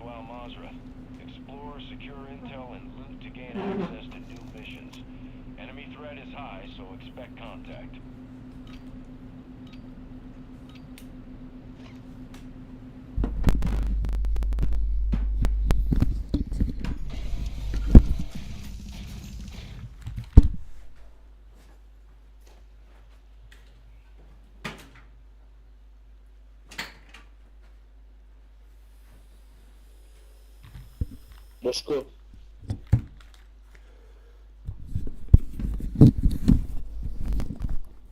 to Al Mazrah. Explore, secure intel, and loot to gain access to new missions. Enemy threat is high, so expect contact. Boško,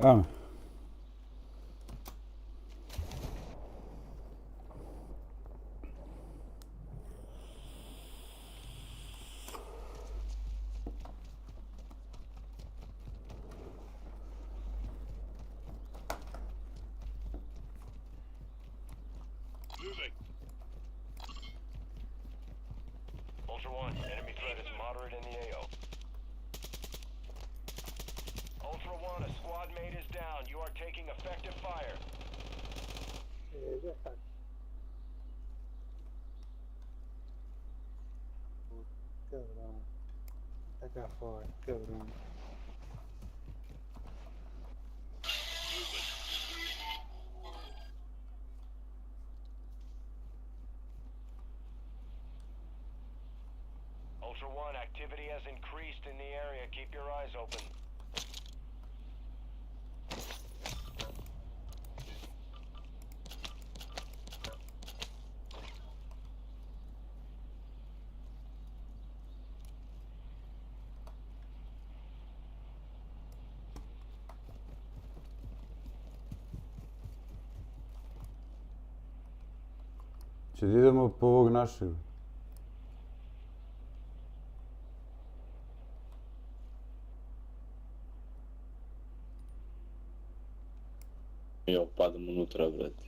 A, Ultra One, enemy threat is moderate in the AO. Ultra One, a squad mate is down. You are taking effective fire. Já está. Cabrão. Tá cá fora, cabrão. Ultra One, activity has increased in the area. Keep your eyes open. će da idemo po ovog našeg. mi opadamo unutra, brate.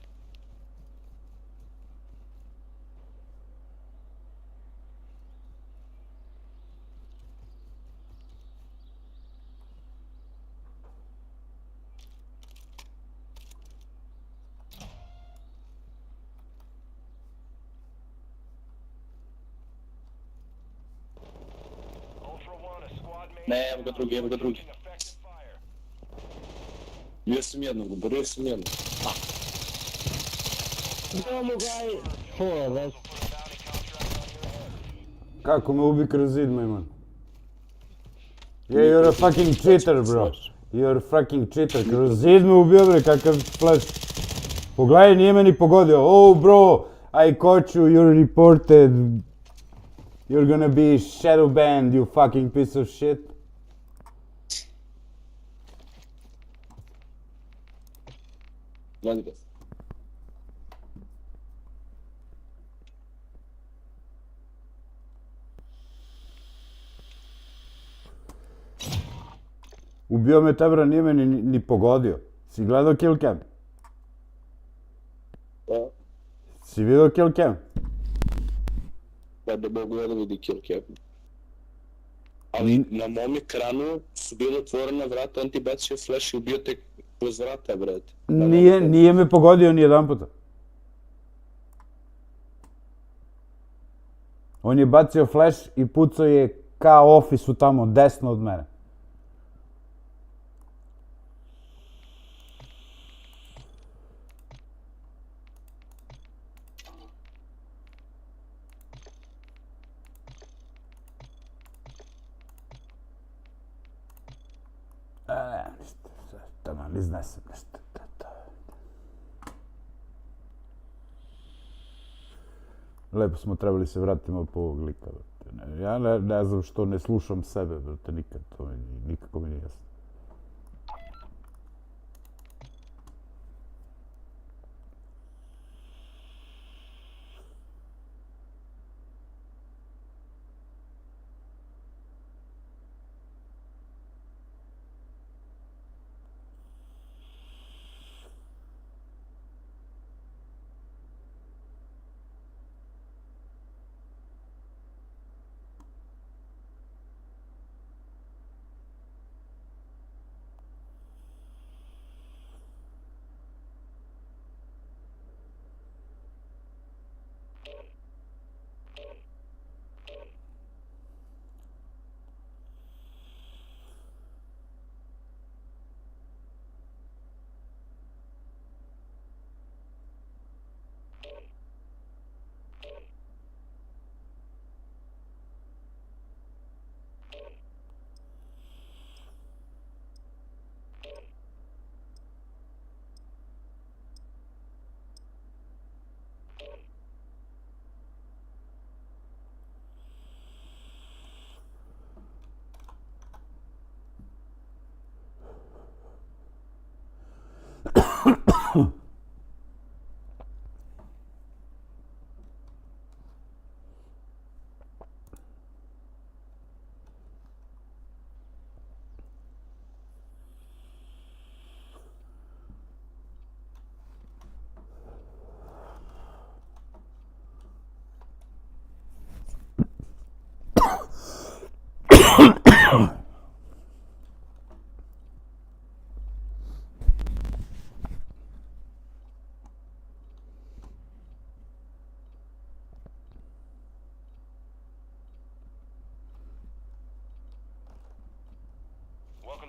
Ultra One, a squad mate Ne, is evo ga down. drugi, You evo are ga drugi. taking effective fire. Bio sam jednog, uborio sam jednog. Vamos, guy! Foda-se. Put a bounty contract on your head. Kako me ubi kroz zid, majman? Yeah, you're a fucking cheater, bro. You're a fucking cheater. Kroz zid me ubio, bre, kakav flash. Pogledaj, nije me ni pogodio. Oh, bro, I caught you, you're reported. You're gonna be shadow banned, you fucking piece of shit. Vadi ga. Ubio me Tebra, nije me ni pogodio. Si gledao kill cam? Da, Si vidio kill cam? da mogu ja da vidi kill cap. Ali na mom ekranu su bila otvorena vrata, on ti bacio flash i ubio te kroz vrata, brate. Na mom ekranu. Nije me pogodio ni jedan puta. On je bacio flash i pucao je ka ofisu tamo, desno od mene. Ništa, taman iznesem nešto. Lepo smo trebali se vratimo po ovog lika, brate. Ja ne znam što ne slušam sebe, brate, nikad, to nikako mi nije jasno. Welcome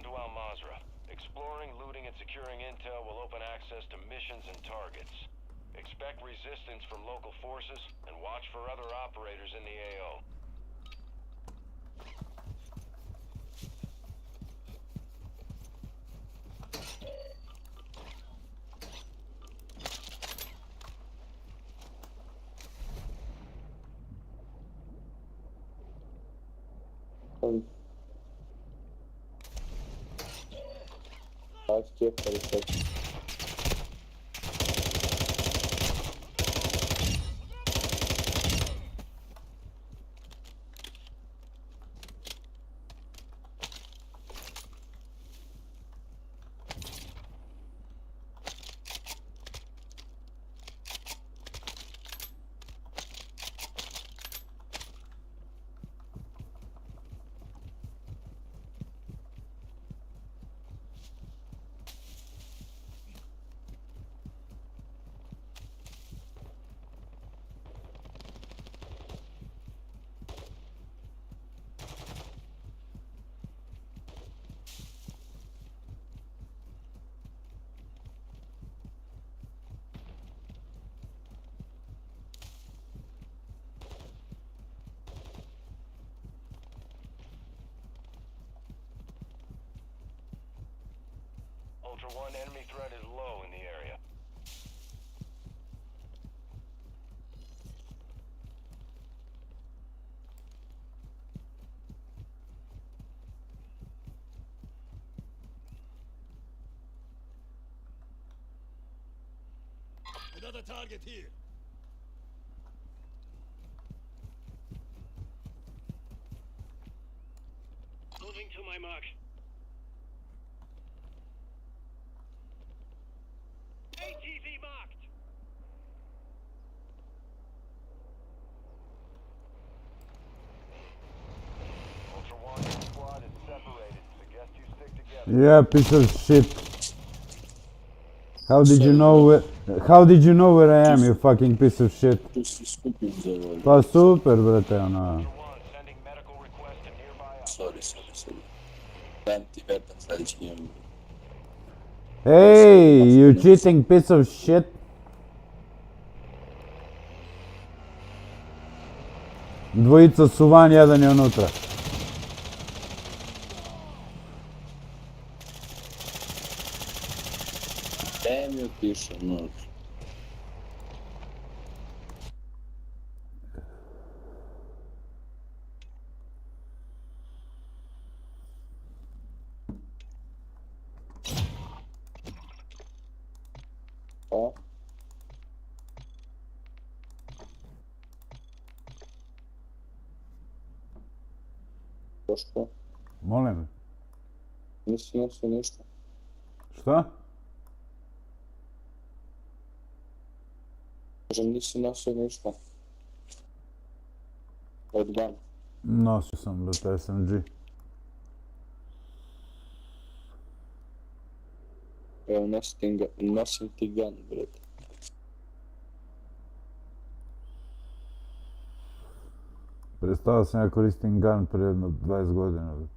to Al Mazrah. Exploring, looting, and securing intel will open access to missions and targets. Expect resistance from local forces, and watch for other operators in the AO. Acho que é perfeito. Ultra One, enemy threat is low in the area. Another target here. Moving to my mark. ATV marked. Ultra One, your squad is separated. Suggest you stick together. Yeah, piece of shit. How did you know where... How did you know where I am, you fucking piece of shit? Tu si skupim za ovo. Pa super, brate, ono... Ultra One, sending medical request to nearby operators. Sorry. Dam ti vetar, sledeći imam. Hey, you cheating piece of shit. Dvojica su van, jedan je unutra. Gde mi otišao, no? Pa? Pošto? Molim. Nisi nosio ništa. Šta? Kažem, nisi nosio ništa. Od van. Nosio sam, brate, SMG. Evo, nosim ti gun, brate. Prestao sam ja koristim gun prije jedno 20 godina, brate.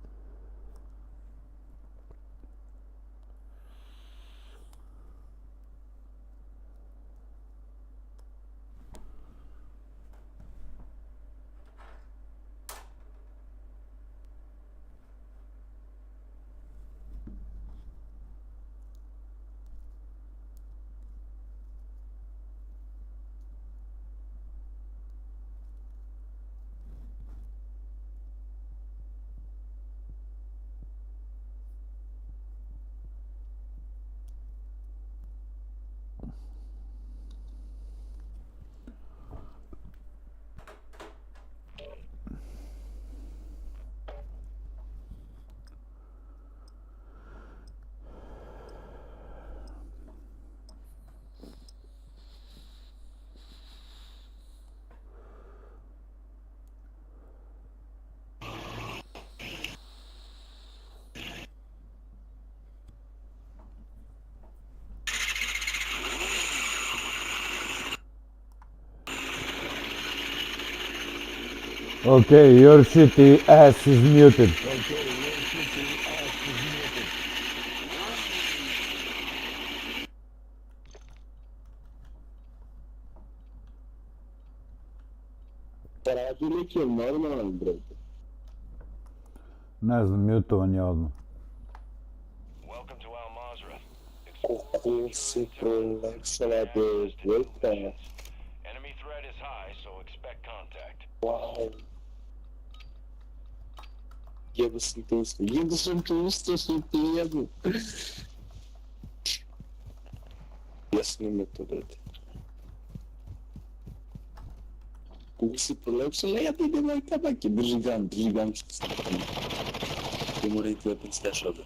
Okay, your shitty ass is muted. Pravilnik je normalan, brate. Ne znam, mutovan je odmah. Welcome to Al Mazrah. Kako si prolekšala devojka. Enemy threat is high, so expect contact. Wow. Jebo sam te usto, sam ti jebu. Ja snime to, brate. Kako si prolekšala, ja ti devojka, baki, drži gan, što sam tamo. Ti mora iti weapon stash ovdje.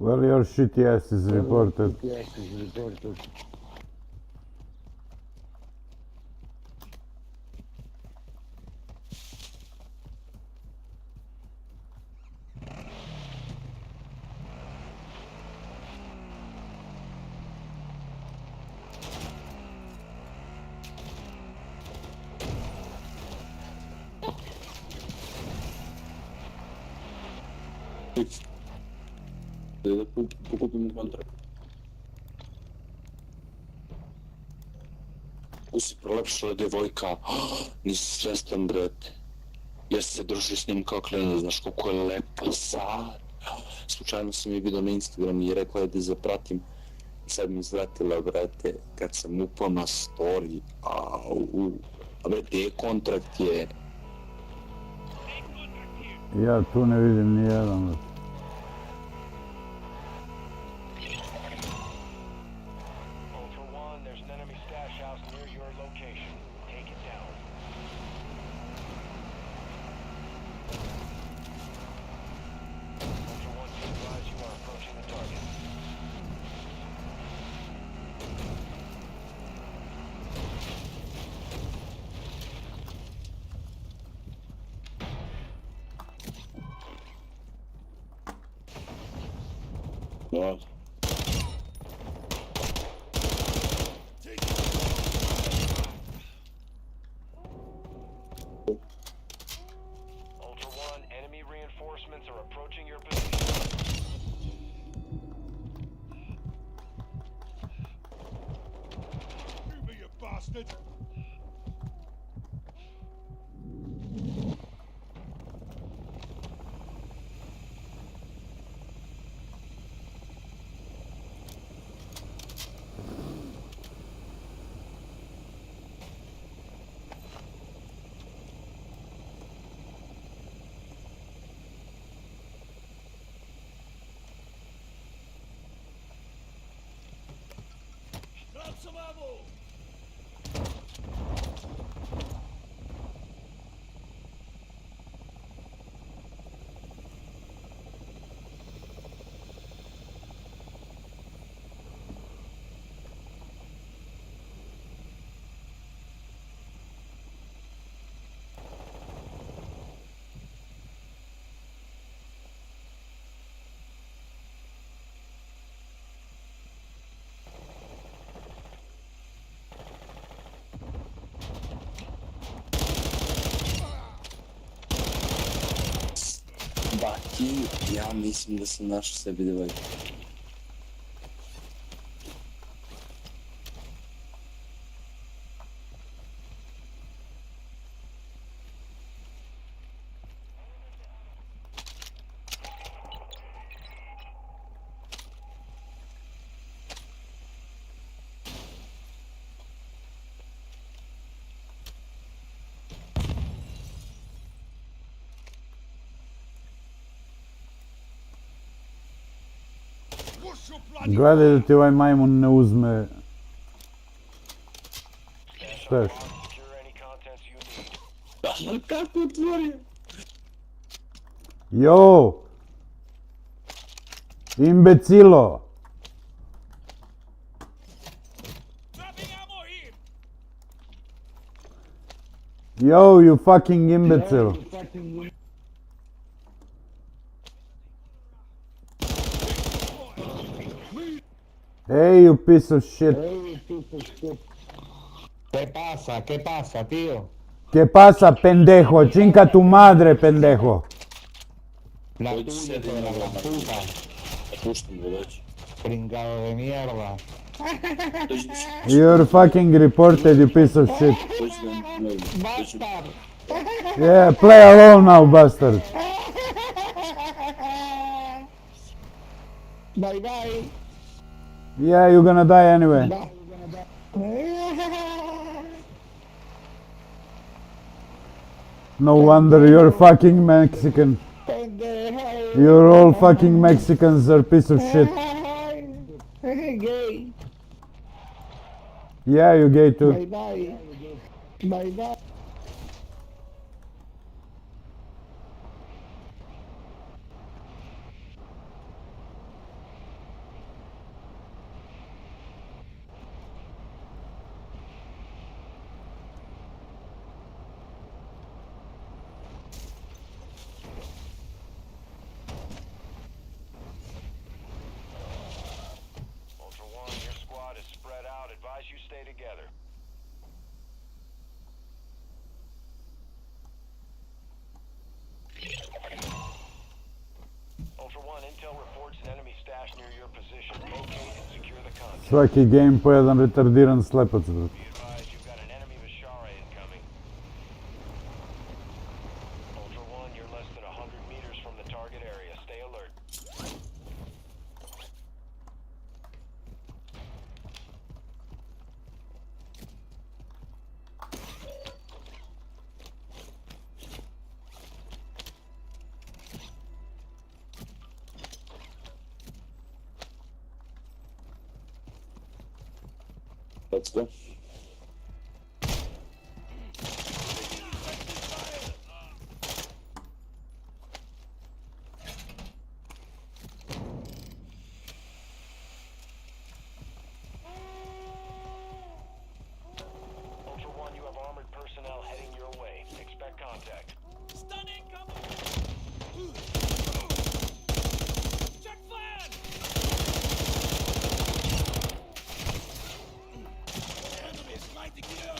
Well, your shitty ass is reported. Yes, is reported. Da pokupim kontrakt. Kako si prolepšala devojka, nisi svestan, brate. Ja se družio s njim kao klinac, znaš koliko je lepa sad. Slučajno sam je vidio na Instagram i rekla je da zapratim. I sad mi izvratila, brate, kad sam upao na story. Au, a brate, kontrakt je... Ja tu ne vidim ni jedan. Ultra One, there's an enemy stash house near your location. Take it down. Ultra One, be advised you are approaching the target. No, Ultra One, enemy reinforcements are approaching your position. You be a bastard. Grab some ammo. baki, ja mislim da sam našao sebi devojku. What's your bloody Gledaj da ti ovaj majmun ne uzme stash. Secure any contents you need. Kako otvorio? Jo! Imbecilo! Dropping ammo here. Yo, you fucking imbecile. Hey, you piece of shit. ¿Qué pasa? ¿Qué pasa, tío? ¿Qué pasa, pendejo? Chinga tu madre, pendejo. La Hoy tuya, se hijo de la gran puta. Пустим, блядь. Pringado de mierda. You're fucking reported, you piece of shit. Bastard. Yeah, play alone now, bastard. Bye bye. Yeah, you're gonna die anyway. No wonder you're fucking Mexican. Pendejo. You're all fucking Mexicans are piece of shit. Gay. Yeah, you gay too. Bye bye. Bye bye. Ultra One, your squad is spread out. Advise you stay together. Ultra One, intel reports an enemy stash near your position. Locate and secure the content. Svaki game po jedan retardiran slepac. Bro. Be advised, you've got an enemy Bashara incoming. Ultra One, you're less than 100 meters from the target area. Stay alert. Let's go. Ultra One, you have armored personnel heading your way. Expect contact. Stun incoming. Check fire. Enemy is lighting it up.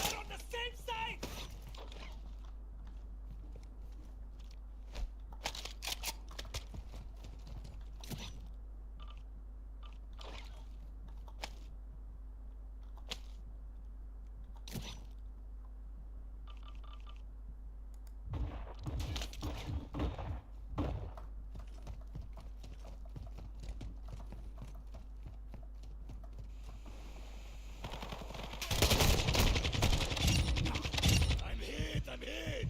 They're on the same side. I'm hit. I'm hit.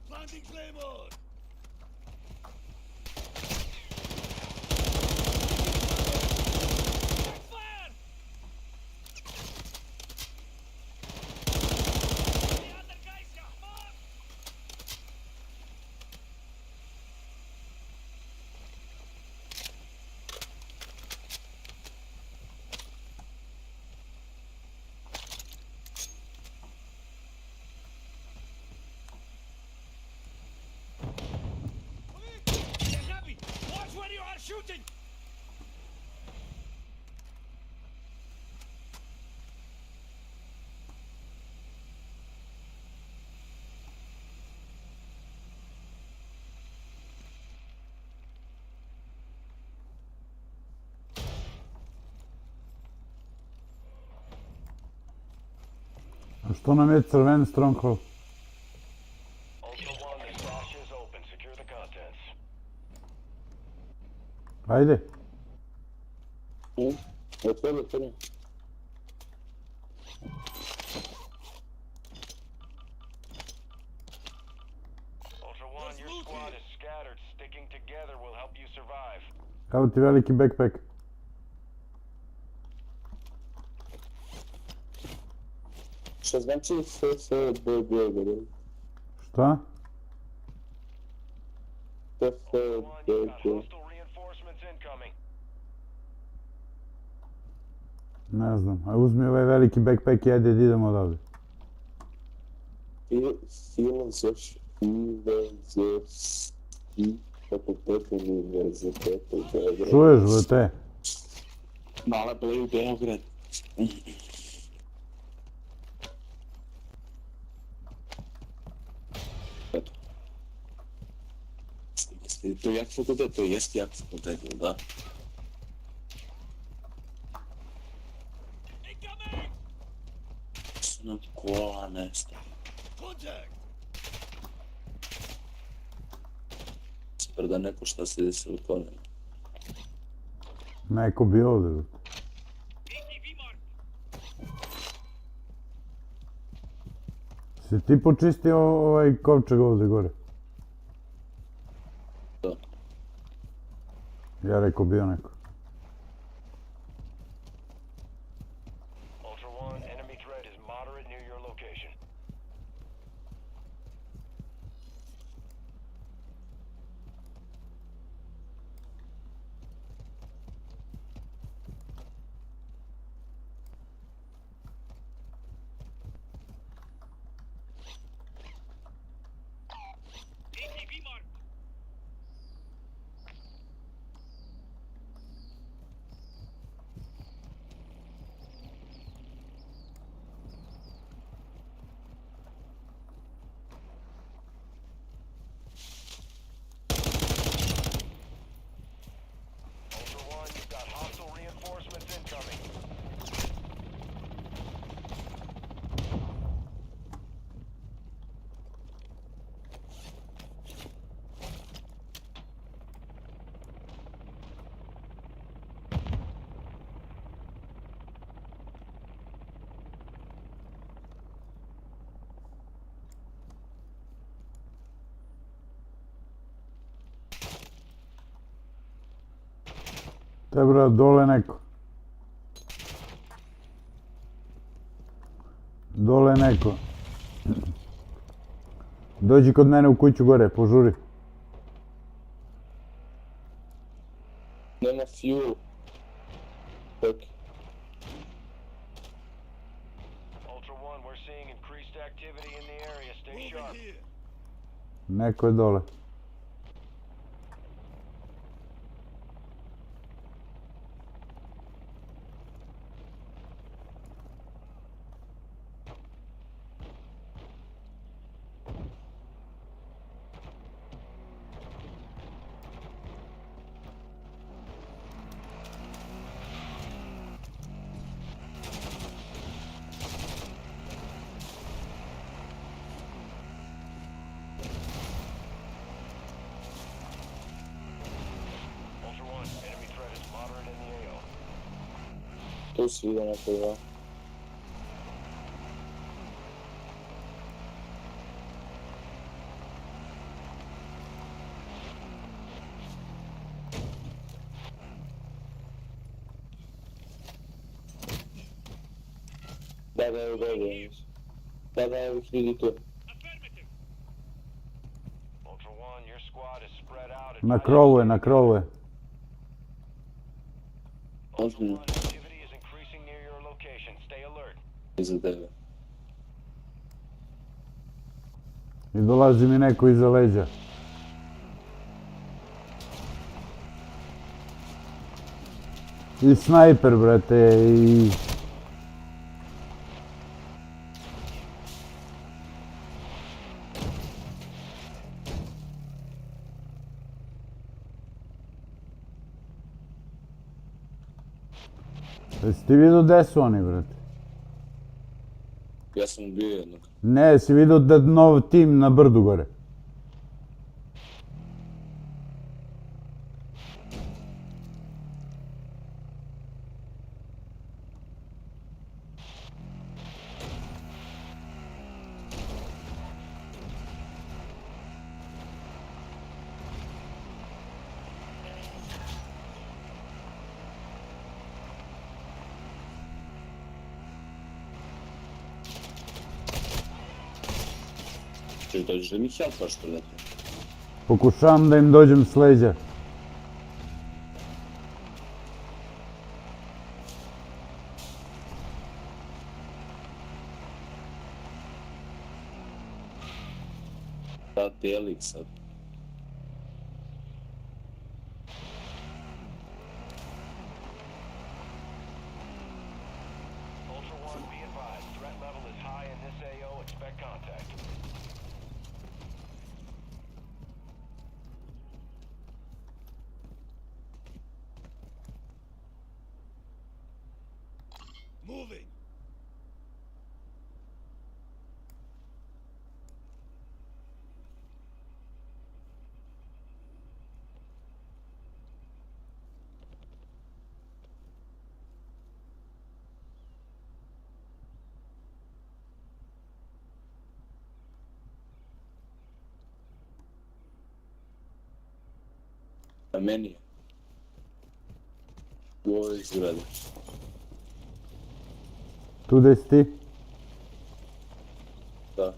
Planting Claymore. Check fire. The other guys, ya man. Što nam je crven stronghold? Ultra One, the stash is open. Secure the contents. Ajde. Otvori, otvori. Ultra One, your squad is scattered. Sticking together will help you survive. Evo ti veliki backpack. Šta znači FFBG? Šta? Ultra One, you got FFBG. hostile reinforcements incoming. Ne znam. A uzmi ovaj veliki backpack i ajde da idemo odavde. Filozof, filozofski fakultet univerziteta u Beogradu. Čuješ, brate? Mala Play u Beograd. To je jak fakultet, to jest jak fakultet, jel da? Incoming! Su nam kola nesta. Contact! Sprda neko šta se desilo kolima. Neko bi ovde, brate. ATV mark! Si ti počistio ovaj kovčeg ovde gore? Da. Ja rekao bio neko. Ultra One, enemy threat is moderate near your location. ATV mark! Ultra One, you've got hostile reinforcements incoming. Te bro, dole neko. Dole neko. Dođi kod mene u kuću gore, požuri. Nema fuel. Tak. Ultra One, we're seeing increased activity in the area. Stay Moving sharp. here! Neko je dole. Ultra One, enemy threat is moderate in the AO. Tu si vidio neko, da. Da, evo dobro. Da, evo ih ljudi tu. Affirmative! Ultra One, your squad is spread out. Na krovu je, na krovu je. Ultra Ozbiljno. One, activity is increasing near your location. Stay alert. Iza tebe. I dolazi mi neko iza leđa. I snajper, brate, i... Jesi ti vidio gde su oni, brate? Ja sam ubio jednog. Ne, si vidio da nov tim na brdu gore. Češ dođeš da mi helpaš, brate? Pokušavam da im dođem s leđa. Da, telik sad. Ultra One, be advised. Threat level is high in this AO. Expect contact. Moving. Na meni je. U ovoj zgradi. Tu gdje si ti? Da.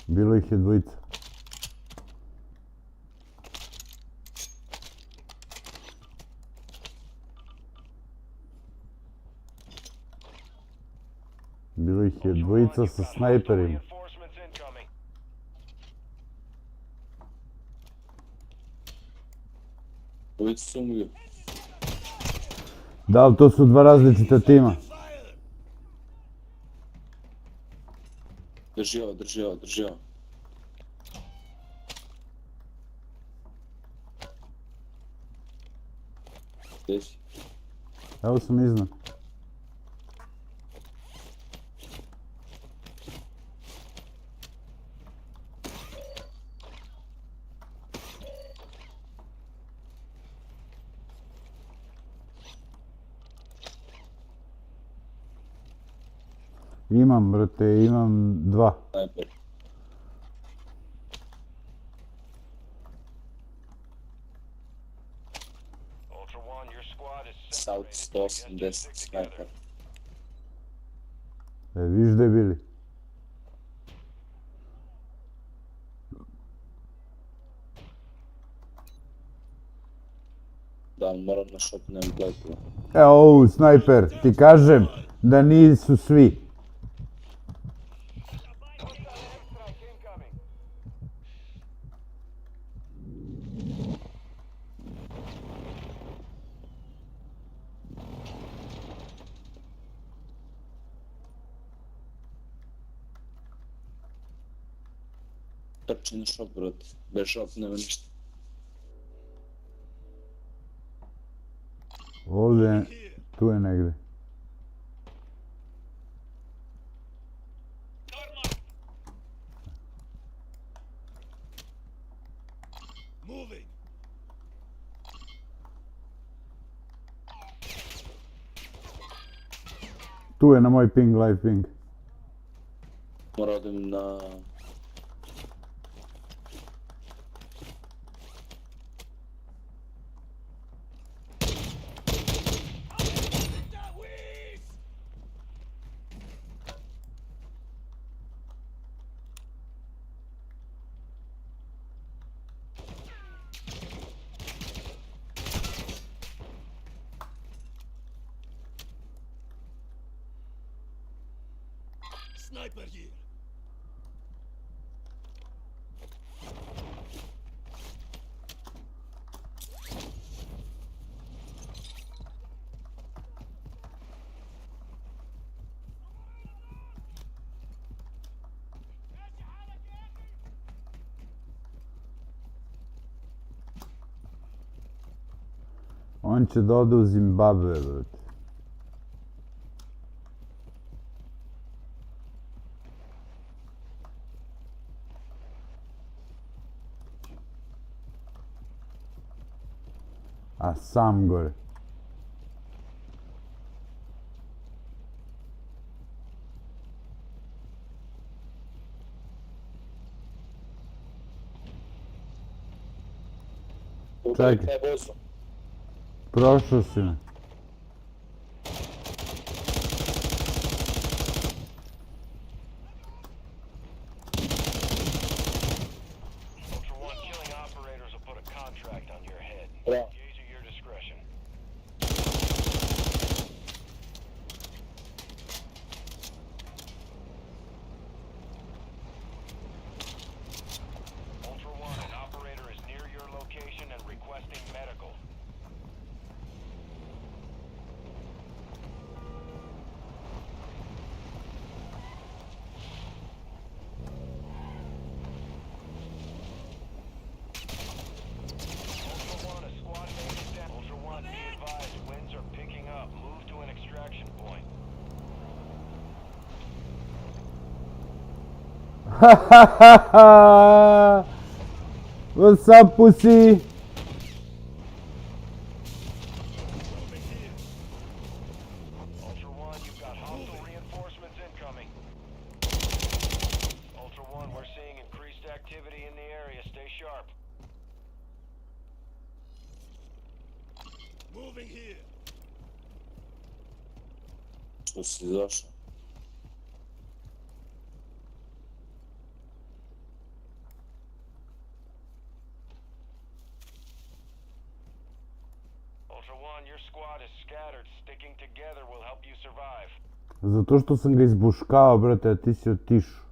Bilo ih je dvojica. Bilo ih je dvojica sa snajperima. Reinforcements incoming. Ović sam ubio. Da, ali to su dva različita tima. Fire. Drži ovo, drži ovo, drži ovo. Gdje si? Evo sam iznad. Imam, brate, imam dva. Snajper. Ultra One, your squad is South separated. 180 Suggest you stick together. snajper. Viš debili. Da, moram na šopnem gledati. Evo, snajper, ti kažem da nisu svi. Airstrike incoming. Trči na šop, brate. Bez šop nema ništa. Ovdje, tu je negdje. Tarmac. Moving. Tu je na moj ping, live ping. Moram odem na... That way. Sniper here. On će da ode u Zimbabwe, brate. A sam gore. Udarite vozom. Prošao si me. Ultra One, killing operators will put a contract on your head. Bravo. Engage at your discretion. Ultra One, an operator is near your location and requesting medical. Ultra One, a squad mate is down. Ultra One, be advised, winds are picking up. Move to an extraction point. What's up, pussy? Moving here. Ultra One, you've got hostile reinforcements incoming. Ultra One, we're seeing increased activity in the area. Stay sharp. Moving here. Što si došao? Ultra One, your squad is scattered. Sticking together will help you survive. Zato što sam ga izbuškao, brate, a ti si otišao.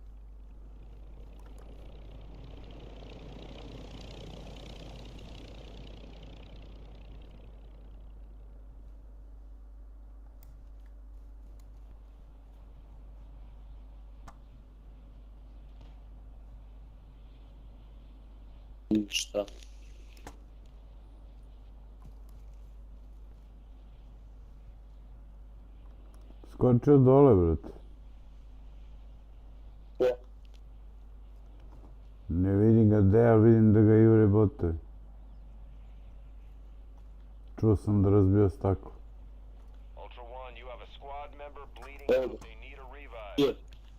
Šta? Skočio dole, brate. Ko? Ne vidim ga gde, ali vidim da ga jure botovi. Čuo sam da razbio staklo. Ultra One, you have a squad member bleeding Oh. out. They need a revive. Hier,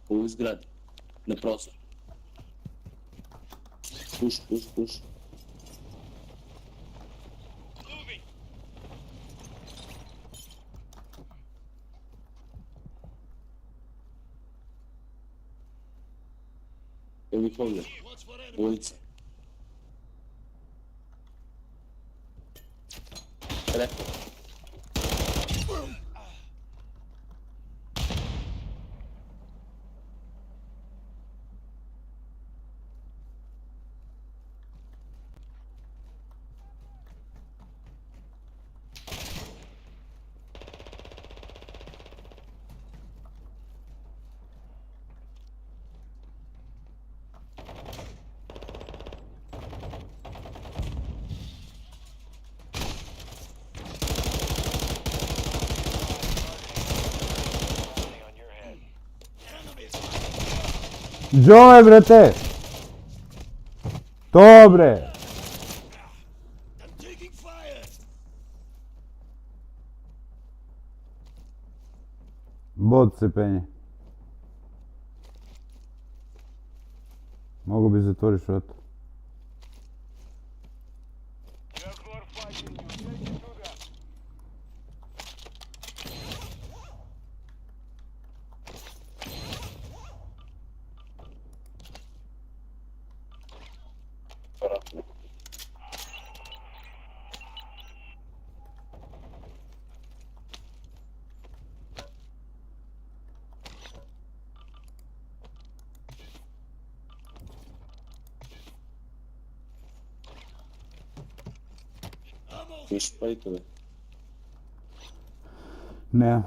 u ovoj zgradi. Na prostor. Puš. Moving. Evo ih ovdje. Watch for enemies. Ulica. Rekao. On your head. Enemies. Joe, brate! To, bre! I'm taking fire. Bot se penje. Mogu bi zatvoriš vrata. There's more fighting. You take it to them. Ammo. Imaš plejtove. Ne.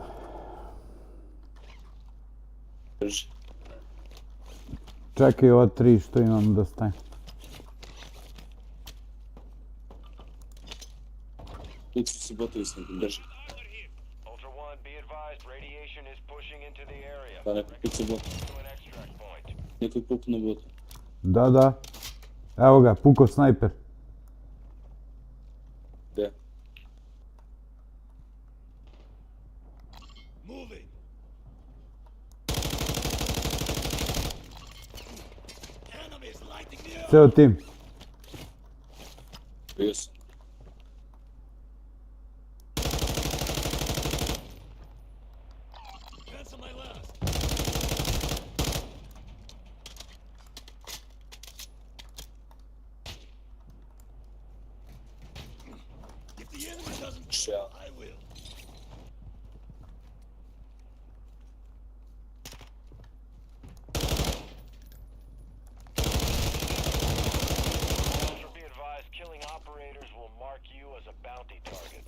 Drži. Čekaj ova 3 što imam da stavim. Тут su botovi s nekim, drži. Ultra One, be advised, radiation is pushing into the area. Pa neko puca bot. To an extract point. Neko je puknuo bota. Da, da. Evo ga, puko snajper. Gde? Moving. Enemies lighting me up. Ceo tim. Bio sam. Cancel my last. If the enemy doesn't, Shell. I will. Ultra, be advised, killing operators will mark you as a bounty target.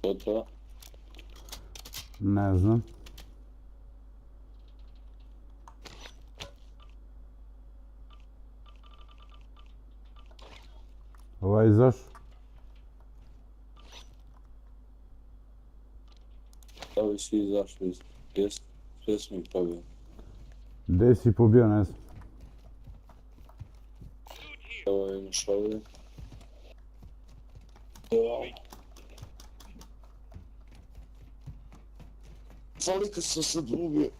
Gotovo. Ne znam. Ovaj izašao. Ovi svi izašli iz... Jes? Sve smo ih pobili. Gdje si pobio, ne znam. Ovo imaš ovdje. Zalika sam se ubio.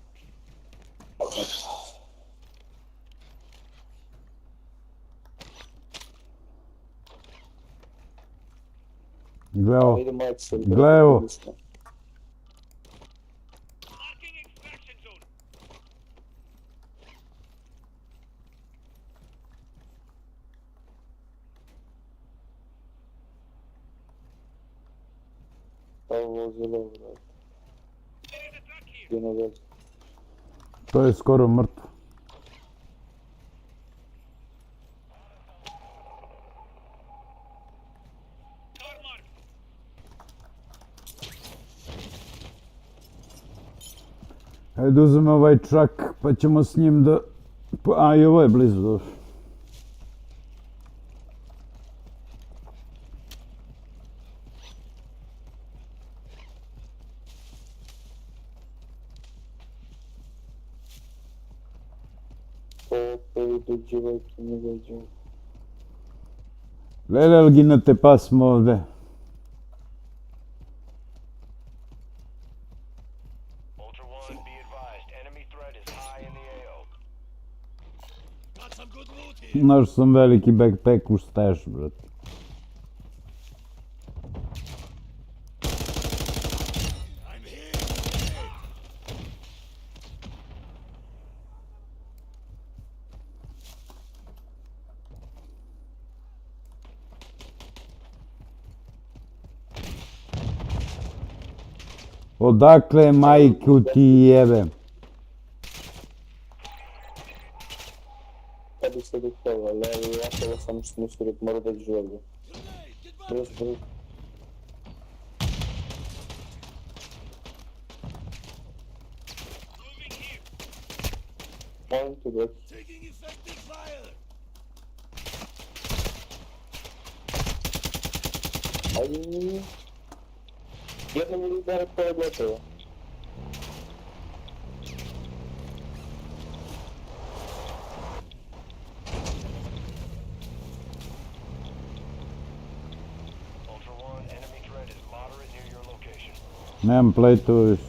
Gle ovo. Idemo Axel. Gle evo. Marking extraction zone. Ovo vozilo, vrat. Gdje na vezi? To je skoro mrtvo. Ajde uzmem ovaj čak, pa ćemo s njim da... A i ovo je blizu došlo. Ovo idu dživajke, ne dođu. Lele, ginate pasmo ovde. Ultra One, be advised, enemy threat is high in the AO. Got some good loot here. Našao sam veliki backpack u stash, brate. I'm here. Odakle majku ti jebe? Kad bi se duhova, ali ja sada sam smislio da mora da ću ovdje. Grenade, get back. Brzo, brzo. Molim te doći. Taking effective fire. Ajde. Jedno mi udara pola gotovo. Ultra One, enemy threat is moderate near your location. Nemam plejtova više.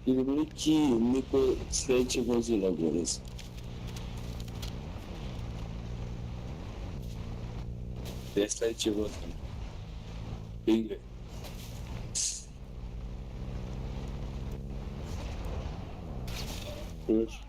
Ili niko sljedećeg vozila dolazi. Gdje je sljedeći vozilo? Igre. Čuješ?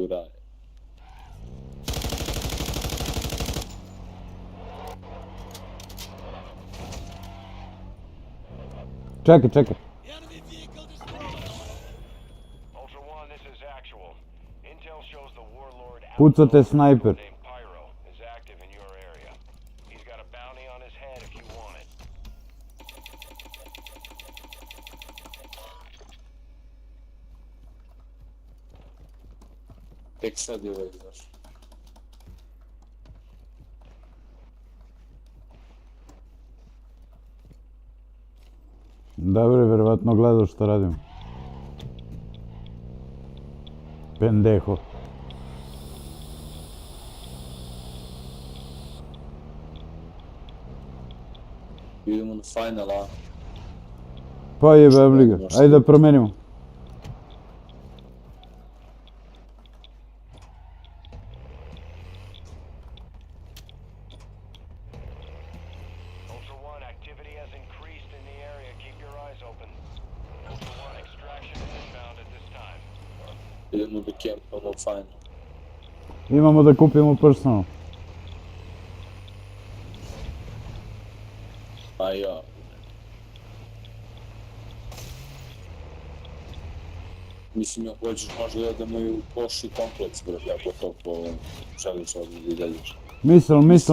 Turaj. Čekaj, čekaj. Enemy vehicle destroyed. Ultra One, this is actual. Intel shows the warlord Pucate outlaw sniper. named Pyro is active in your area. He's got a bounty on his head if you want it. Tek sad je ovaj izašao. Dobro, verovatno gledao što radim. Pendejo. Idemo na final, a? Pa jebe ga. Ajde da promenimo. Ultra One, activity has increased in the area. Keep your eyes open. Ultra One, extraction is inbound at this time. Idemo do campamo final. Imamo da kupimo personal. A ja. Mislim, ako hoćeš možda da idemo i u Poši kompleks, brate, ako to želiš ovdje da ideš. Misl. This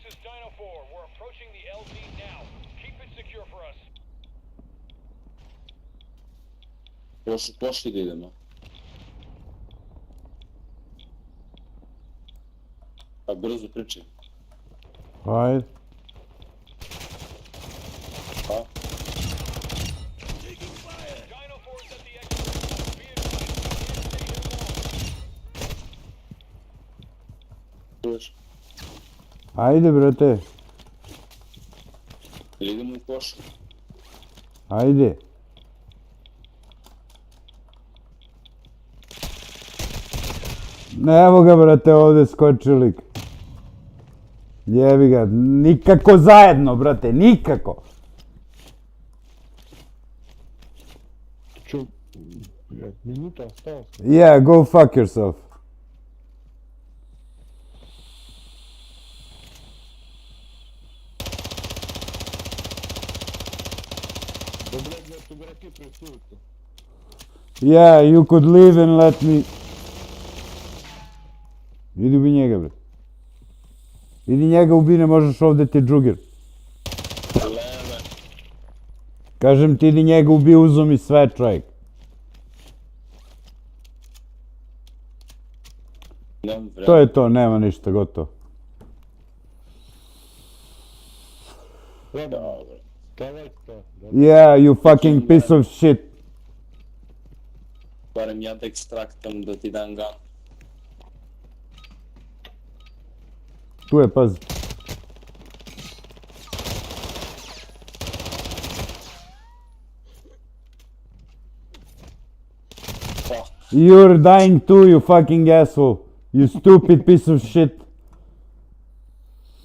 is Dino 4. We're approaching the LZ now. Keep it secure for us. Pošli da idemo. A brzo pričaj. Ajde. A? Taking fire. Dino 4 is at the exit. Be advised, we can't stay here long. Čuješ? Ajde, brate. Ili idemo u Pošli? Ajde. Evo ga, brate, ovdje skoči lik. Jebi ga, nikako zajedno, brate, nikako. Ču, minuta ostao. Yeah, go fuck yourself. Dobro, tu brati presuto. Yeah, you could leave and let me... Idi ubi njega, bre. Idi njega ubi, ne možeš ovdje ti džuger. Leve. Kažem ti, idi njega ubi, uzo mi sve, čovjek. Nemam vremena. To je to, nema ništa, gotovo. Dobro. Kavaj to. Yeah, you fucking piece of shit. Barem ja da ekstraktam da ti dam gun. Tu je, pazi. Fuck. You're dying too, you fucking asshole. You stupid piece of shit.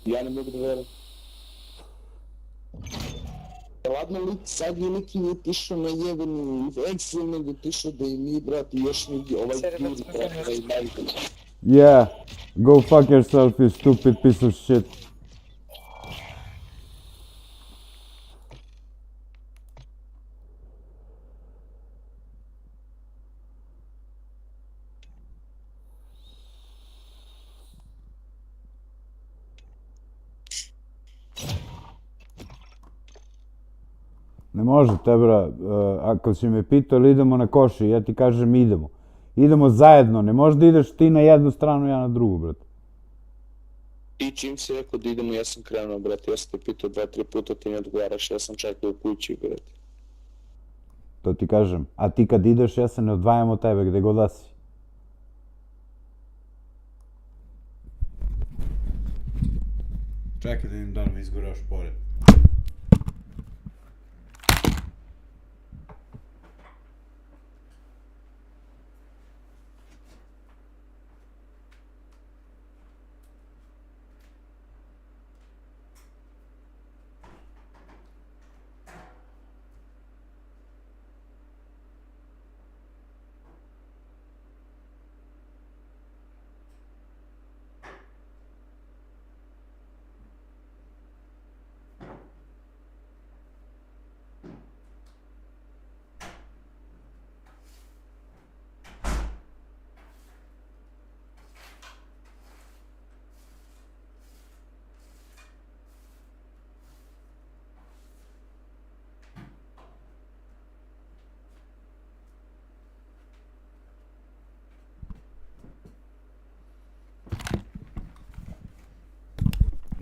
Ja ne mogu da verujem. Ladno lik, zadnji lik je tišao na jebeni Excel, nego tišao da i mi, brat, i još mi ovaj ljudi, brat, da i najbolj. Yeah, go fuck yourself, you stupid piece of shit. Ne može, tebra, ako si me pitao ili idemo na koši, ja ti kažem idemo. Idemo zajedno, ne možeš da ideš ti na jednu stranu, ja na drugu, brate. I čim si rekao da idemo, ja sam krenuo, brate, ja sam te pitao 2-3 puta, ti ne odgovaraš, ja sam čekao u kući, brate. To ti kažem. A ti kad ideš, ja se ne odvajam od tebe, gde god da si. Čekaj da im da mi izgoraš pored.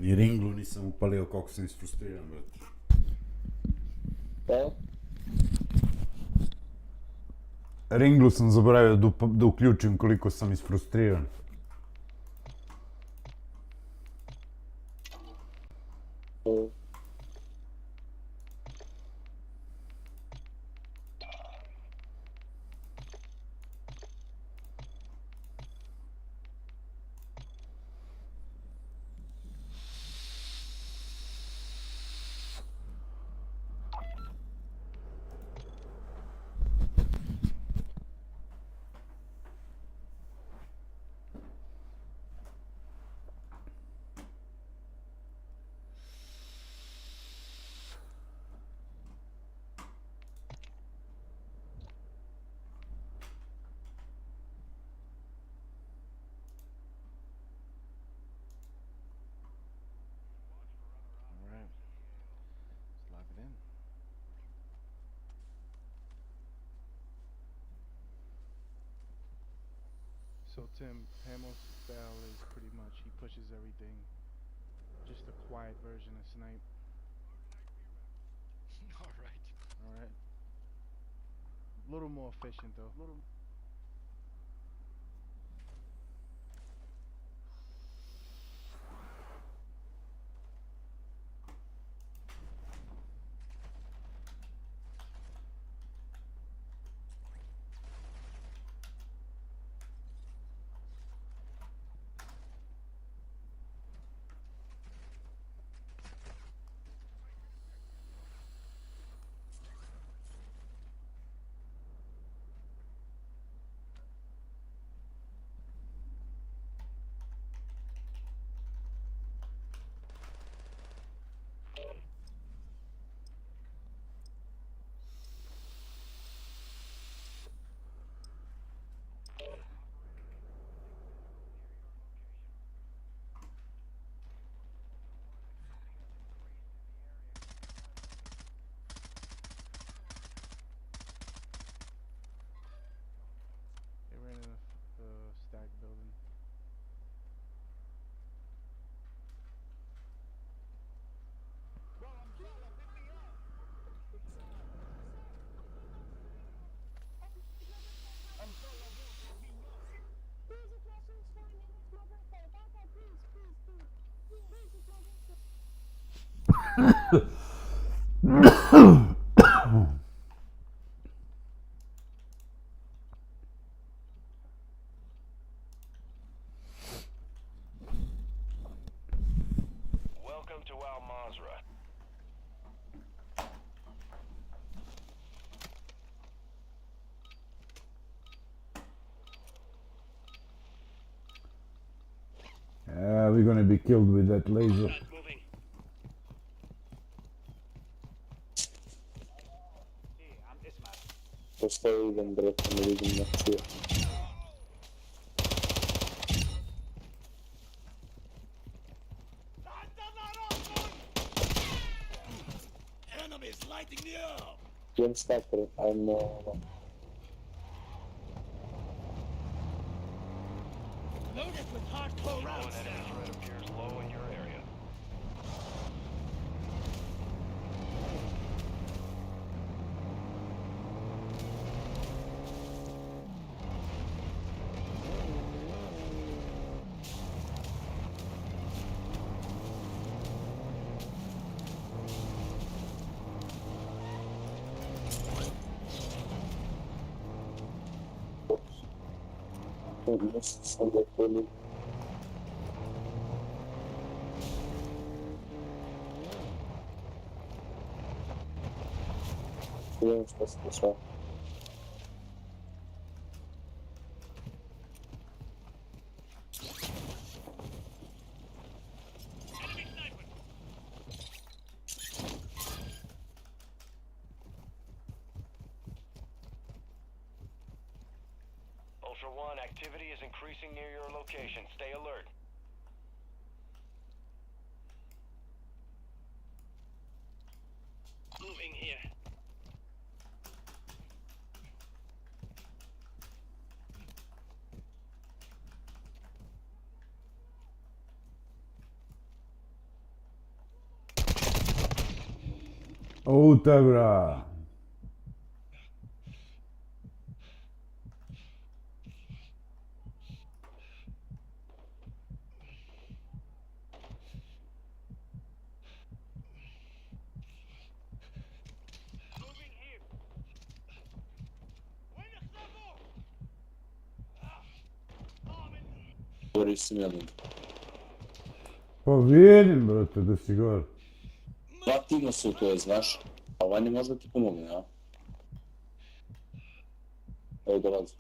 Ni ringlu nisam upalio koliko sam isfrustriran, brate. Da? Ringlu sam zaboravio da uključim koliko sam isfrustriran. Alright. Let's lock it in. So Tim, Hamel's style is pretty much he pushes everything. Just a quiet version of Snipe. Alright. Alright. A little more efficient though. They ran in the stack building. Welcome to Al Mazrah. We're gonna be killed with that laser. Postoji idem, brate, ne vidim na čuje. Enemies lighting me up! Jem stakre, ajmo... Loaded with hardcore An rounds enemy now. threat appears low in your area. Mjesto sam da poli. Vidim što se dešava. Ultra One, activity is increasing near your location. Stay alert. Moving here. Auta, bra. Moving here. When is the move? Govori si mi jedan. Pa vidim, brate, da si gore. Dva tima su to je, znaš. A vanje možda ti pomogne, a? Evo dolazi.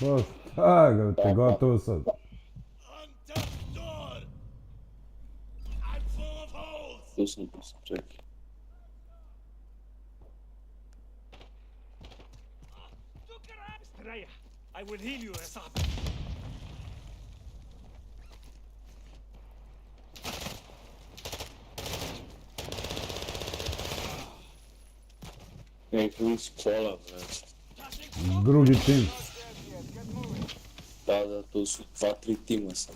Pa šta ga, te gotovo sad. Understood. I'm full of holes. Tu sam, čekaj. Raya, I will heal you, Asaf. Neki iz kola, znaš. Drugi tim. Da, tu su 2-3 tima sam.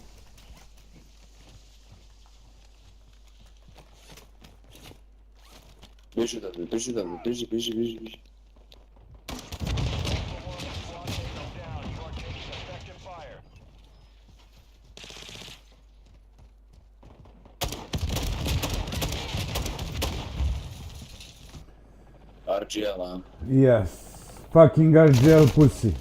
Beži odavde, beži odavde, beži. RGL, a? Yes. Fucking RGL pussy.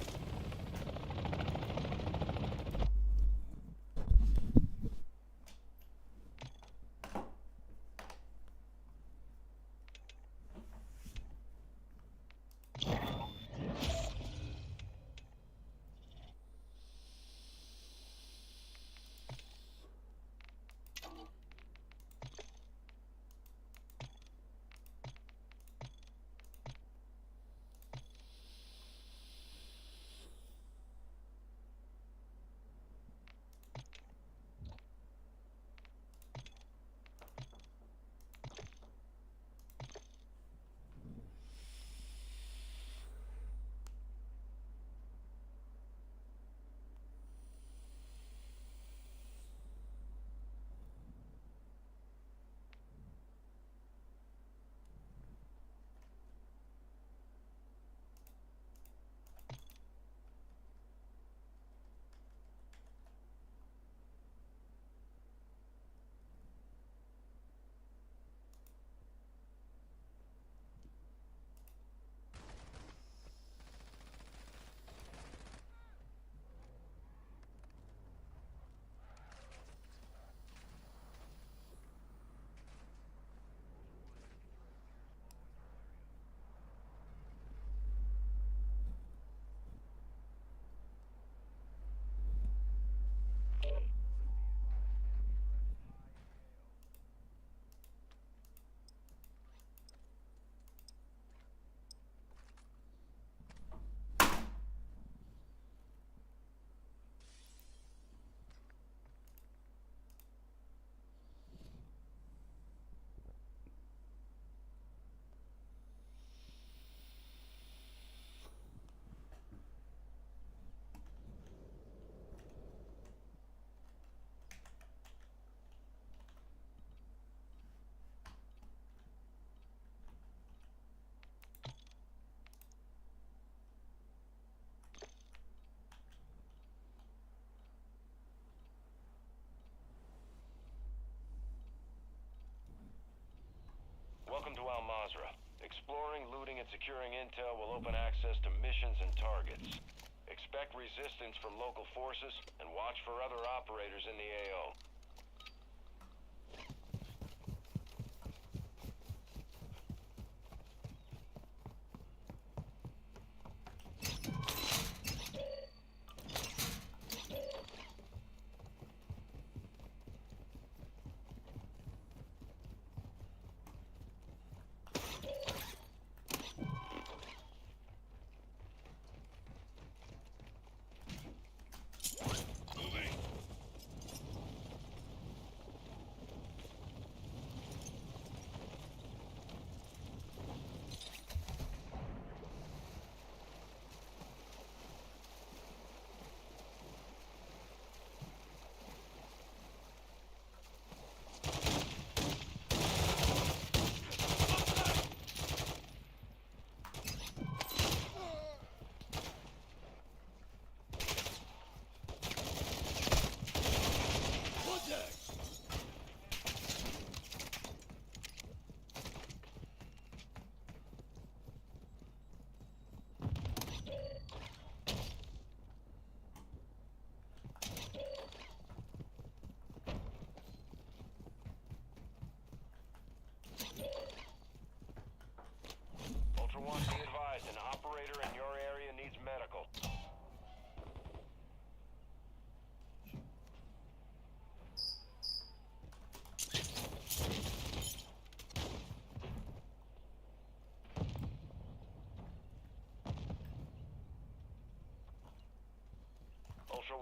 Welcome to Al Mazrah. Exploring, looting, and securing intel will open access to missions and targets. Expect resistance from local forces and watch for other operators in the AO.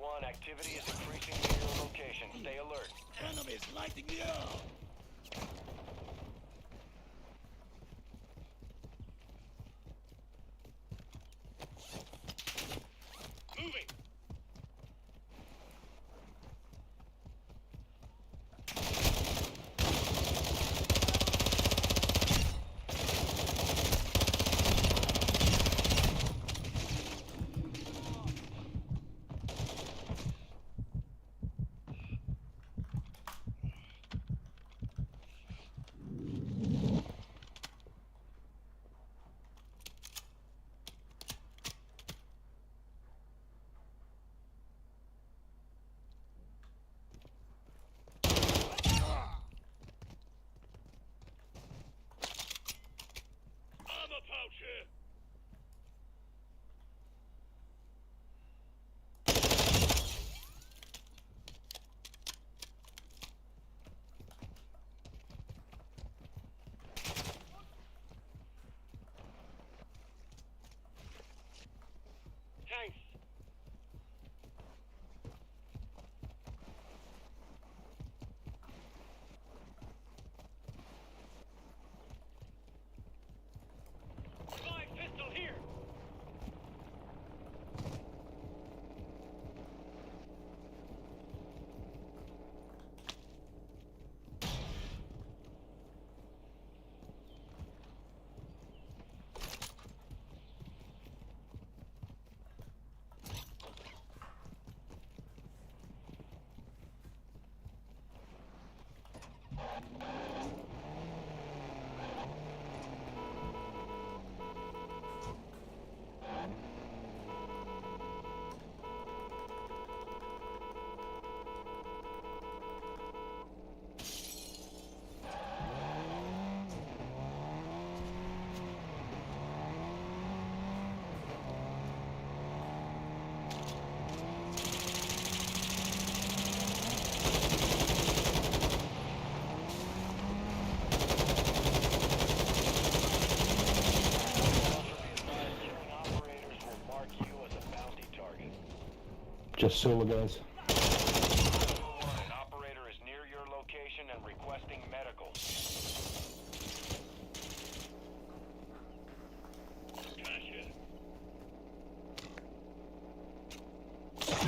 One, activity is increasing near your location. Stay alert. Enemies lighting the air! Moving! Armor pouch here! Tanks! Five pistol here! Operators will mark you as a bounty target. Just solo guys. An operator is near your location and requesting medical. Cash it.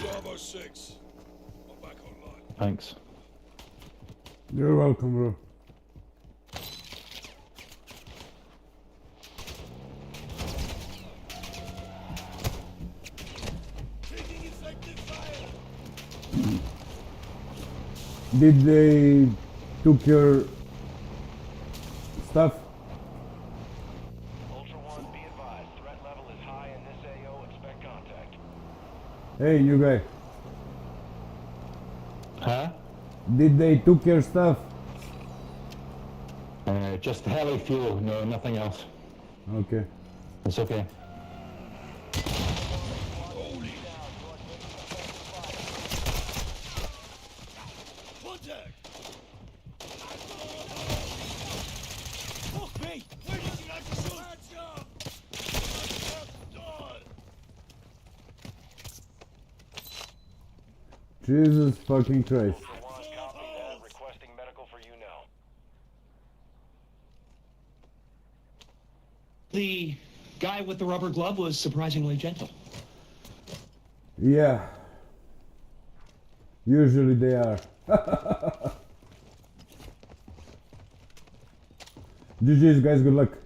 Bravo 6. I'm back online. Thanks. You're welcome, bro. Taking effective fire! Did they took your stuff? Ultra One, be advised. Threat level is high in this AO. Expect contact. Hey, new guy. Huh? Did they took your stuff? Just heli fuel, no, nothing else. Okay. It's okay. Contact! Fuck me! Where did you like to shoot? Hands up! Done! Jesus fucking Christ. Ultra One, copy that. Requesting medical for you now. The guy with the rubber glove was surprisingly gentle. Yeah. Usually they are. GG's guys, good luck.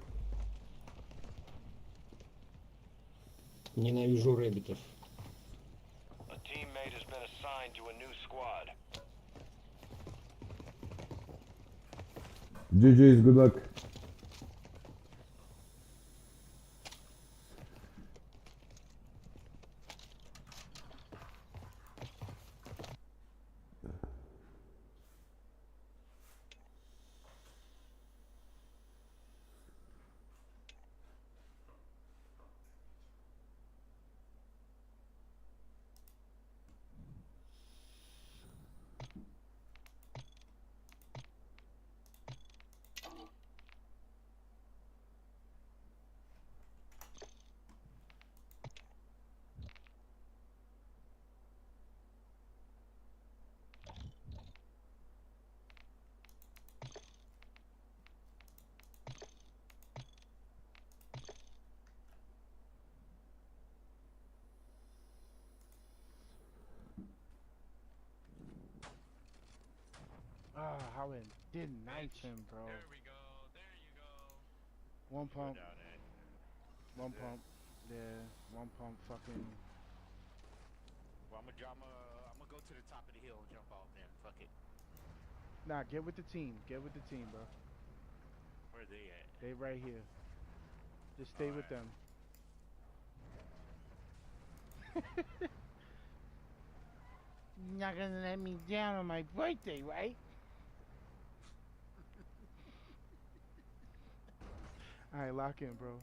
Ненавижу рэббитов. A teammate has been assigned to a new squad. GG's, good luck. Howard did knife him, bro. There we go. There you go. One pump. Down, Ed. One That's it. pump. Yeah. One pump. Fucking. Well, I'm gonna go to the top of the hill and jump off then. Fuck it. Nah, get with the team. Get with the team, bro. Where are they at? They right here. Just stay with Alright. them. You're not gonna let me down on my birthday, right? Alright, lock in, bro.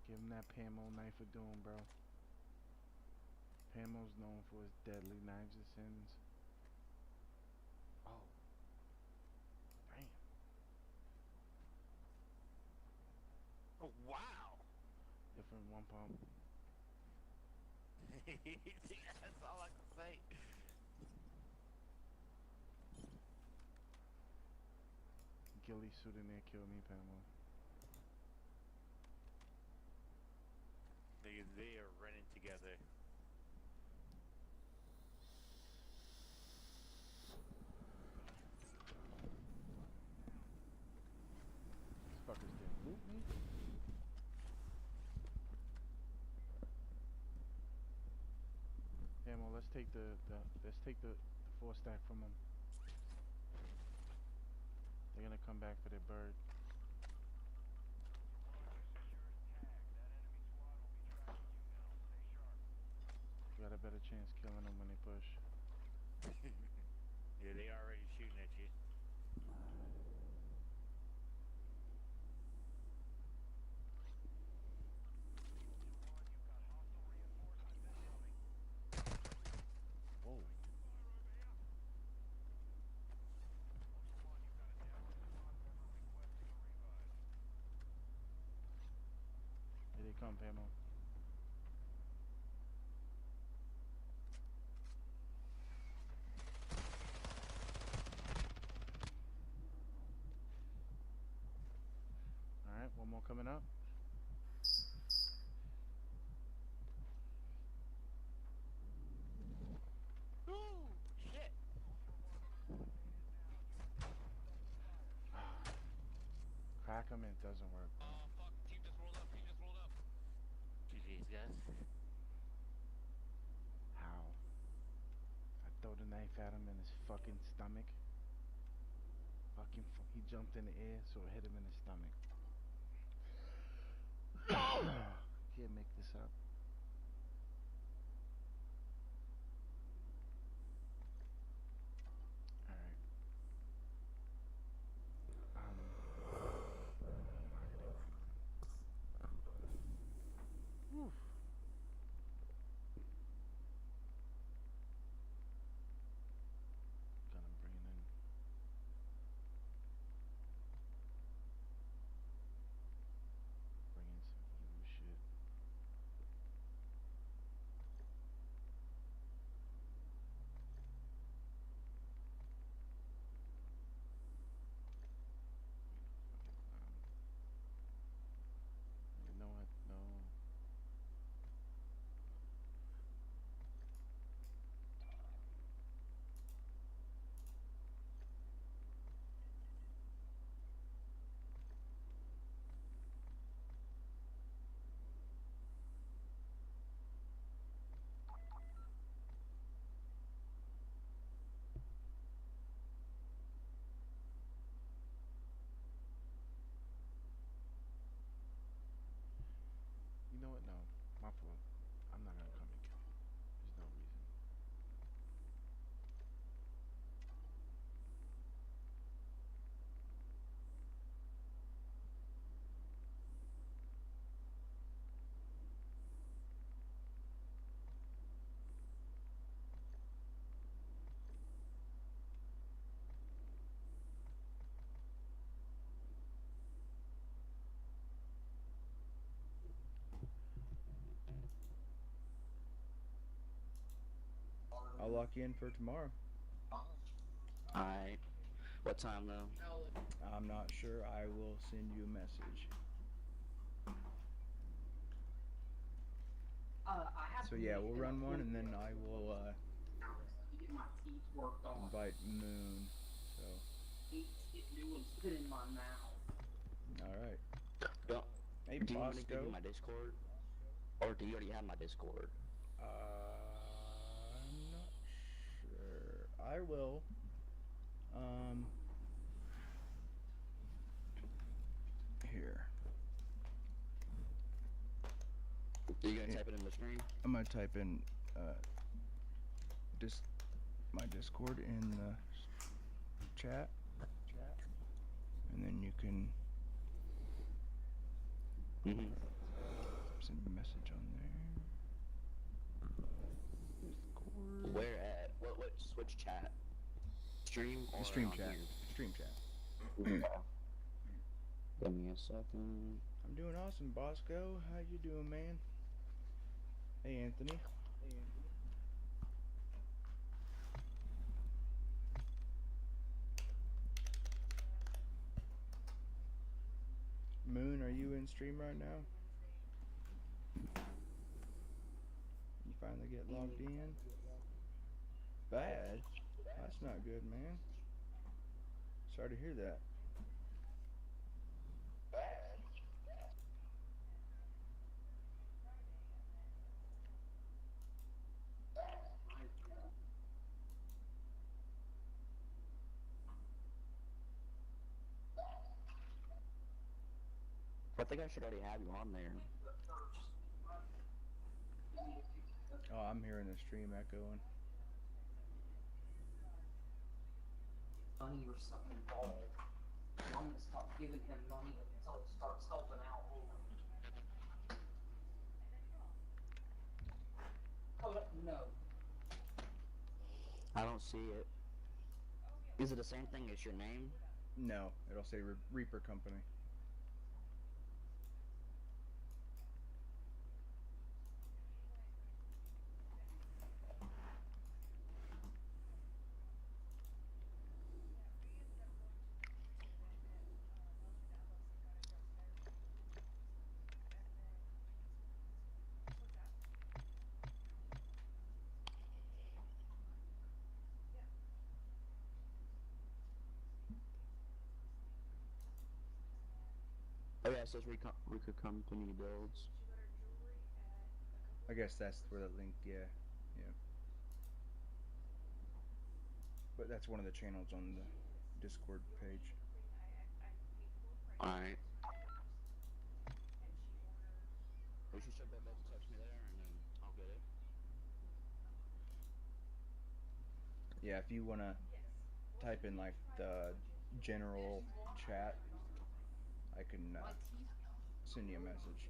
Give him that Pamo knife of doom, bro. Pamo's known for his deadly knives of sins. Oh. Damn. Oh, wow. Different one pump. That's all I can say. Ghillie suit in there killed me, Pamo. They are running together. These fuckers didn't loot me. Pamo, let's take the 4 stack from them. They're gonna come back for their bird. You got a better chance killing them when they push. Yeah, they already shooting at you. Whoa. Here they come, Pamo. Alright, one more coming up. Ooh, shit. Crack them, it doesn't work. Fuck, team just rolled up, GG's, guys. How? I throw the knife at him in his fucking stomach. He jumped in the air, so it hit him in his stomach. Can't make this up. Alright. Whew. Gonna bring it in. Bring in some evil shit. You know what? No. You know what? No. My fault. I'm not gonna come and kill you. There's no reason. I'll lock you in for tomorrow. Alright. What time though? I'm not sure. I will send you a message. So yeah, we'll run one, and then I will invite Moon. So. All right. Yeah. Hey, Do you want to give Bosco. me my Discord? Or do you already have my Discord? I'm not sure. I will. Here. Are you gonna type it in the stream? I'm gonna type in my Discord in the chat, and then you can send a message on there. Where at? What switch chat? Stream or The stream on chat. here? Stream chat. Give me a second. I'm doing awesome, Bosco. How you doing, man? Hey, Anthony. Moon, are you in stream right now? You finally get logged in? Bad? That's not good, man. Sorry to hear that. I think I should already have you on there. Oh, I'm hearing the stream echoing. Money or something involved. I'm gonna stop giving him money until it starts helping out. No. I don't see it. Is it the same thing as your name? No, it'll say Reaper Company. Oh yeah, it says Reaper Company builds. I guess that's where the link, yeah. But that's one of the channels on the Discord page. Alright. You should be able to text me there and then I'll get it. Yeah, if you wanna type in like the general chat, I can send you a message.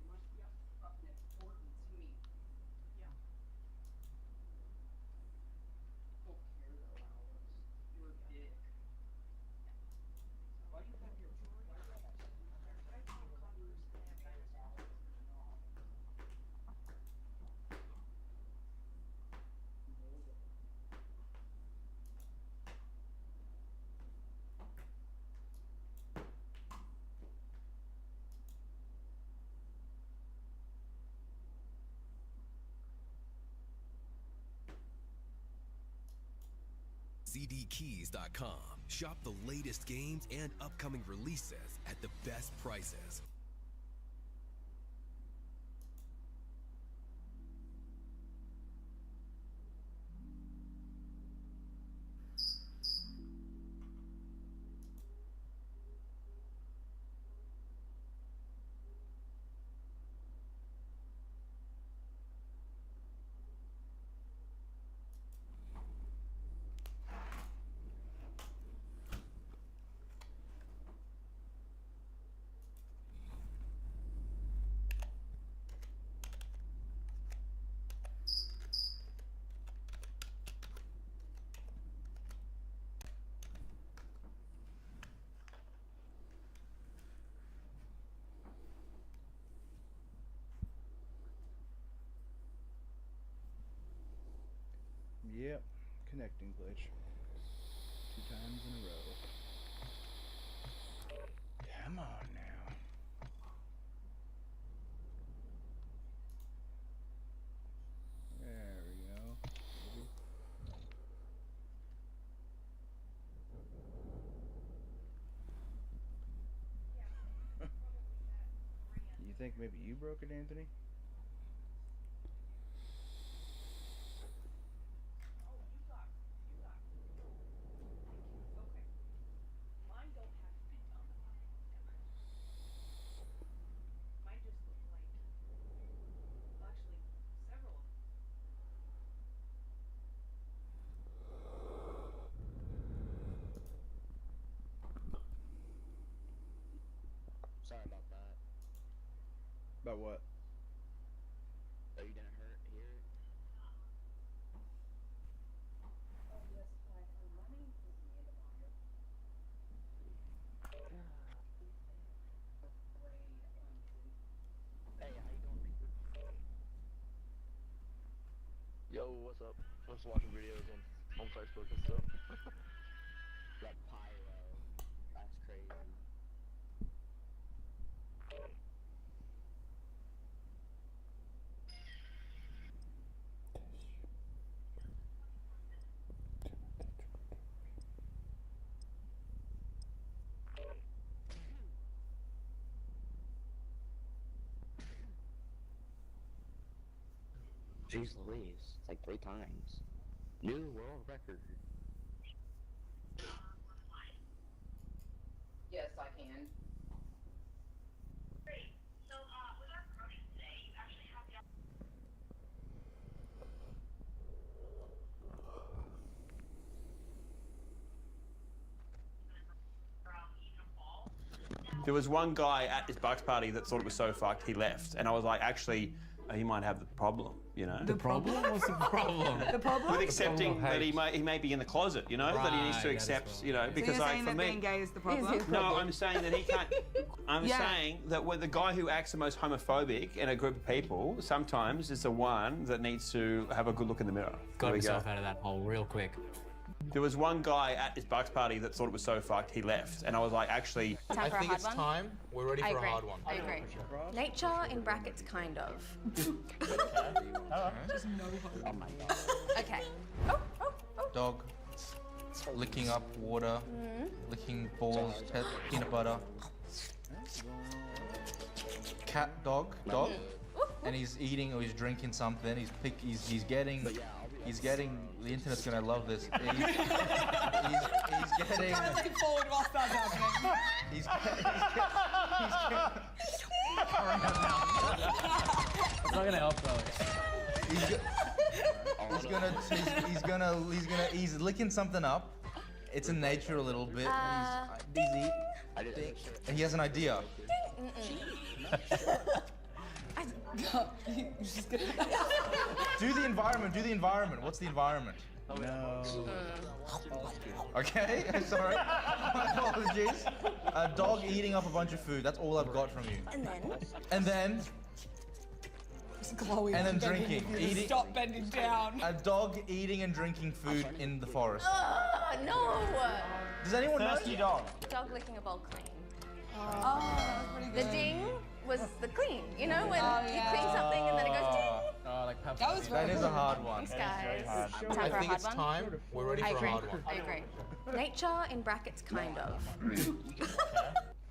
ZDKeys.com. Shop the latest games and upcoming releases at the best prices. Yep, connecting glitch. 2 times in a row. Come on now. think maybe you broke it, Anthony? Sorry about that. About what? Oh, you didn't hurt here? Hey, how you doing, Reaper? Yo, what's up? I'm just watching videos on Facebook and stuff. That pyro. That's crazy. Jeez Louise, it's like 3 times. New world record. Yes, I can. There was one guy at this Bucks party that thought it was so fucked he left, and I was like, actually, he might have the problem, you know. The problem? What's the problem? The problem? With accepting that he may be in the closet, you know, that he needs to Right, accept, you know, So because you're like saying for that me. being gay is the problem? No, I'm saying that he can't. I'm Yeah. saying that when the guy who acts the most homophobic in a group of people sometimes is the one that needs to have a good look in the mirror. Got There we yourself go. out of that hole real quick. There was one guy at this Bucks party that thought it was so fucked he left, and I was like, actually. Time for a hard one? time. We're ready I for agree. a hard one. I agree. Nature in brackets, kind of. Oh my god. Okay. Dog licking up water, licking balls, peanut butter. Cat, dog, and he's eating or he's drinking something. He's getting. The internet's gonna love this. He's getting. Kind of lean forward whilst that's happening. He's It's not gonna help though. he's licking something up. It's in nature a little bit. And he has an idea. Do the environment. What's the environment? No. Okay, sorry. My apologies. A dog eating up a bunch of food. That's all I've got from you. And then Chloe, and then I'm begging drinking. you to Eating. stop bending down. A dog eating and drinking food in the forest. No! Does anyone know? Dog licking a bowl clean. Oh, The ding was the clean. You know, when you clean something and then it goes ding. That was That is a hard one. Thanks, guys. hard. Time I for a think hard it's one? time. We're ready I for a agree. hard one. I agree. Nature in brackets, kind of.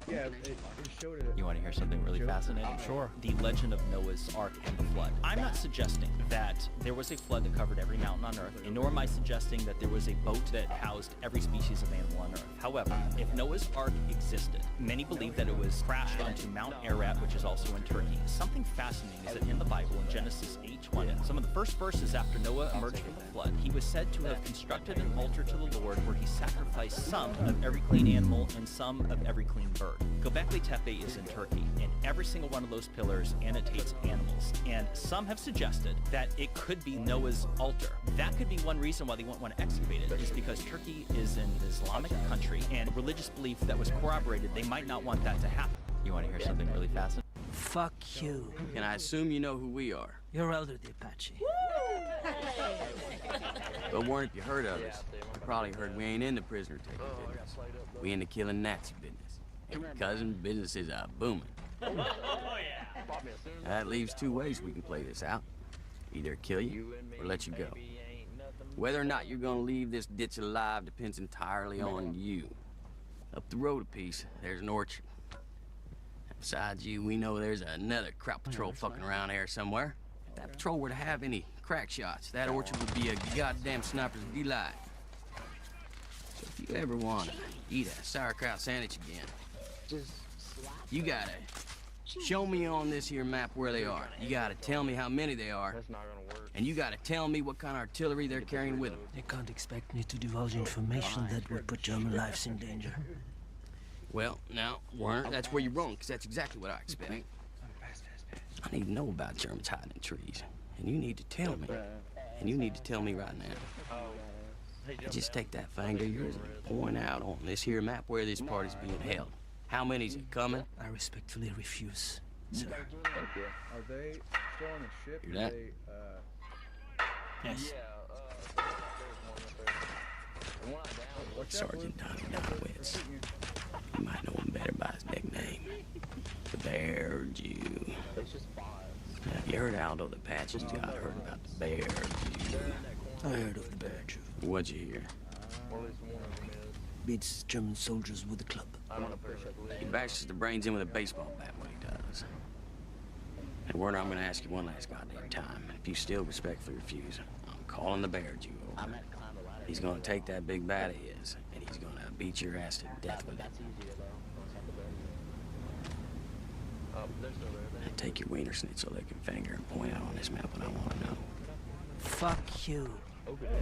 Yeah, it showed it. You want to hear something really fascinating? Sure. The legend of Noah's Ark and the flood. I'm not suggesting that there was a flood that covered every mountain on Earth, and nor am I suggesting that there was a boat that housed every species of animal on Earth. However, if Noah's Ark existed, many believe that it was crashed onto Mount Ararat, which is also in Turkey. Something fascinating is that in the Bible, in Genesis 8:20, some of the first verses after Noah emerged from the flood, he was said to have constructed an altar to the Lord where he sacrificed some of every clean animal and some of every clean bird. Göbekli Tepe is in Turkey, and every single one of those pillars annotates animals. And some have suggested that it could be Noah's altar. That could be one reason why they won't want to excavate it, is because Turkey is an Islamic country, and religious belief that was corroborated, they might not want that to happen. You want to hear something really fascinating? Fuck you. And I assume you know who we are. You're Elder the Apache. But warn if you heard of us, you probably heard we ain't into prisoner taking business. We into killing Nazi business. And your cousin business is booming. That leaves 2 ways we can play this out. Either kill you or let you go. Whether or not you're gonna leave this ditch alive depends entirely on you. Up the road a piece, there's an orchard. Besides you, we know there's another crowd patrol fucking around here somewhere. If that patrol were to have any crack shots, that orchard would be a goddamn sniper's delight. So if you ever want to eat a sauerkraut sandwich again, you gotta show me on this here map where they are. You gotta tell me how many they are. And you gotta tell me what kind of artillery they're carrying with them. They can't expect me to divulge information that would put German lives in danger. Well, now, Werner, that's where you're wrong, because that's exactly what I expect. I need to know about Germans hiding in trees. And you need to tell me. And you need to tell me right now. Just take that finger of yours and point out on this here map where this party's being held. How many's coming? I respectfully refuse, sir. Are they still on the ship? Hear that? Yes. Sergeant Donnie Donowitz. You might know him better by his nickname, the Bear Jew. Now, have you heard Aldo the Patches guy heard about the Bear Jew? I heard of the Bear Jew. What'd you hear? Beats German soldiers with a club. He bashes the brains in with a baseball bat, what he does. And Werner, I'm gonna ask you one last goddamn time. If you still respectfully refuse, I'm calling the Bear Jew over. He's gonna take that big bat of his, and he's gonna beat your ass to death with it. And take your wiener schnitzel licking finger and point out on this map what I want to know. Fuck you.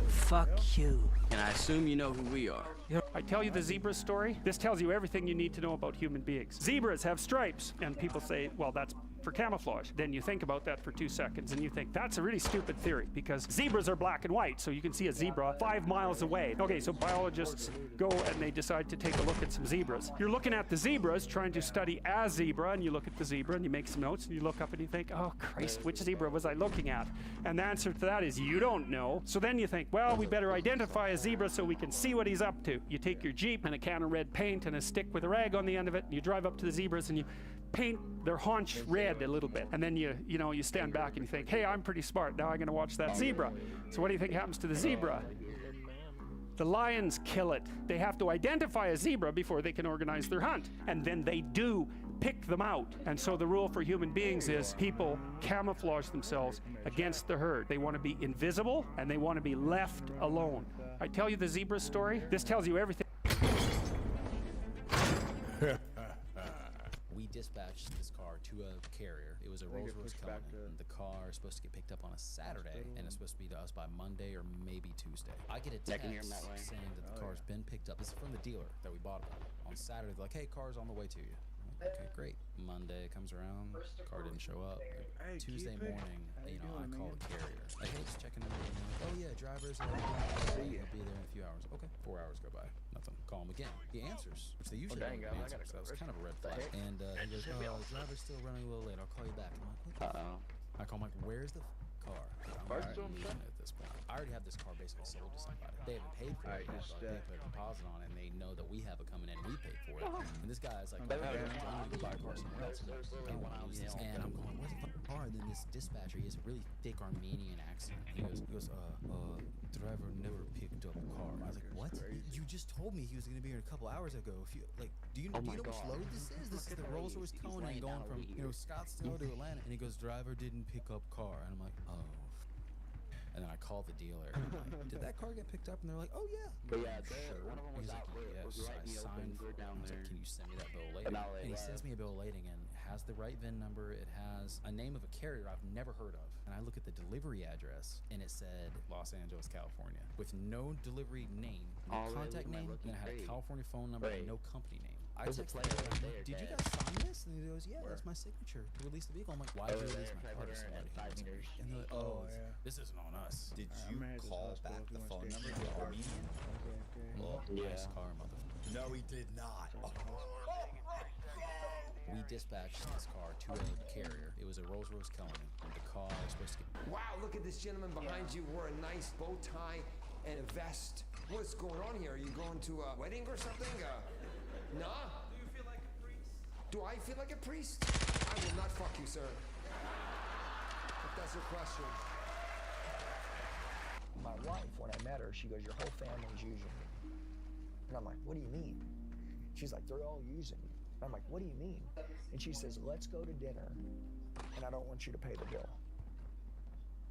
Fuck you. And I assume you know who we are. I tell you the zebra story. This tells you everything you need to know about human beings. Zebras have stripes, and people say, well, that's for camouflage. Then you think about that for 2 seconds, and you think, that's a really stupid theory, because zebras are black and white, so you can see a zebra 5 miles away. Okay, so biologists go and they decide to take a look at some zebras. You're looking at the zebras, trying to study a zebra, and you look at the zebra, and you make some notes, and you look up and you think, oh, Christ, which zebra was I looking at? And the answer to that is, you don't know. So then you think, well, we better identify a zebra so we can see what he's up to. You take your Jeep and a can of red paint and a stick with a rag on the end of it, and you drive up to the zebras and you paint their haunch red a little bit. And then you stand back and you think, hey, I'm pretty smart. Now I'm going to watch that zebra. So what do you think happens to the zebra? The lions kill it. They have to identify a zebra before they can organize their hunt. And then they do pick them out. And so the rule for human beings is people camouflage themselves against the herd. They want to be invisible and they want to be left alone. I tell you the zebra story. This tells you everything. We dispatched this car to a carrier. It was a Rolls-Royce Cullinan. The car is supposed to get picked up on a Saturday, and it's supposed to be to us by Monday or maybe Tuesday. I get a text saying that the car's been picked up. This is from the dealer that we bought it on Saturday. They're like, hey, car's on the way to you. I'm like, okay, great. Monday comes around, car didn't show up. Tuesday morning, I call the carrier. Like, hey, just checking in. Oh yeah, driver's he'll be there in a few hours. Okay, 4 hours go by. Nothing. Call him again. He answers, which they usually don't answer, so that was kind of a red flag. And he goes, driver's still running a little late. I'll call you back. I'm like, okay. I call him like, where's the car? I'm already using it at this point. I already have this car basically sold to somebody. They haven't paid for it yet, but they put a deposit on it, and they know that we have it coming in. We paid for it. And this guy's like, I need to go buy a car somewhere else. I don't want to use this. And I'm going, where's the fucking car? And then this dispatcher, he has a really thick Armenian accent. He goes, driver never picked up a car. I was like, what? You just told me he was going to be here a couple hours ago. If you do you know which load this is? This is the Rolls-Royce Cullinan going from Scottsdale to Atlanta. And he goes, driver didn't pick up car. And I'm like, oh. And then I called the dealer. And I'm like, did that car get picked up? And they're like, oh yeah. But yeah, sure. He's like, yes, I signed for it. I was like, can you send me that bill of lading? And he sends me a bill of lading, and it has the right VIN number. It has a name of a carrier I've never heard of. And I look at the delivery address, and it said Los Angeles, California, with no delivery name, no contact name, and it had a California phone number and no company name. I texted him, did you guys sign this? And he goes, yeah, that's my signature to release the vehicle. I'm like, why did you release my car to somebody? And they're like, oh, this isn't on us. Did you call back the phone number to Armenian? Nice car, motherfucker. No, he did not. We dispatched this car to a carrier. It was a Rolls-Royce Cullinan. The car was supposed to get... Wow, look at this gentleman behind you. Wore a nice bow tie and a vest. What's going on here? Are you going to a wedding or something? Nah? Do you feel like a priest? Do I feel like a priest? I will not fuck you, sir. If that's your question. My wife, when I met her, she goes, your whole family's using me. And I'm like, what do you mean? She's like, they're all using me. And I'm like, what do you mean? And she says, let's go to dinner, and I don't want you to pay the bill.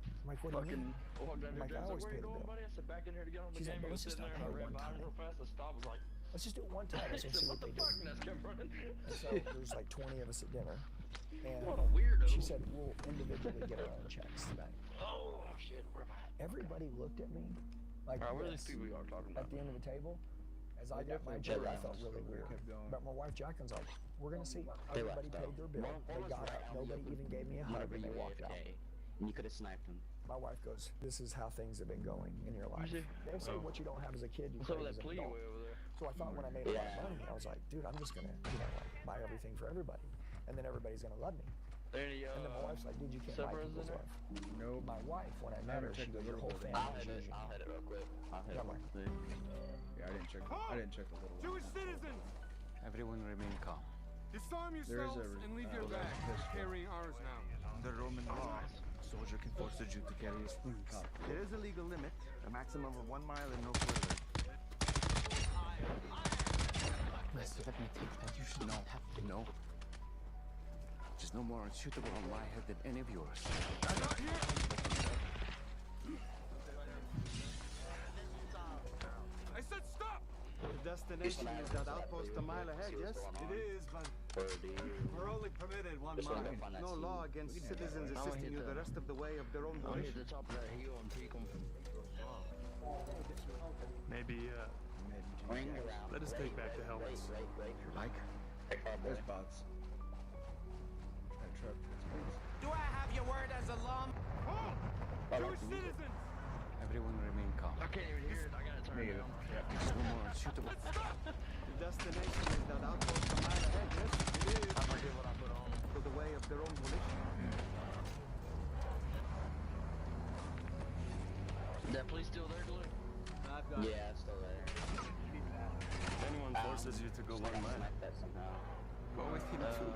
I'm like, what do you mean? I'm like, I always pay the bill. She's like, but let's just not pay one time. Let's just do it one time and see what they do. And so there's like 20 of us at dinner. And she said, we'll individually get our own checks tonight. Oh, shit. Everybody looked at me like this at the end of the table. As I got my check, I felt really weird. But my wife Jacqueline's like, we're going to see. Everybody paid their bill. They got up. Nobody even gave me a hug and they walked out. And you could have sniped him. My wife goes, this is how things have been going in your life. They say what you don't have as a kid, you create as an adult. So I thought when I made a lot of money, I was like, dude, I'm just going to, like, buy everything for everybody. And then everybody's going to love me. And then my wife's like, dude, you can't buy people's love. No. My wife, when I met her, she goes, your whole family is Asian. I'll hit it real quick. I'll hit it. I'm like, yeah, I didn't check the little Jewish citizens! Everyone remain calm. Disarm yourselves and leave your bag. Carrying ours now. The Roman law, a soldier can force a Jew to carry his wounds. There is a legal limit, a maximum of 1 mile and no further. Master, let me take that. You should not have to know. There's no more unsuitable on my head than any of yours. I'm not here! I said stop! The destination is that outpost a mile ahead, yes? It is, but we're only permitted 1 mile. No law against citizens assisting you the rest of the way of their own volition. Maybe, let us take back the helmets. Mike? There's bots. That truck. Do I have your word as a law? Jewish citizens! Everyone remain calm. I can't even hear it. I gotta turn it down. There's no more unsuitable. The destination is that outpost a mile ahead, yes? It is. I forget what I put on. To the way of their own volition. That police still there, Glue? Yeah, it's still there. If anyone forces you to go 1 mile, go with him too.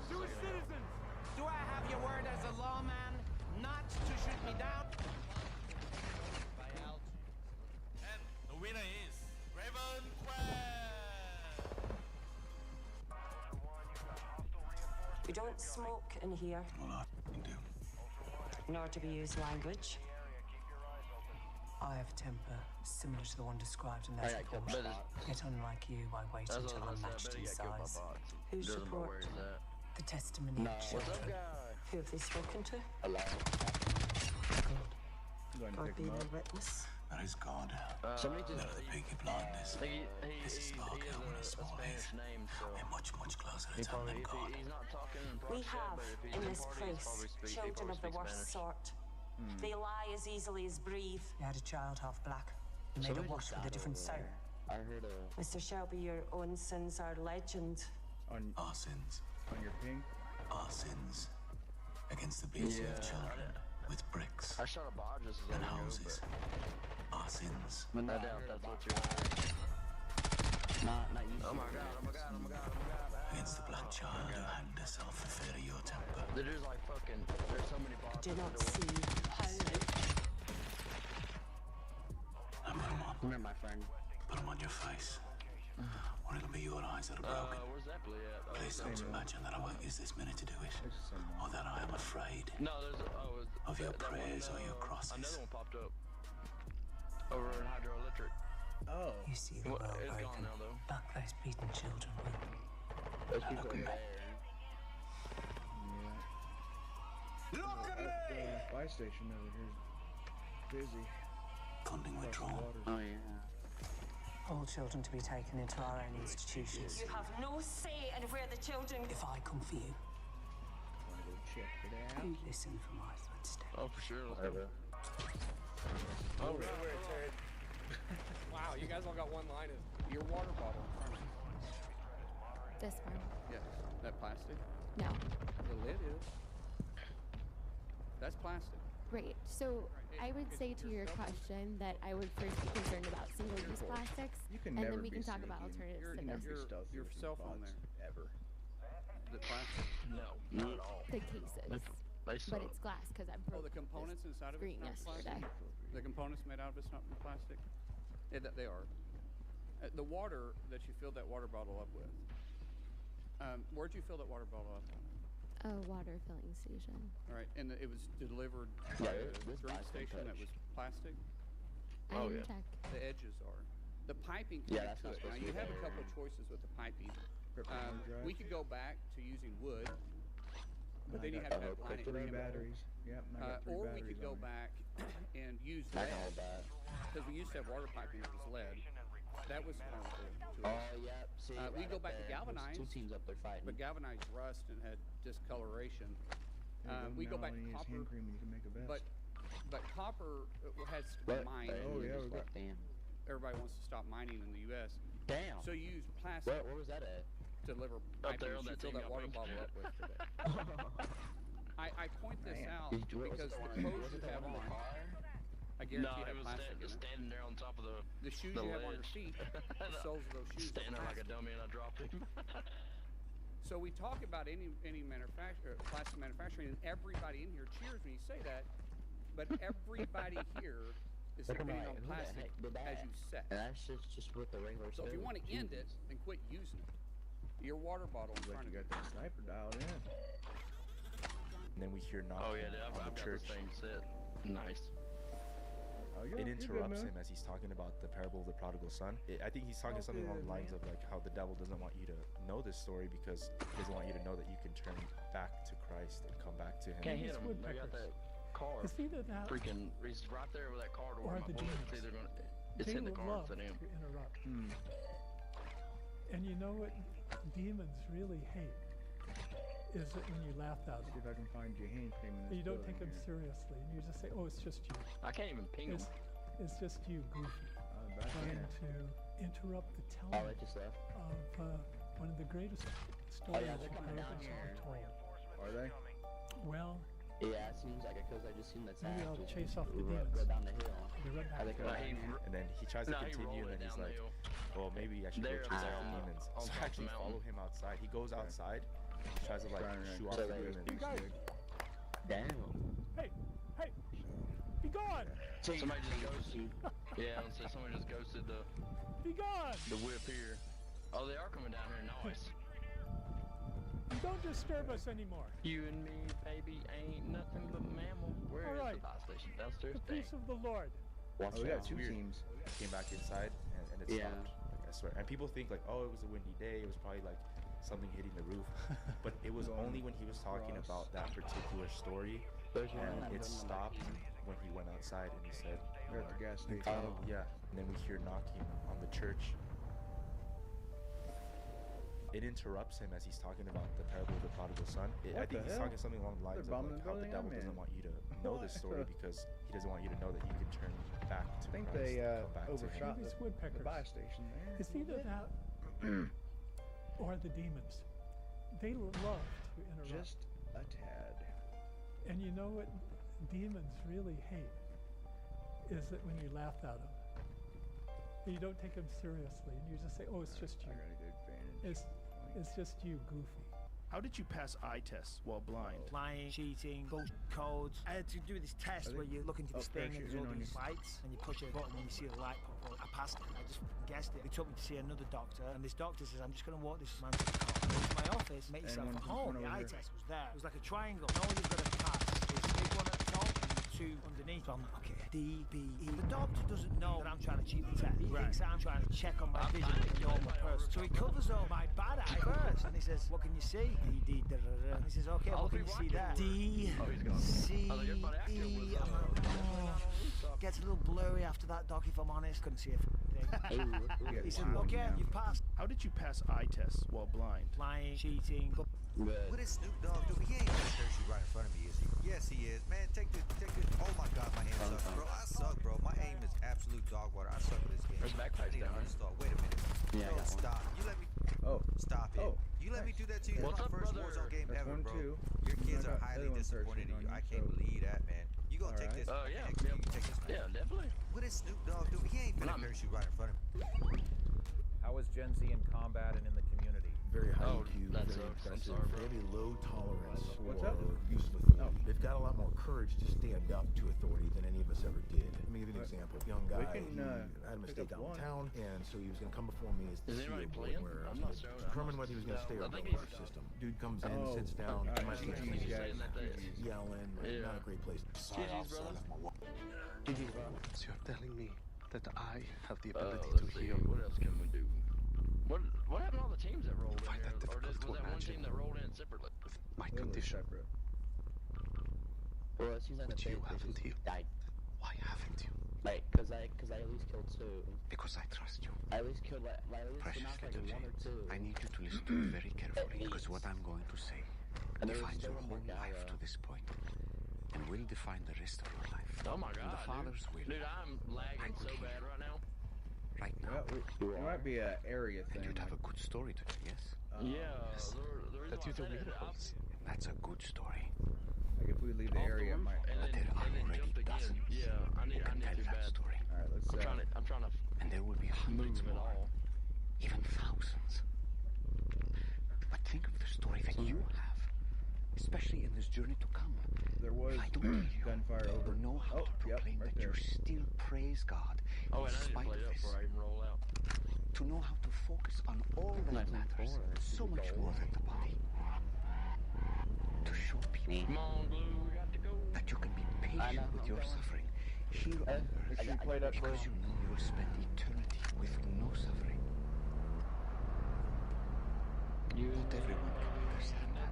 Jewish citizens! Do I have your word as a lawman not to shoot me down? And the winner is Raven Quest! We don't smoke in here. Well, I can do. Nor to be used language. I have a temper similar to the one described in that report. Yet unlike you, I wait until I'm matched in size. Whose report? The testimony of children. Who have they spoken to? Hello. God be their witness. That is God. Somebody just... The Peaky Blinders. This is Spark Hill and a small base. We're much, much closer to town than God. We have, in this place, children of the worst sort. They lie as easily as breathe. You had a child half black. You made a wash with a different soul. I heard Mr. Shelby, your own sins are legend. On our sins. On your ping? Our sins. Against the beauty of children. With bricks. I shot a bar just and houses. Our sins. I doubt that's what you're Not you. Oh my god, oh my god, oh my god, oh my god. Against the black child who hanged herself for fear of your temper. They're just like fucking, there's so many bars. Do not see how. Now put them on. Remember my friend. Put them on your face. Or it'll be your eyes that are broken. Where's that play at? Please don't imagine that I won't use this minute to do it. Or that I am afraid of your prayers or your crosses. Another one popped up. Over in Hydroelectric. Oh. You see the world It's broken. gone now, though. Back those beaten children with. Those people in there. Look at me! Buy station over here is busy. Funding withdrawal. Oh, yeah. All children to be taken into our own institutions. You have no say in where the children. If I come for you, Wanna go check it out? you listen for my footsteps. Oh, for sure. Let's go. Oh, right. Wow, you guys all got one line of your water bottle in front of you. This one. Yeah. That plastic? No. The lid is. That's plastic. Right. So I would say to your question that I would first be concerned about single-use plastics, and then we can talk about alternatives to this. Your cell phone there. Ever. The plastic? No, not at all. The cases. But it's glass because I broke the components inside of it. screen yesterday. The components made out of it's not plastic. They are. The water that you filled that water bottle up with Where'd you fill that water bottle up? A water filling station. All right, and it was delivered by a drink station that was plastic? I didn't check. The edges are. The piping connects to it. Now, you have a couple of choices with the piping. We could go back to using wood, but then you have to have line it in. batteries. Yep, I got 3 Or we batteries could go on it. back and use lead, because we used to have water piping that was lead. That was harmful to us. Oh, yeah. See, We right go up back to there, there's galvanized, 2 teams up there fighting. but galvanized rust and had discoloration. We go back to copper, hand cream and you can make a vest. but copper has to be mined. Oh yeah, we got. Everybody wants to stop mining in the U.S. Damn. So you use plastic Where was that at? to deliver Up piping there on that you that fill thing that y'all water painted. bottle up with today. I point this out because the clothes you have on, I guarantee you have plastic in it. Standing there on top of The shoes you have on your feet, the soles of those shoes. Standing there like a dummy and I dropped him. So we talk about any plastic manufacturing, and everybody in here cheers when you say that, but everybody here is depending on plastic as you set. And that's just with the regular So if you want to end it, then quit using it. Your water bottle in front of you. Got that sniper dialed in. And then we hear knocking Oh yeah, I've on got the church. this thing set. Nice. It interrupts him as he's talking about the parable of the prodigal son. I think he's talking something along the lines of like how the devil doesn't want you to know this story because he doesn't want you to know that you can turn back to Christ and come back to him. Can't hit him. I got that car. It's either that Freaking, he's right there with that car door. or My the bullet. demons. It's either gonna. It's They in the would car love for them. to interrupt. And you know what demons really hate is that when you laugh at See them. if I can find your hand cream in this You don't building take them here. seriously, and you just say, "Oh, it's just you." I can't even ping him. It's just you, goofy, back trying here. to interrupt the Oh, telling they just left. of one of the greatest stories yeah, they're you've coming ever down here. told. Are they? Well, Yeah, it seems like it because I just seen that maybe side I'll just chase off the go demons. down the hill. Be right I back. think And then he tries to No, he continue, rolled and then it he's down like, the hill. "Well, maybe I should go There, chase out the on demons." top So of I actually the follow mountain. him outside. He goes outside, tries to like shoo off So the they- demons. You guys, Damn. hey, be gone! Somebody just ghosted. Yeah, so somebody just ghosted Be gone! the whip here. Oh, they are coming down here. Nice. Don't disturb us anymore. You and me, baby, ain't nothing but mammal. Where All is right. the buy station? Downstairs. The peace of the Lord. Watch we got it's 2 weird. teams. I came back inside and it Yeah. stopped. Like, I swear. And people think like, oh, it was a windy day. It was probably like something hitting the roof. But it was only when he was talking Ross. about that particular story, There's one and that it doesn't stopped when he went outside and he said, We're at the gas station. yeah. And then we hear knocking on the church. It interrupts him as he's talking about the parable of the prodigal son. I What think the he's hell? talking something along the lines They're of bombing like the how the building devil I'm doesn't in. want you to know this story because he doesn't want you to know that you can turn back to I think Christ they and come back to him. overshot These the woodpeckers. buy station there. It's either that or the demons. They love to interrupt. Just a tad. And you know what demons really hate is that when you laugh at them, and you don't take them seriously, and you just say, "Oh, it's just you." I got a good advantage. It's just you, goofy. How did you pass eye tests while blind? Lying, cheating, bullshit codes. I had to do this test where you look into this thing and there's all these lights and you push a button and you see the light pop up. I passed it. I just guessed it. They took me to see another doctor and this doctor says, "I'm just going to walk this man to the car. Go to my office, make yourself one at home." The over eye here. test was there. It was like a triangle. No, you've got to pass. There's a big one at the top and 2 underneath. So I'm like, okay, D, B, E. The doctor doesn't know that I'm trying to cheat the test. He thinks that I'm trying to check on my vision with a normal person. So he covers up my bad eye first and he says, "What can you see?" D, D, da, da, da. And he says, "Okay, what can you see there?" D, C, E. I'm like, oh. Gets a little blurry after that, doc, if I'm honest. Couldn't see a thing. He said, "Okay, you've passed." How did you pass eye tests while blind? Lying, cheating. What is Snoop Dogg doing? He ain't gonna curse you right in front of me, is he? Yes, he is. Man, take the. Oh my God, my aim sucks, bro. I suck, bro. My aim is absolute dog water. I suck at this game. There's backpacks I need to down there. uninstall. Wait a minute. Yeah, I got one. Stop. You let me. Oh. Stop it. Oh. You let me do that to you. What's That's up, my first brother? Warzone game That's ever, 1, bro. 2. Your kids I are got highly the other one disappointed in searching you. on I you, can't so- believe that, man. You gonna take Alright. this? Oh, yeah. You can take this. Yeah, definitely. What is Snoop Dogg doing? He ain't gonna curse you right in front of me. How is Gen Z in combat and in the community? Very high Oh, EQ, that very sucks. I'm impressive, sorry, bro. fairly low tolerance What's for up? use of authority. They've got a lot more courage to stand up to authority than any of us ever did. Let me give you an example. Young We guy, can, he pick had a mistake up out in one. town, and so he was going to come before me as the Is CEO anybody board, playing? where I I'm was not going sure. to determine whether he was going to stay or I go think to he's- our system. Dude comes in, Oh, sits down, alright, my GG's, GG's, guys. yelling, Yeah. not a great place. GG's, brother. GG's, brother. So you're telling me that I have the ability to Let's see. heal? What else can we do? What happened to all the teams that rolled in Find here? that Or difficult was to that one imagine. team that rolled in separately? My condition, Well, it seems like which the you bait haven't just healed. died. Why haven't you? Like, cause I at least killed 2. Because I trust you. I at least killed like at least Precious knocked like little 1 or James, 2. I need you to listen to me very carefully, because what I'm going to say And there defines was your one more whole guy, life to this point, and will define the rest of your life. Oh my And god, the Father's dude. will. Dude, I'm lagging so bad right now. Right now. Well, it might be an area And thing. you'd have a good story to tell, yes? Yeah, Yes. the reason That why you I said the it, werewolves. That's a good story. Like if we leave the area, it might. and then, There are and then already jumped again. dozens Yeah, I who need can tell to that bad. story. All right, let's. I'm trying to And there will be hundreds move it more, all. even thousands. But think of the story that you have, especially in this journey to come. There was If I don't kill you, gunfire over. to know how Oh, to yep, proclaim right that there. you still praise God Oh, in and I need to spite play of up this. before I even roll out. To know how to focus on all that matters, so much more than the body. To show people Come on, Blue, we got to go. that you can be patient with your suffering here on earth, Make sure you play that, bro. because you know you will spend eternity with no suffering. Not everyone can understand that.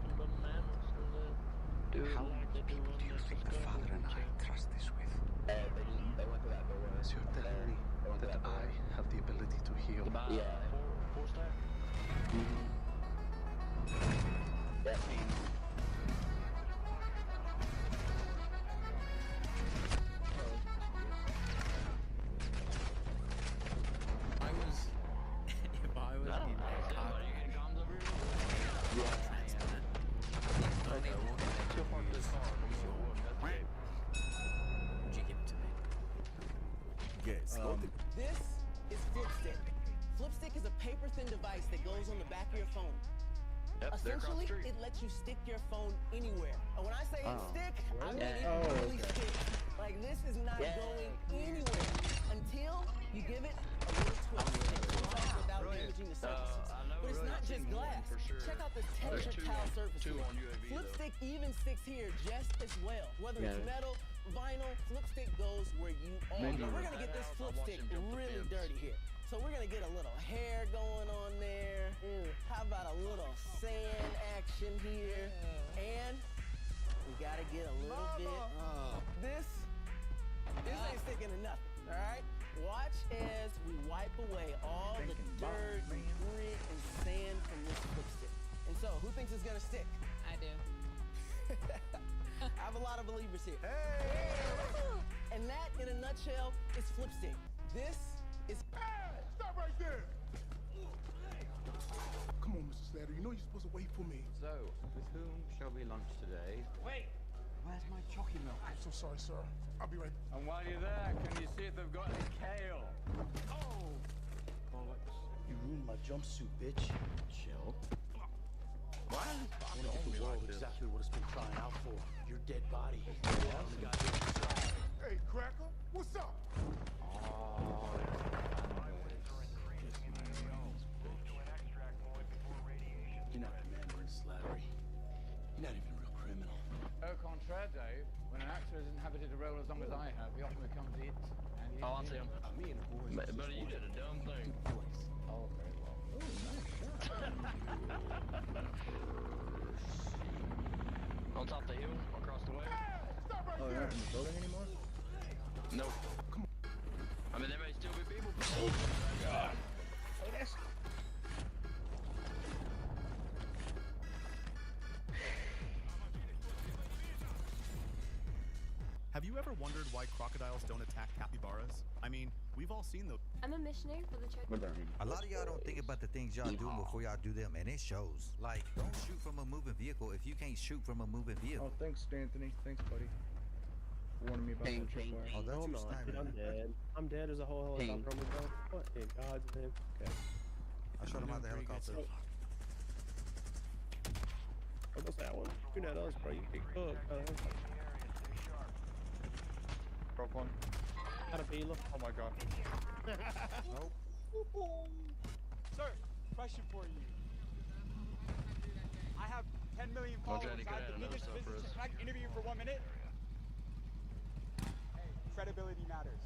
How many people do you think the Father and I trust this with? They went to that doorway. So you're telling me that I have the ability to heal? Yeah. Four stack? That means If I was in that car. Are you getting comms over here? Okay, well, chill park this car. Would you give it to me? Yes. This is Flipstick. Flipstick is a paper-thin device that goes on the back of your phone. Yep, they're across the Essentially, street. it lets you stick your phone anywhere. And when I say stick, I mean it Oh, really okay. sticks. Like this is not going anywhere until you give it a little twist and contact without damaging the surfaces. I know, But it's really, not I've just seen one glass. for sure. Check out this There's textured two tile on- surface two here. on UAV, though. Flipstick even sticks here just as well. Whether it's Yeah. metal, vinyl, Flipstick goes where you are. Menu. Now we're gonna get this I watched Flipstick him jump the really fence. dirty here. So we're gonna get a little hair going on there. How about a little sand action here? And we gotta get a little bit. This ain't sticking to nothing. All right. Watch as we wipe away all the dirt, grit, and sand from this Flipstick. And so, who thinks it's gonna stick? I do. I have a lot of believers here. Hey! And that, in a nutshell, is Flipstick. This is. Hey, stop right there! Come on, Mr. Slater. You know you're supposed to wait for me. So, with whom shall we lunch today? Wait. Where's my chalky milk? I'm so sorry, sir. I'll be right. And while you're there, can you see if they've got any kale? Oh! Bollocks. You ruined my jumpsuit, bitch. Chill. Why is this box I want to on give me the world like this? exactly what it's been crying out for. Your dead body. Hey, Cracker, what's up? You're not commander in Slattery. You're not even a real criminal. Au contraire, Dave. When an actor has inhabited a role as long as I have, he often becomes it. And he Oh, I see him. Me and the boys. But you did a dumb thing. Oh, very well. On top of the hill, across the way. Oh, you're not in the building anymore? Nope. I mean, there may still be people. Oh, God. Oh, that's... Have you ever wondered why crocodiles don't attack capybaras? I mean, we've all seen those. I'm a missionary for the church. A lot of y'all don't think about the things y'all do before y'all do them, and it shows. Like, don't shoot from a moving vehicle if you can't shoot from a moving vehicle. Oh, thanks, Anthony. Thanks, buddy. Warning me about that so far. Oh, that's your sniper. I'm dead. I'm dead as a whole helicopter on me, bro. What in God's name? Okay. I shot him out the helicopter. You're not us, bro. You get cooked. Broke one. Got a Beeler. Oh my god. Nope. Sir, question for you. I have 10 million followers. I have the biggest business. Can I interview you for 1 minute? Hey, credibility matters.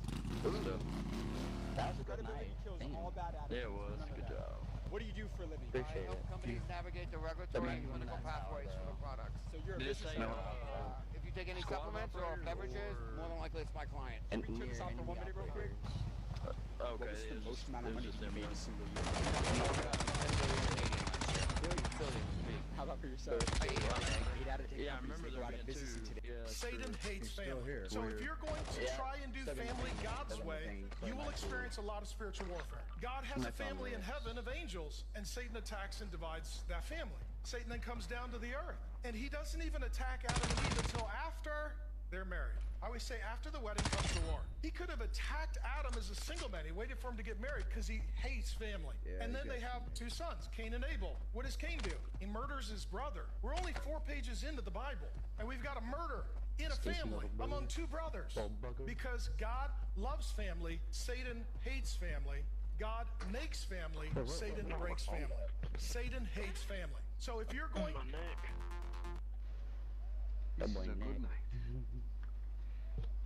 That was a good Credibility night. kills Damn. all bad attitudes. Yeah, it was. Remember Good that. job. What do you do for a living? Appreciate I help it. companies navigate the regulatory and clinical pathways for their products. So you're a Did it business say, owner. If you take any squad supplements or operators beverages, or- more than likely it's my client. And Can we turn this off for 1 minute real quick? Okay, What was the it most amount of was money just you them, made bro. a single year? How about for yourself? 8 out of 10 Yeah, I companies remember that go there out of being business two. today. Yeah, Satan true. hates He's still family. here. So if you're going to Yeah. try and do family God's way, you will experience a lot of spiritual warfare. God has a family in heaven of angels, and Satan attacks and divides that family. Satan then comes down to the earth, and he doesn't even attack Adam and Eve until after they're married. I always say after the wedding comes the war. He could have attacked Adam as a single man. He waited for him to get married because he hates family. Yeah, And he then they got have 2 sons, Cain and Abel. What does Cain do? He murders his brother. We're only 4 pages into the Bible, and we've got a murder in a family among 2 brothers. Because God loves family, Satan hates family. God makes family, Satan breaks family. Satan hates family. So if you're going... This is a good night.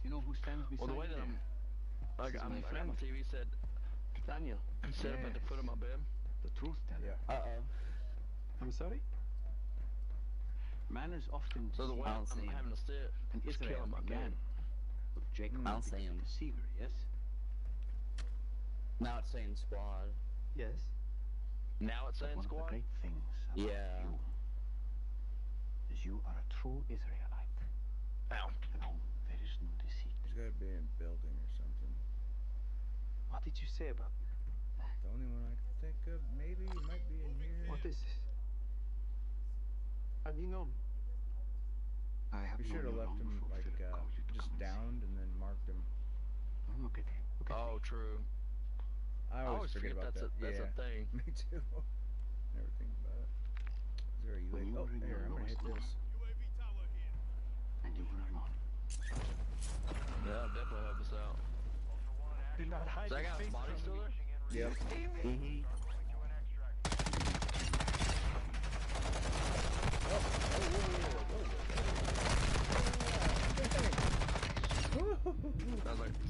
You know who stands beside Well, the way that I got my TV said, Daniel. set up at the foot of my bed. The truth teller. I'm sorry? Manners often So the way I'm deceive. having to sit And is Israel killing my began man. with Jacob I'll the say him. deceiver, yes? Now it's saying squad. Yes. Now it's saying One of squad? the great things about Yeah. you is you are a true Israelite. Ow. In whom there is no deceit. He's got to be in a building or something. What did you say about The only one I can think of, maybe he might be in here. what is this? Have you known? I have We known should have you left long him before like Philip called you to just come and see. downed and then marked him. Oh, look at him. Look at Oh, me. true. I always forget about that's that. that's a thing. Me too. Never think about it. Is there a When UAV? you Oh, were in here, your I'm gonna hit lowest this. and you were alone. That'll definitely help us out. Did not hide Is that his guy's face body from still me. there? Yep. Mm-hmm.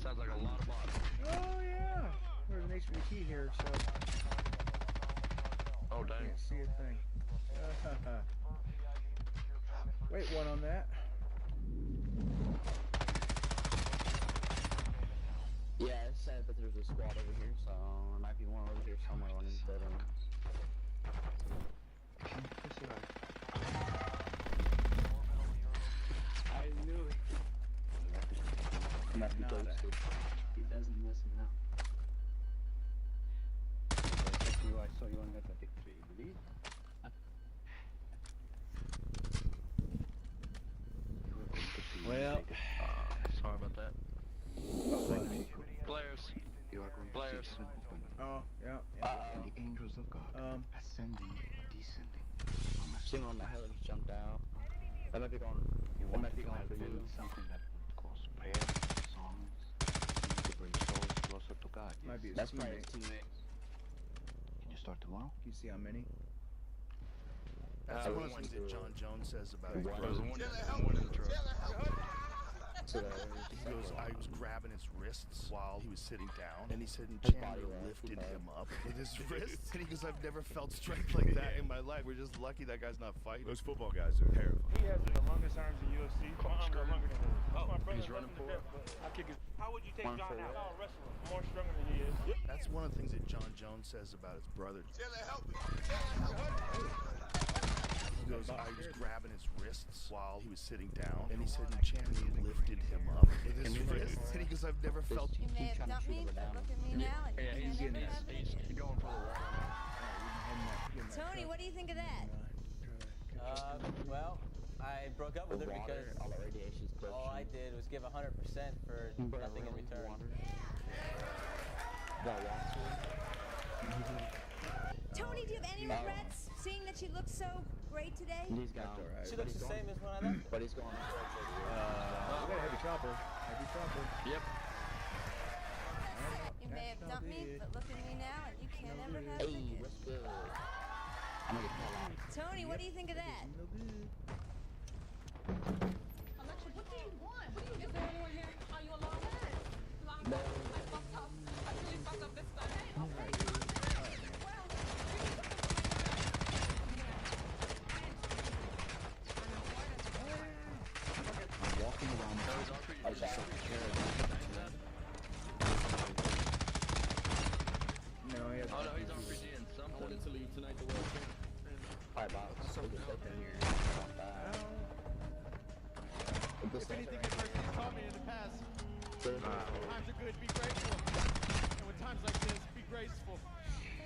Sounds like a lot of bots. Oh yeah. There's an HV key here, so Oh dang. can't see a thing. Wait, one on that. Yeah, it said that there's a squad over here, so there might be one over here somewhere on these dead ends. I knew it. Might be Nada. ghosted. He doesn't listen now. I saw you on that victory, believe? Well, Sorry about that. Players. You are going Players. to see heaven open, oh yeah. and the angels of God ascending and descending. Seen on the hell just jumped out. That might be going. You That want might be to going for you. build something that would cause prayers, songs, to bring souls closer to God. Might be his That's probably his teammate. teammate. Can you start tomorrow? Can you see how many? That's one of the things that John Jones says about his There's brother. one in the truck. He goes, I was grabbing his wrists while he was sitting down, and he said, and His Chandler body lifted was him up with his wrists. And he goes, I've never felt strength like that in my life. We're just lucky that guy's not fighting. Those football guys are terrifying. He has the longest arms in UFC. My arms are longer than his. My brother's He's running left in the for depth, but I kick his. How would you take One John for out? what? Oh, wrestler. More stronger than he is. That's one of the things that John Jones says about his brother. He goes, I was grabbing his wrists while he was sitting down, and he said, and Chandler lifted him up with his wrists. And he goes, I've never felt. You may have dumped me, but look at me now. And Yeah, you he's can getting never this. have it He's again. going for the wall. Tony, what do you think of that? Well, I broke up with her Water, because all the radiation's all I did was give 100% for nothing in return. Tony, do you have any regrets seeing that she looks so braid today? He's gone. She looks the same as when I left. But he's going. We got a heavy chopper. Heavy chopper. Yep. You may have dumped me, but look at me now, and you can't ever have Hey, it. what's good? I'm gonna get Tony, what do you think of that? Alexa, what do you want? What are you doing here? Are you alone? No. I fucked up. I really fucked up this time. I'm walking around the house. I was just so prepared. No, he has Oh no, he's on free and something. I wanted to leave tonight the world champ. Hi, Bob. So good in here. If anything has hurt, you taught me in the past. When times are good, be grateful. And when times like this, be graceful.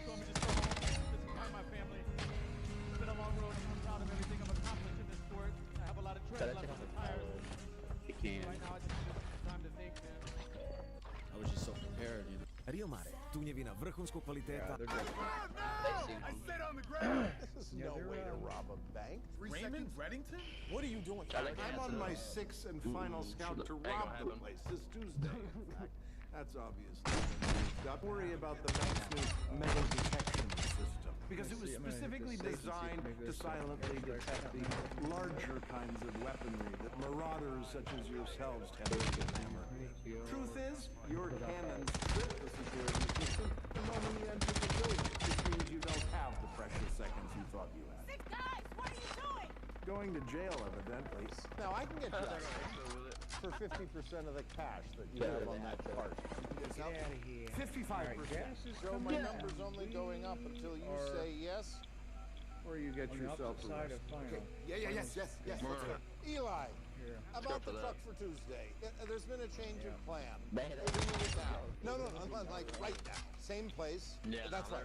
So I'm just go home, spend some time with my family. It's been a long road. I'm proud of everything I've accomplished in this sport. I have a lot of tread left on the tires. He can. Right now, I just need some time to think, man. I was just so prepared, you know. Rio Mare, tunjevina vrhunskog kvaliteta. I said on the ground. This is no way to rob a bank. Raymond Reddington? What are you doing? I'm on my sixth and final scout to rob the place this Tuesday. That's obvious. Don't worry about the bank's new metal detection system. Because it was specifically designed to silently detect the larger kinds of weaponry that marauders such as yourselves tend to hammer. Truth is, your cannons fit the security system the moment you enter the building, which means you don't have the precious seconds you thought you had. Six guys, what are you doing? Going to jail, evidently. Now, I can get you out for 50% of the cash that you have on that card. Get out of here. 55%. So my number's only going up until you say yes, or you get yourself arrested. Okay. Yes. Eli, about the truck for Tuesday. There's been a change of plan. No, like right now. Same place. Yeah, That's right.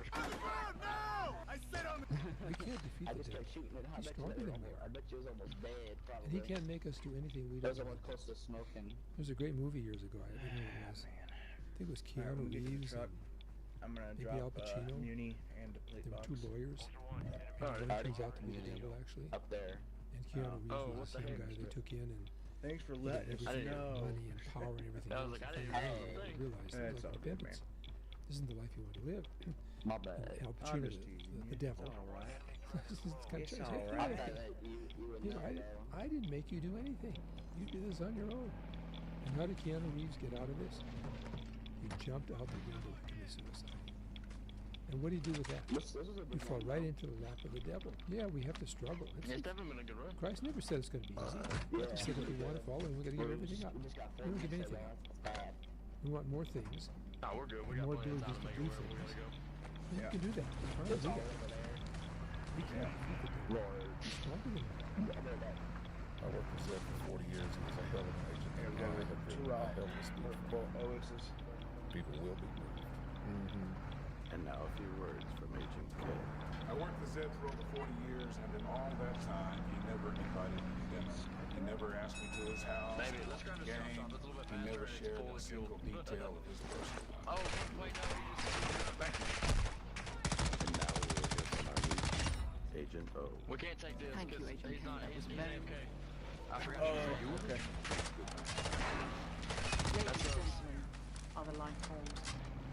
No! I said on the... We can't defeat the devil. He's stronger than we are. I bet you was almost dead, probably. And he can't make us do anything we don't Those are want. close to smoking. There was a great movie years ago. I don't know what it was. I think it was Keanu Reeves. I'm gonna maybe Al drop Pacino. Muni and a plate There were box. two lawyers. And one turns out to be the devil, actually. Up there. And Keanu Reeves was the same guy they took in and Thanks for he had letting us everything, know. money and power and everything I else. was like, I And didn't finally know the they thing. realized That's like all good, repentance. This isn't the life you want to live. My bad. Al Pacino, the devil. It's It's kind of It's strange. all right. You know, I didn't make you do anything. You did this on your own. And how did Keanu Reeves get out of this? He jumped out the window and committed suicide. And what did he do with that? He fell right into the lap of the devil. Yeah, we have to struggle. It's definitely been a good run. Christ never said it's going to be easy. He said if we want to follow him, we've got to give everything up. We don't give anything up. We want more things. Nah, we're good. We got More plenty of time abilities to to make do it where we things. gotta go. And you can do that. It's hard to do that. We can't defeat the devil. He's stronger than that. I worked with Zed for 40 years. He was a hell of an agent. Yeah, we I got have two written a rock hell of a speech for both Oasis. People will be moved. And now a few words from Agent K. I worked for Zed for over 40 years, and in all that time, he never invited me to dinner. He never asked me to his house. Baby, let's grab this game. stuff. It's a little bit He faster. never It's shared fully a single fueled. detail of his personal life. Oh, wait, no, you just... Thank you. And now we will hear from our new Agent O. We can't take this Thank you, because Agent he's K. not, That he's was very AFK. I forgot Oh, okay. Ladies and gentlemen, are the line formed?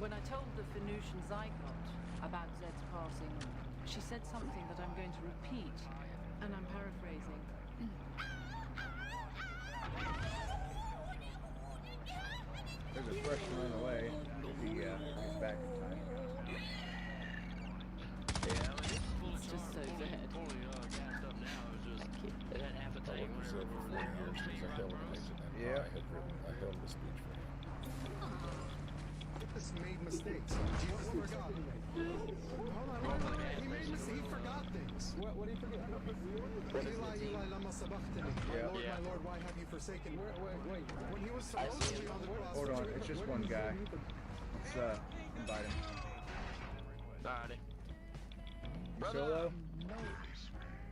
When I told the Venusian zygote about Zed's passing, she said something that I'm going to repeat, and I'm paraphrasing. There's a fresh run away if he gets back in time. Yeah, I mean, it's fully It's just so fully, sad. fully gassed up now. It's just, it had half a I tank worked with whenever Zed we for were 40 there. years. He was a hell of an agent. And Yeah. I had written a hell of a speech for him. This made mistakes. Jesus forgot. Hold on. He made mistakes. He forgot things. What did he forget? Eli, lama sabachthani. My Lord, why have you forsaken me? Wait. When he was supposed to be on the cross. Hold on, it's just one guy. Let's invite him. Alrighty. You solo?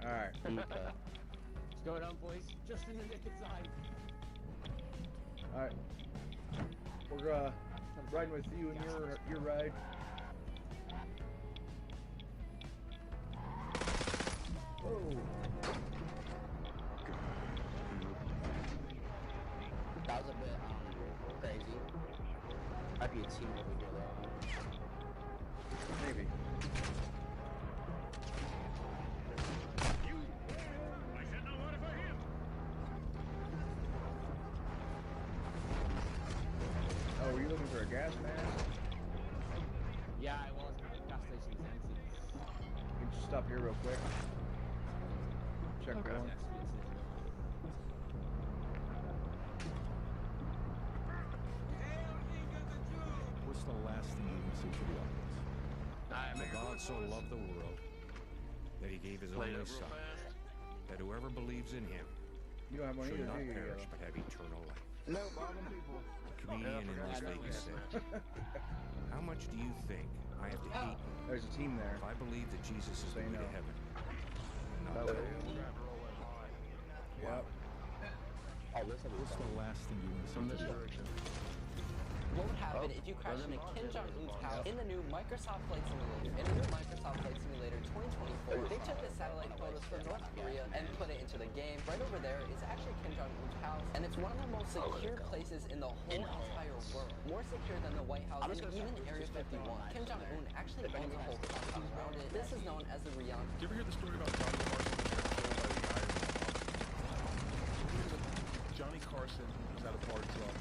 Alright. What's going on, boys? Just in the nick of time. Alright. We're riding with you and your ride. That was a bit crazy. Might be a team over here though. Maybe. Oh, were you looking for a gas mask? Yeah, I was. Gas station's empty. You can just stop here real quick. Check Okay. one. What's the last thing you can see to the audience? For God so loved the world that he gave his only son, that whoever believes in him You don't have one should either, not do you? perish but have eternal life. No, bothering people. A comedian in Las Vegas said, "How much do you think I have to hate you? There's a team there. If I believe that Jesus is the way to heaven, not Oh. that." Yep. What's the last thing you want to see to the audience? What would happen if you crashed into Kim Jong-un's house in the new Microsoft Flight Simulator? In the new Microsoft Flight Simulator 2024, they took the satellite photos from North Korea and put it into the game. Right over there is actually Kim Jong-un's house, and it's one of the most secure places in the whole entire world. More secure than the White House and even Area 51. Kim Jong-un actually owns a whole compound around it. This is known as the Riyadh. Did you ever hear the story about Johnny Carson? Johnny Carson was at a bar drunk.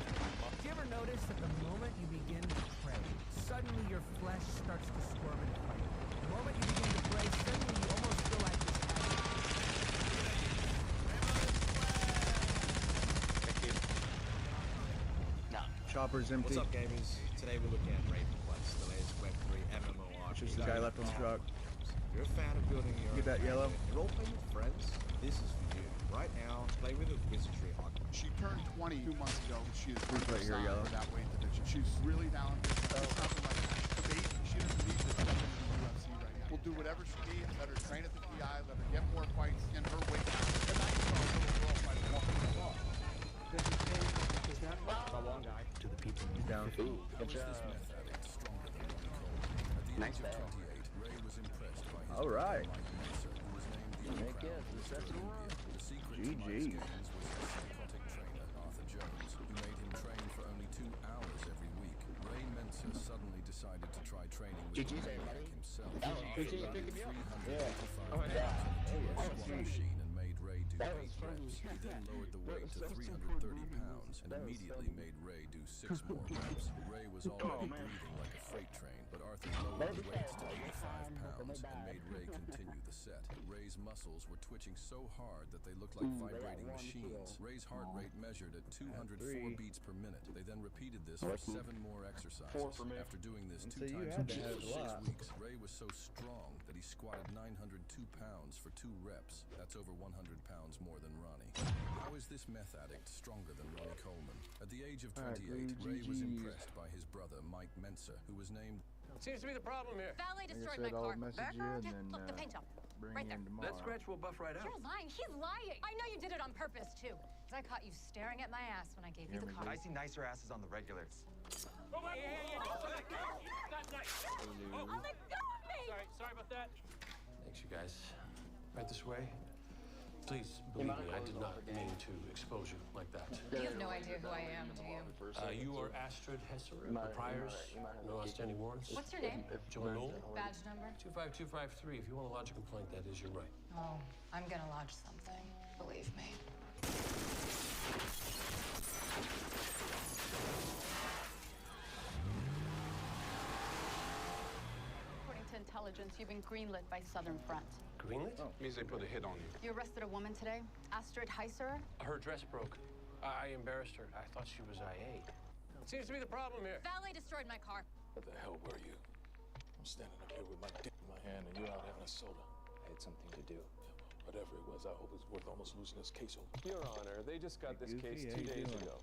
Do you ever notice that the moment you begin to pray, suddenly your flesh starts to squirm and fight? The moment you begin to pray, suddenly you almost feel like this Chopper's empty. What's up, gamers? Today we're looking at Raven Quest, the latest Web3 MMORPG. Just the guy left on the truck. If you're a fan of building your Get that yellow. role-playing with friends, this is for you. Right now, play with a wizardry hawk. She turned 20 2 months ago. She is Who's right here, yellow? for that weight division. She's really talented. It's nothing like debate. She doesn't need to step into the UFC right now. We'll do whatever she needs. Let her train at the PI. Let her get more fights in her weight class. And that's a little girl fight walking the wall. The long guy. To the people. He's down. Ooh, good job. Nice there. All right. Heck yeah, GG. Suddenly decided to try training with GG's everybody. himself. GG, picking me up. Yeah. Oh, yeah. Machine and made Ray do 8 reps. He then lowered the weight to 330 pounds and immediately made Ray do 6 more reps. Ray was already breathing like a freight train, but Arthur lowered the weights to 85 pounds and made Ray continue the set. Ray's muscles were twitching so hard that they looked like vibrating machines. Ray's heart rate measured at 204 beats per minute. They then repeated this for 7 more exercises. After doing this 2 times a week for 6 weeks, Ray was so strong that he squatted 902 pounds for 2 reps. That's over 100 pounds more than Ronnie. How is this meth addict stronger than Ronnie Coleman? At the age of 28, Ray was impressed by his brother, Mike Mensa, who was named... Seems to be the problem here. Valet Like I destroyed said, my I'll car. message you and then Look, the paint job. bring Right you there. in tomorrow. That scratch will buff right out. You're lying. He's lying. I know you did it on purpose, too. Because I caught you staring at my ass when I gave you the car. I see nicer asses on the regulars. Oh, my Not nice. Oh, let go of me! Sorry about that. Thanks, you guys. Right this way. Please believe me, I did not mean to expose you like that. You have no idea who I am, do you? You are Astrid Hesser, proprietors, no outstanding warrants. What's your name? Joe Knoll. Badge number? 25253. If you want to lodge a complaint, that is your right. Oh, I'm gonna lodge something. Believe me. According to intelligence, you've been greenlit by Southern Front. Greenlit? Means they put a hit on you. You arrested a woman today, Astrid Heiser. Her dress broke. I embarrassed her. I thought she was IA. Seems to be the problem here. Valet destroyed my car. What the hell were you? I'm standing up here with my dick in my hand and you're out having a soda. I had something to do. Whatever it was, I hope it's worth almost losing this case over. Your Honor, they just got this case 2 days ago.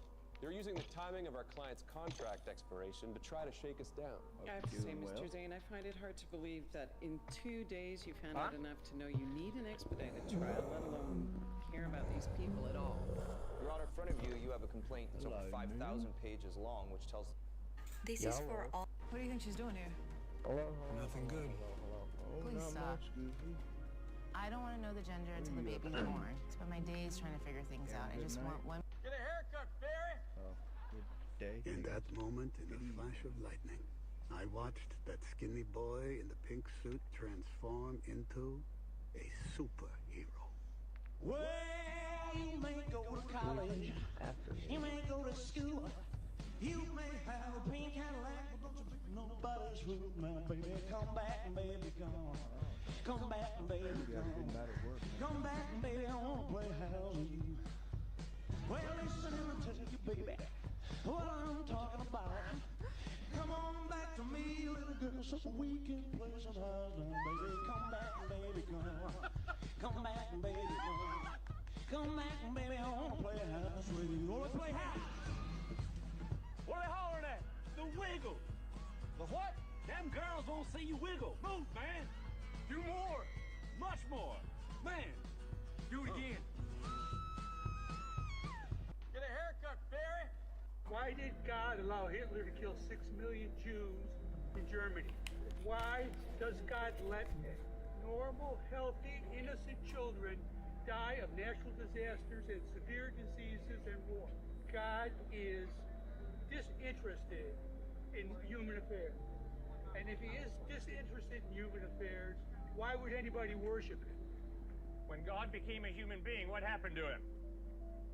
They're using the timing of our client's contract expiration to try to shake us down. I have to say, Mr. Zane, I find it hard to believe that in 2 days you found out enough to know you need an expedited trial, let alone care about these people at all. Your Honor, in front of you, you have a complaint that's over 5,000 pages long, which tells... This is for all. What do you think she's doing here? Hello. Nothing good. Please stop. I don't want to know the gender until the baby's born. Spend my days trying to figure things out. I just want one. Get a haircut, Barry! Oh, good day. In that moment, in a flash of lightning, I watched that skinny boy in the pink suit transform into a superhero. Well, you may go to college, you may go to school, you may have a pink Cadillac, but don't you break nobody's rule. Now, baby, come back, baby, come back, baby, come back, baby, I wanna play house with you. Well, listen, I'll tell you, baby, what I'm talking about. Come on back to me, little girl, so we can play some house now, baby. Come back, baby, come back, baby, come back, baby, I wanna play house with you. Wanna play house? What are they hollering at? The wiggle. The what? Them girls won't see you wiggle. Move, man. Do more. Much more. Man, do it again. Get a haircut, Barry. Why did God allow Hitler to kill 6 million Jews in Germany? Why does God let normal, healthy, innocent children die of natural disasters and severe diseases and war? God is disinterested in human affairs. And if he is disinterested in human affairs, why would anybody worship him? When God became a human being, what happened to him?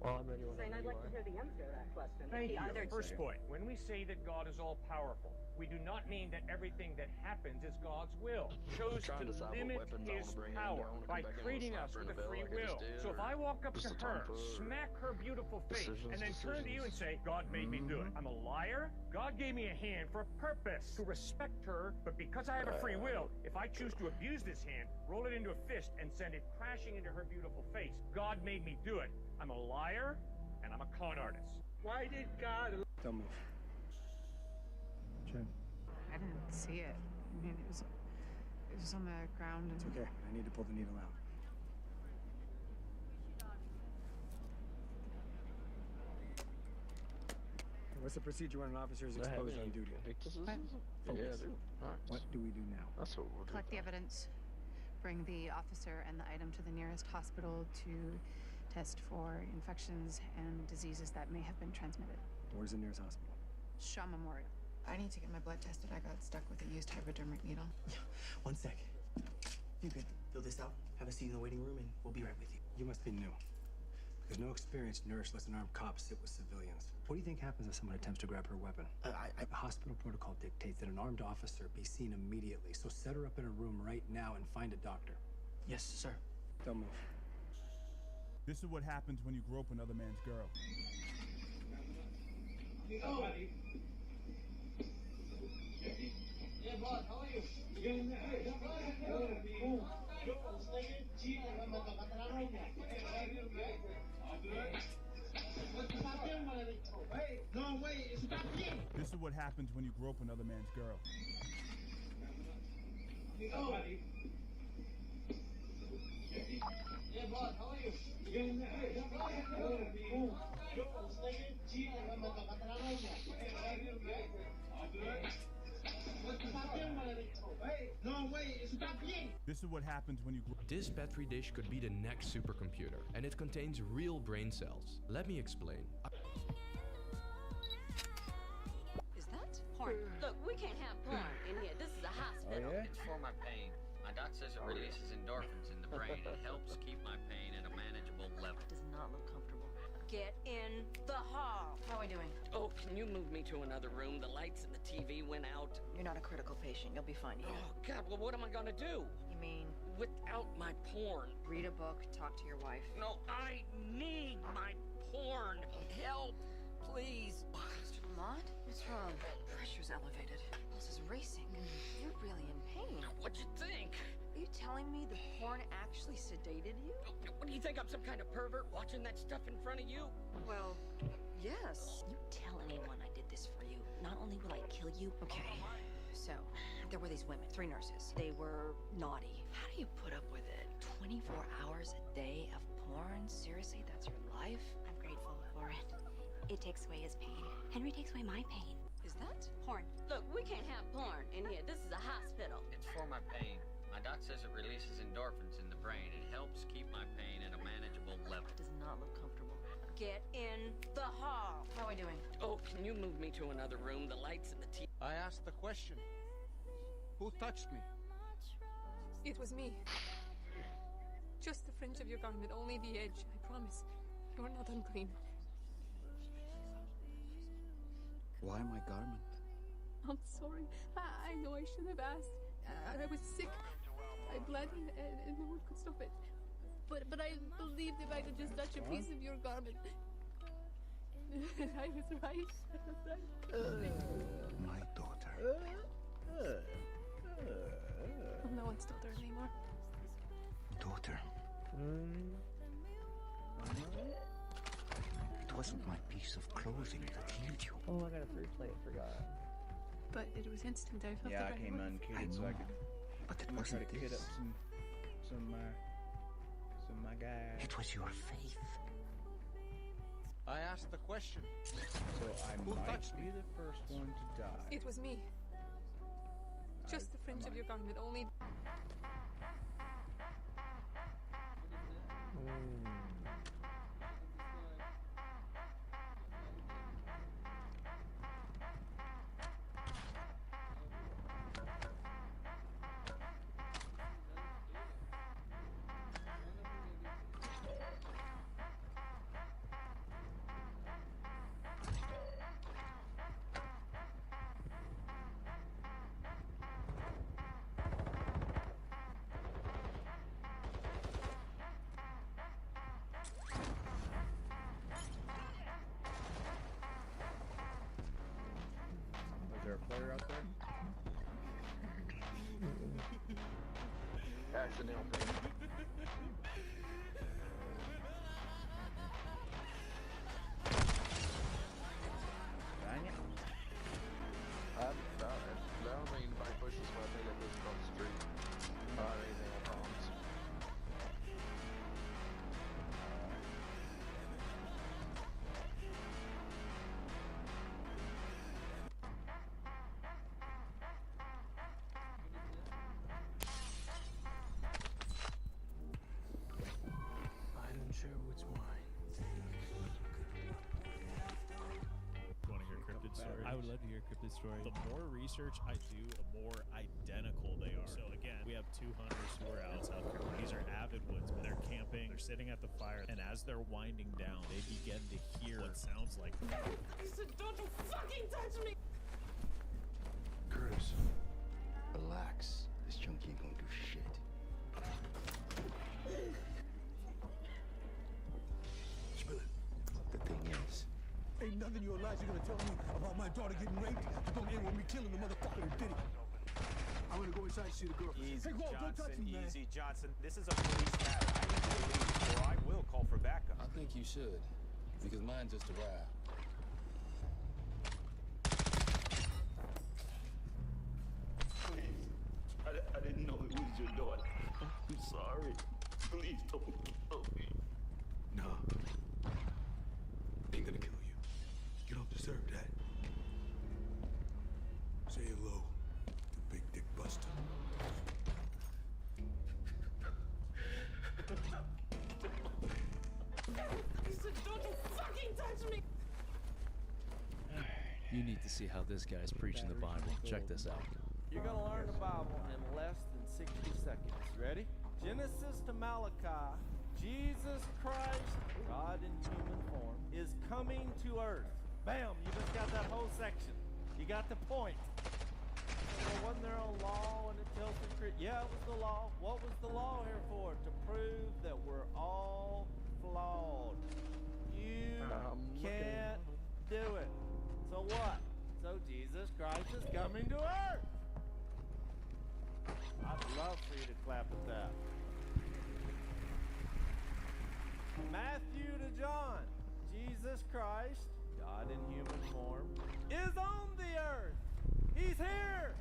Well, I'm ready. Saying I'd like to hear the answer to that question. Thank you. First point, when we say that God is all-powerful, we do not mean that everything that happens is God's will. Chose to limit his power by creating us with a free will. So if I walk up to her, smack her beautiful face, and then turn to you and say, God made me do it, I'm a liar? God gave me a hand for a purpose, to respect her, but because I have a free will, if I choose to abuse this hand, roll it into a fist, and send it crashing into her beautiful face, God made me do it. I'm a liar, and I'm a con artist. Why did God... Don't move. Jen. I didn't see it. I mean, it was on the ground. It's okay. I need to pull the needle out. What's the procedure when an officer is exposed on duty? What? Focus. What do we do now? That's what we'll do. Collect the evidence. Bring the officer and the item to the nearest hospital to test for infections and diseases that may have been transmitted. Where's the nearest hospital? Shaw Memorial. I need to get my blood tested. I got stuck with a used hypodermic needle. One sec. You can fill this out, have a seat in the waiting room, and we'll be right with you. You must be new. Because no experienced nurse lets an armed cop sit with civilians. What do you think happens if someone attempts to grab her weapon? The hospital protocol dictates that an armed officer be seen immediately. So set her up in a room right now and find a doctor. Yes, sir. Don't move. This is what happens when you grope another man's girl. Yeah, boss, how are you? No, wait, it's not me. This is what happens when you grope another man's girl. Yeah, boss, how are you? No, wait, it's not me. This is what happens when you grope. This Petri dish could be the next supercomputer, and it contains real brain cells. Let me explain. Is that porn? Look, we can't have porn in here. This is a hospital. yeah? It's for my pain. My doc says it releases endorphins in the brain. It helps keep my pain at a manageable level. Does not look comfortable. Get in the hall. How are we doing? Oh, can you move me to another room? The lights and the TV went out. You're not a critical patient. You'll be fine here. Oh, God, well, what am I gonna do? You mean Without my porn. read a book, talk to your wife? No, I need my porn. Help, please. Ahmad? What's wrong? Pressure's elevated. Pulse is racing. You're really in pain. What'd you think? Are you telling me the porn actually sedated you? What do you think? I'm some kind of pervert watching that stuff in front of you? Well, yes. You tell anyone I did this for you. Not only will I kill you. Okay, so there were these women, 3 nurses. They were naughty. How do you put up with it? 24 hours a day of porn? Seriously, that's your life? I'm grateful for it. It takes away his pain. Henry takes away my pain. Is that Porn. Look, we can't have porn in here. This is a hospital. It's for my pain. My My doc says it releases endorphins in the brain and helps keep my pain at a manageable level. Does not look comfortable. Get in the hall. How are we doing? Oh, can you move me to another room? The lights and the TV. I asked the question. Who touched me? It was me. Just the fringe of your garment, only the edge, I promise. You're not unclean. Why my garment? I'm sorry. I know I should have asked. I was sick. I bled and no one could stop it. But I believed if I could just touch a piece of your garment. I was right. My daughter. I'm no one's daughter anymore. Daughter. It wasn't my piece of clothing that healed you. Oh, I got a free plate. Forgot. But it was instant. I felt Yeah, it I came right away. unkitted, so I could. But it I'm gonna try wasn't to kid this. up some of my guys. It was your faith. I asked the question. So I Who might touched be the first one to die. It was me. Just the fringe of your garment, only. Was there a player out there? Accidental. Dang it. That don't mean anybody pushes my thing that lives across the street. Anything I promise. I'm sure which wine. Want to hear cryptid stories? I would love to hear cryptid stories. The more research I do, the more identical they are. So again, we have two hunters who are out in South Carolina. These are avid woodsmen. They're camping, they're sitting at the fire, and as they're winding down, they begin to hear what sounds like. I said, don't you fucking touch me! Curtis, relax. This junkie ain't gonna do shit. Spill it. The thing is, Ain't nothing your Elijah gonna tell me about my daughter getting raped to don't end with me killing the motherfucker that did it. I'm gonna go inside and see the girl. Easy, Hey, whoa, don't touch Johnson, me, man. easy, Johnson. This is a police matter. I need you to leave, or I will call for backup. I think you should, because mine just arrived. Please. I didn't know it was your daughter. I'm sorry. Please don't kill me. no. Ain't gonna kill you. You don't deserve that. Say hello to Big Dick Buster. He said, don't you fucking touch me! You need to see how this guy's preaching the Bible. Check this out. You're gonna learn the Bible in less than 60 seconds. Ready? Genesis to Malachi. Jesus Christ, God in human form, is coming to earth. Bam! You just got that whole section. You got the point. Well, wasn't there a law and it tells the truth? Yeah, it was the law. What was the law here for? To prove that we're all flawed. You can't do it. So what? So Jesus Christ is coming to earth. I'd love for you to clap at that. Matthew to John. Jesus Christ, God in human form, is on the earth. He's here.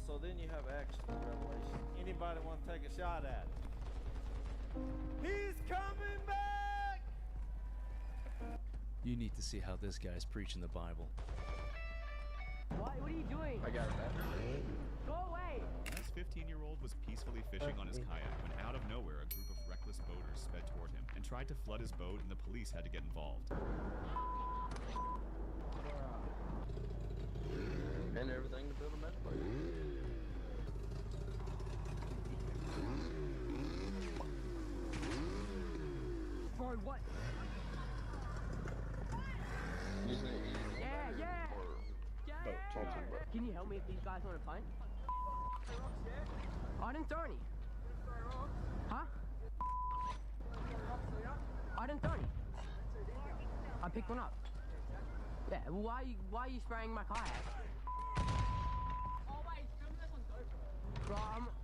So then you have Acts to Revelation. Anybody want to take a shot at it? He's coming back. You need to see how this guy's preaching the Bible. What are you doing? I got that. Go away! That's 15-year-old was peacefully fishing on his kayak when out of nowhere a group of reckless boaters sped toward him and tried to flood his boat, and the police had to get involved. And everything to build a med bike. Boy, what? Yeah. Can you help me if these guys want to punt? I didn't throw any. Huh? I didn't throw any. I picked one up. Yeah, well, why are you spraying my kayak? Bro,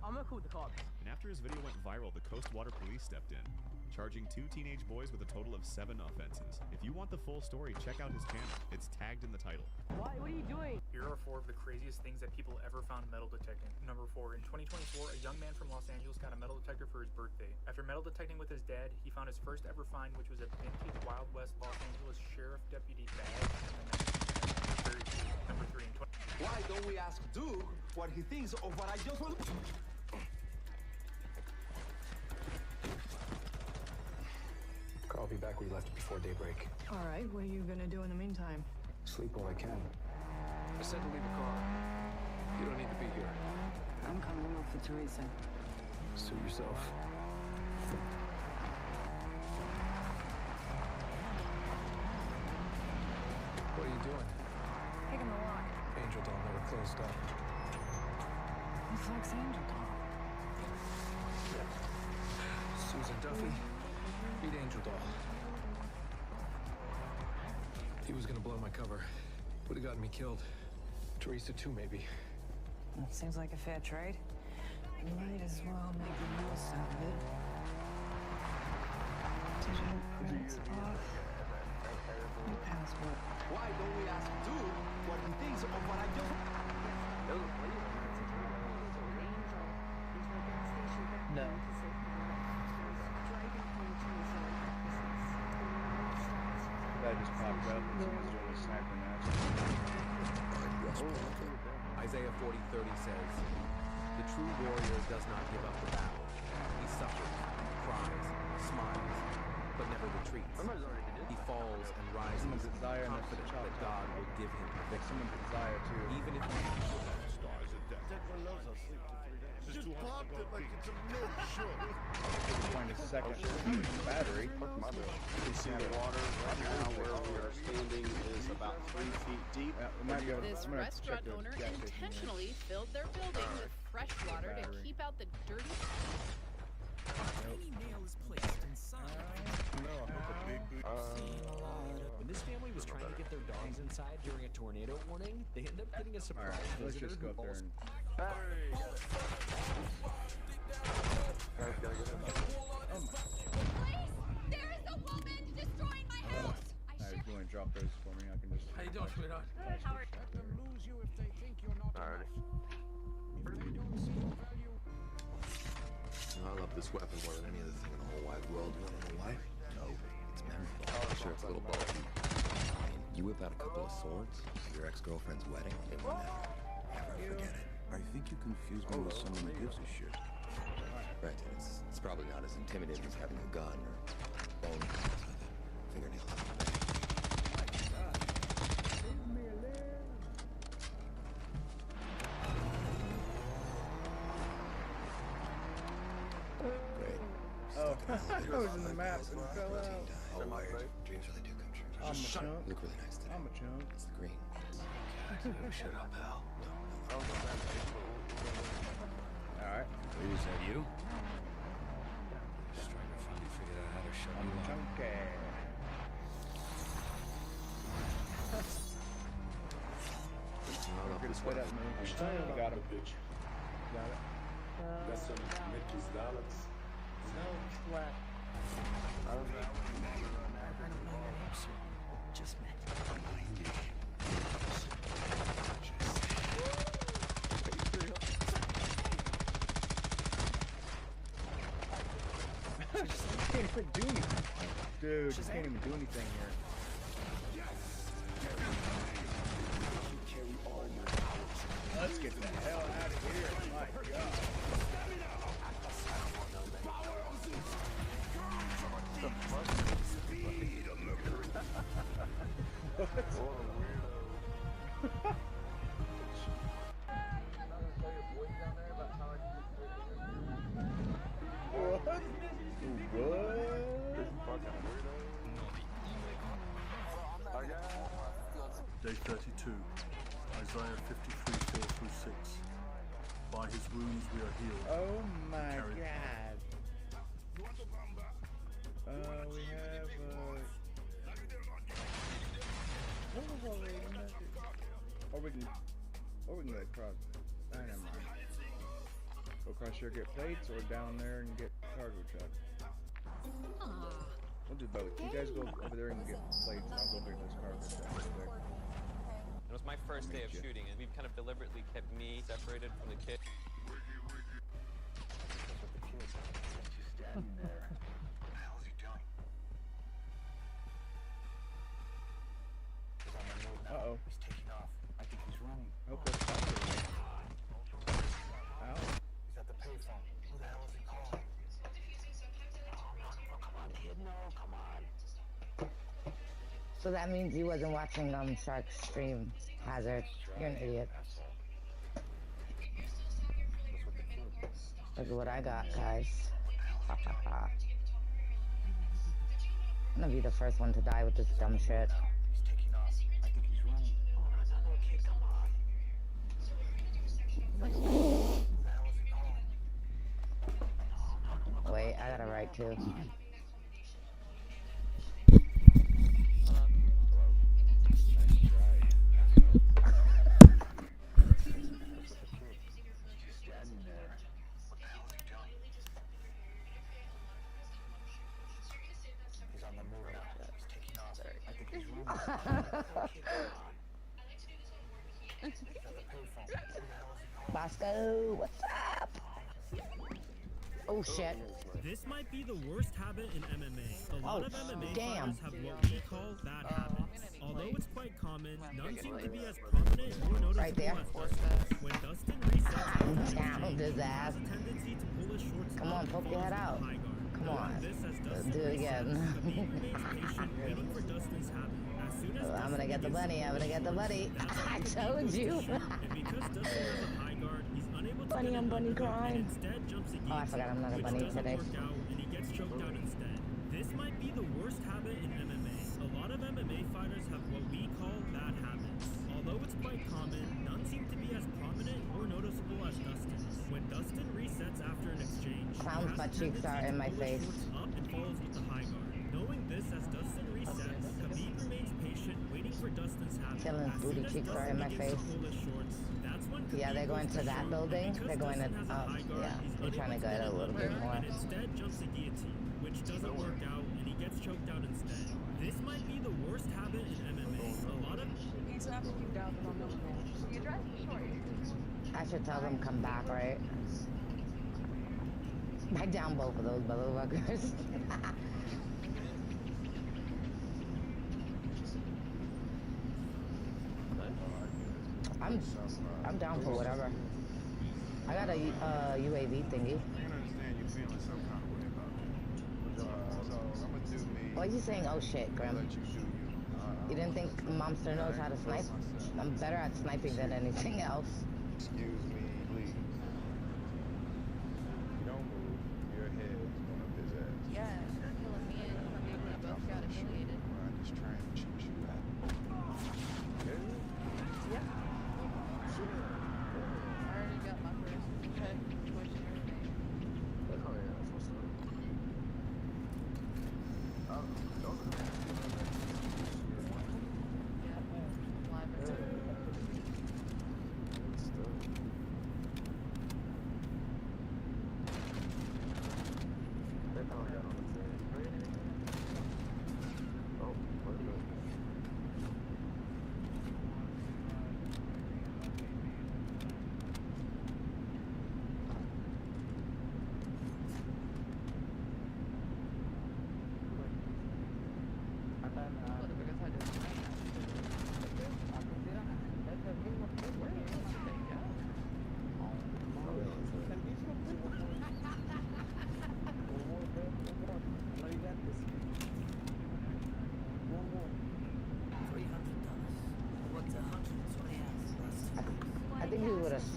I'm gonna call the cops. And after his video went viral, the Coast Water Police stepped in, charging 2 teenage boys with a total of 7 offenses. If you want the full story, check out his channel. It's tagged in the title. What are you doing? Here are 4 of the craziest things that people ever found metal detecting. Number 4, in 2024, a young man from Los Angeles got a metal detector for his birthday. After metal detecting with his dad, he found his first ever find, which was a vintage Wild West Los Angeles sheriff deputy badge from the 1930s. Number 3, in Why don't we ask Duke what he thinks of what I just want? I'll be back where you left it before daybreak. All right, what are you gonna do in the meantime? Sleep while I can. I said to leave the car. You don't need to be here. I'm coming over for Teresa. Suit yourself. What are you doing? Picking the lock. Angel Doll never closed up. Who fucks Angel Doll? Susan Duffy. Beat Angel Doll. He was gonna blow my cover. Would have gotten me killed. Teresa too, maybe. Well, seems like a fair trade. You might as well make the most out of it. Digital prints off. Your passport. Why don't we ask Duke what he thinks of what I just... No. That just popped up. Someone's doing a sniper match. Isaiah 40:30 says, "The true warrior does not give up the battle. He suffers, cries, smiles, but never retreats. He falls and rises, confident that God will give him the victory. Even if he stars at death." Just popped it like it's a milk shot. Find a second battery. You see the water right now where we are standing is about 3 feet deep. This restaurant owner intentionally filled their building with fresh water to keep out the dirty. Any nail is placed inside. When this family was trying to get their dogs inside during a tornado warning, they ended up getting a surprise Let's visitor just go who up there falls. and... There is a woman destroying my house! Alright, if you want to drop those for me, I can just... How you doing, sweetheart? How are Let them lose you if they think you're not Alrighty. If they don't see your value. I love this weapon more than any other thing in the whole wide world. You wanna know why? No, it's memorable. Sure, it's a little bulky. I mean, you whip out a couple of swords at your ex-girlfriend's wedding, and we'll never forget it. I think you confuse me with someone who gives a shit. Right, it's probably not as intimidating as having a gun or bone with a fingernail on it. Great. Oh, I was in the map and fell out. All wired. Dreams really do come true. I'm a chump. You look really nice today. I'm a chump. It's the green. Shut up, pal. Alright. Is that you? Striker finally figured out how to shut I'm you up. chunky. Good split up move. Got him. Got it. That's some Mickey's dollars. No sweat. I don't know your name, sir. Just met. Can't even do anything. Dude, you can't even do anything here. Let's get the hell out of here. My God. Day 32, Isaiah 53, 4-6. By his wounds we are healed. Oh my Carried- God. We have, or we can go across. Never mind. Go across here, get plates, or down there and get cargo truck. We'll do both. You guys go over there and get plates, and I'll go get this cargo truck real quick. It was my first day of shooting, and we've kind of deliberately kept me separated from the kid. Standing there. What the hell is he doing? He's on the move now. Uh-oh. He's taking off. I think he's running. Hope that's not good. Ow. He's at the payphone. Who the hell is he calling? No, come on, kid. No, come on. So that means you wasn't watching Shark's stream, Hazard. You're an idiot. Look at what I got, guys. Ha ha ha. I'm gonna be the first one to die with this dumb shit. He's taking off. I think he's running. Oh, no, kid, come on. Who the hell is he calling? Wait, I got a right too. Standing there. What the hell is he doing? He's on the move now. He's taking off. I think he's running. Kid, come on. He's at the payphone. Who the hell is he calling? Bosco, what's up? Oh shit. This might be the worst habit in MMA. A lot of MMA damn. fighters have what we call bad habits. Although it's quite common, none seem to be as prominent or noticeable Right there. as Dustin. When Dustin resets, Down his ass. has a tendency to pull his shorts Come on, up poke and your head falls out. to the high guard. Come on. This as Let's Dustin do it again. resets, Khabib remains patient, waiting for Dustin's habit. As soon as I'm gonna get the bunny. I'm gonna get the bunny. I told you. and because Dustin has a high guard, he's unable to Bunny get on an bunny underhook and crime. instead jumps a Oh, I forgot I'm not a which bunny doesn't today. work out, and he gets choked out instead. This might be the worst habit in MMA. A lot of MMA fighters have what we call bad habits. Although it's quite common, none seem to be as prominent or noticeable as Dustin's. When Dustin resets after an exchange, Clown's he has butt a cheeks are tendency in to my pull his face. shorts up and follows with the high guard. Knowing this as Dustin resets, Khabib remains patient, waiting for Dustin's habit. Killing As booty soon as cheeks are Dustin in my begins to face. pull his shorts, that's when Yeah, Khabib they're going goes to that short, building. and because They're going to, Dustin has a high guard, yeah, he's they're trying to unable get a little bit more. and instead jumps a guillotine, which doesn't work out, and he gets choked out instead. This might be the worst habit in MMA. A lot of He's asking down the middle. You drive short. I should tell them come back, right? I down both of those motherfuckers. I'm down for whatever. I got a UAV thingy. I can understand you feeling some kind of way about it. So I'm gonna do me. Why are you saying oh shit, Grim? Let you do you. You didn't think Momster knows how to snipe? I'm better at sniping than anything else. Excuse me, please. You don't move. Your head is going up his ass. Yeah, killing me and Khabib, we both got humiliated. I'm just trying to shoot you out. Yeah. I already got my first head push and everything. Oh, yeah, that's what's up. Yeah, live right there.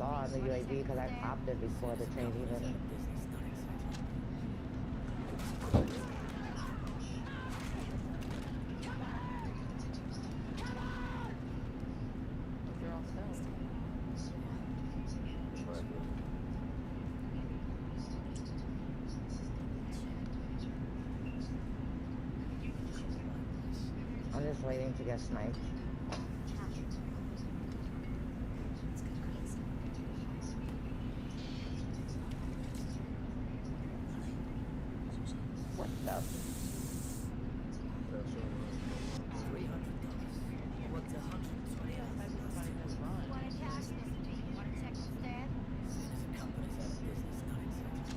saw the UAV because I popped it before the train even. They're all still. I'm just waiting to get sniped. What the? $300. What's 120 hours? Want to cash this? Want to check the stand? Company's out of business, not exactly.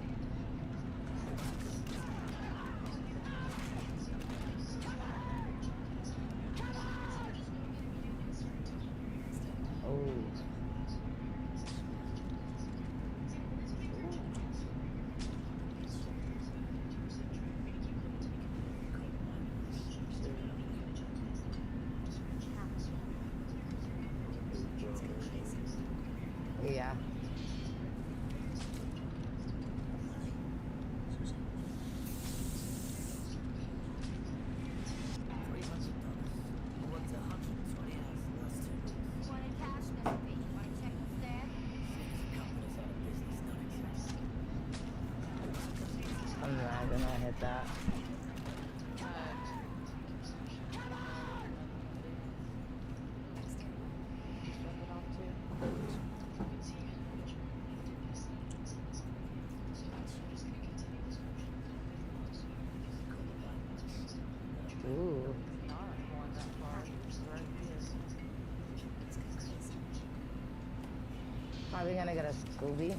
Oh. Yeah. What's 120 hours last 2 weeks? Want to cash this? Want to check the stand? Company's out of business, not exactly. I'm not gonna hit that. Ooh. Are we gonna get a Scooby?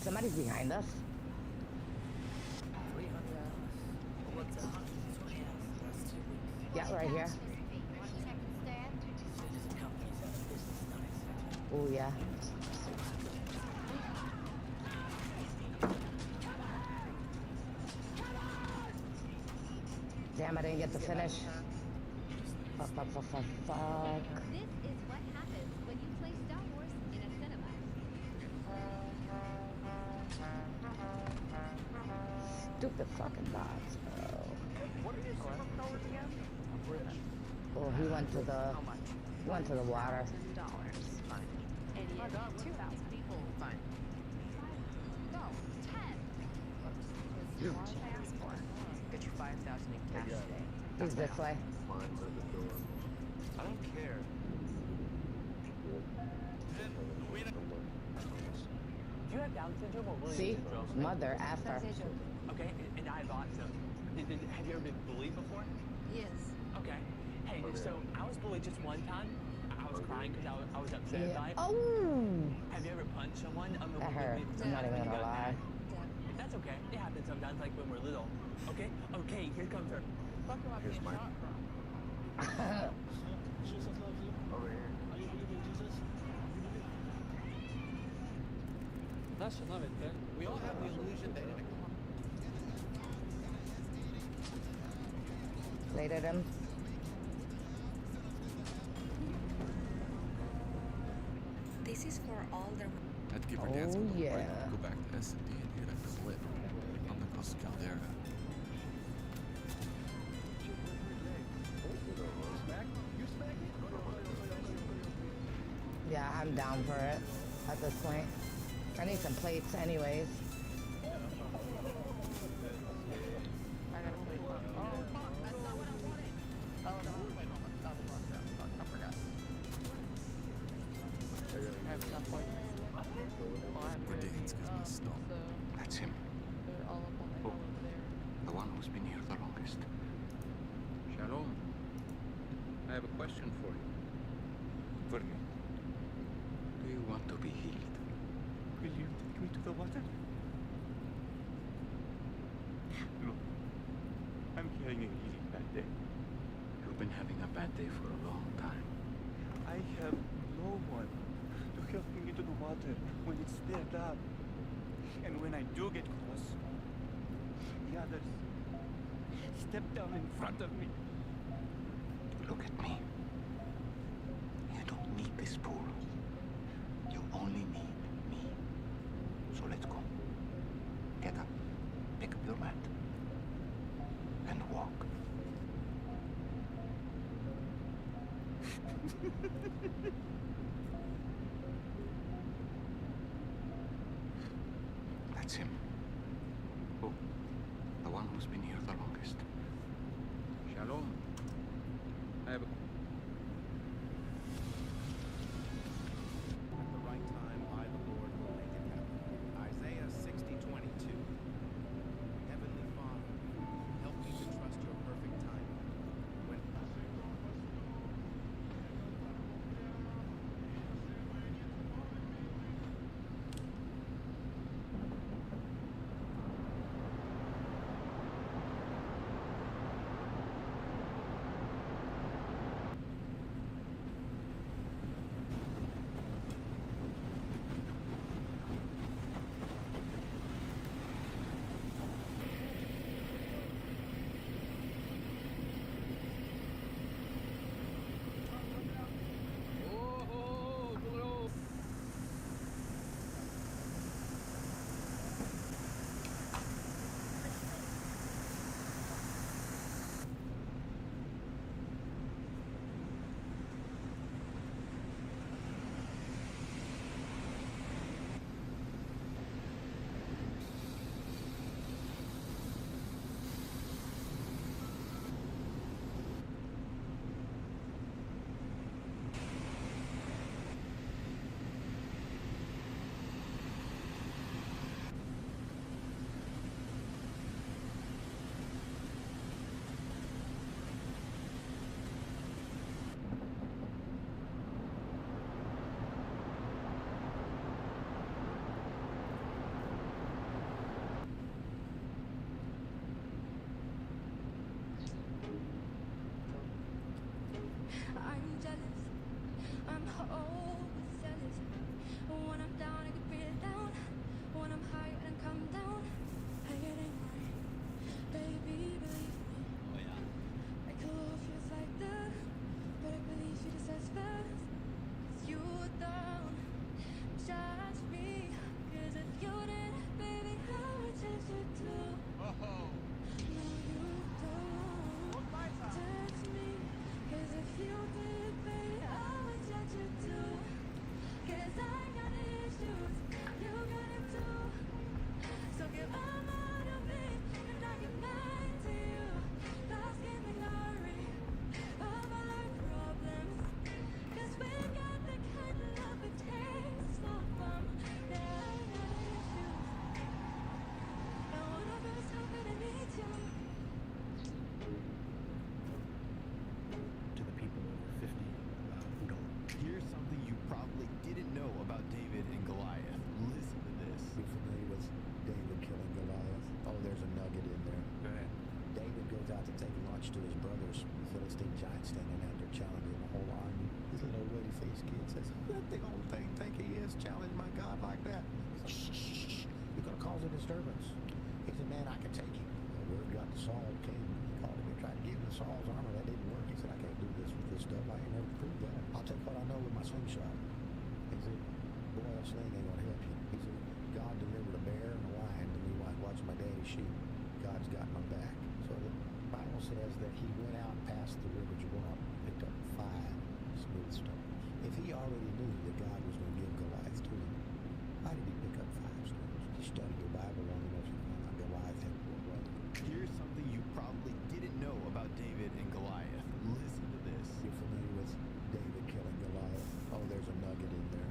Somebody's behind us. $300. What's 120 hours last 2 weeks? Yeah, right here. Want to check the stand? Company's out of business, not exactly. Oh yeah. Damn, I didn't get to finish. Fuck. This is what happens when you play Star Wars in a cinema. Stupid fucking bots, bro. What are your superpowers again? Oh, he went to the water. Fine. Idiot. 2,000 people. Fine. No, 10. What did I ask for? Get you 5,000 in cash today. He's this way. I don't care. Do you have Down syndrome or Williams See? syndrome? Mother after. Okay, and I have autism. Have you ever been bullied before? Yes. Okay. Hey, so I was bullied just one time. I was crying because I was upset Yeah. about it. Oh! Have you ever punched someone? That hurt. I'm not even gonna lie. That's okay. It happens sometimes, like when we're little. Okay? Okay, here comes her. Here's mine. Over here. We all have the illusion that Later them. This is for all the... I'd give her dance a little yeah. break and go back to S&D and hit a clip on the Costa Caldera. Yeah, I'm down for it at this point. I need some plates anyways. Verdane's gives me a stop. That's him. Oh, the one who's been here the longest. Shalom. I have a question for you. For me. Do you want to be healed? Will you take me to the water? Look, I'm having a really bad day. You've been having a bad day for a long time. I have no one to help me into the water when it's dead up. And when I do get close, the others step down in front of me. Look at me. You don't this pool. You only need me. So let's go. Get up, pick up your mat, and walk. That's him. Oh, the one who's been here the longest. Shalom. I have a... At the right time, I, the Lord, will make it happen. Isaiah 60:22. Heavenly Father, help me to trust your perfect timing. When I'm jealous, I'm always jealous. When I'm down, I can bring it down. When I'm high, I can come down. I get angry, baby, believe me. Oh yeah. I could love feels like that, but I believe you just as fast. 'Cause you don't judge me. 'Cause if you did, baby, I would judge you too. Oh. No, you don't judge me. 'Cause if you did, baby, I would judge you too. 'Cause I got issues, you got it too. So give them all to me, and I give mine to you. Lost in the glory of all our problems. 'Cause we got the kind of love it takes for fun. Yeah, I got issues. No one of us hoping to meet you. to the people over 50 who don't. Here's something you probably didn't know about David and Goliath. Listen to this. You familiar with David killing Goliath? Oh, there's a nugget in there. Go ahead. David goes out to take lunch to his brothers. The Philistine giant standing out there challenging the whole army. This little ruddy-faced kid says, "What the old thing think he is? Challenge my God like that?" He says, "Shh, shh, shh. You're going to cause a disturbance." He said, "Man, I can take him." The word got to Saul, king. He called him and tried to give him Saul's armor. That didn't work. He said, "I can't do this with this stuff. I ain't never proved that. I'll take what I know with my slingshot." He said, "Boy, a sling ain't going to help you." He said, "God delivered a bear and a lion to me while I watched my daddy shoot. God's got my back." So the Bible says that he went out past the river Jabbok, picked up 5 smooth stones. If he already knew that God was going to give Goliath to him, why did he pick up 5 stones? You study your Bible long enough, you find out Goliath had 4 brothers. Here's something you probably didn't know about David and Goliath. Listen to this. You're familiar with David killing Goliath? Oh, there's a nugget in there.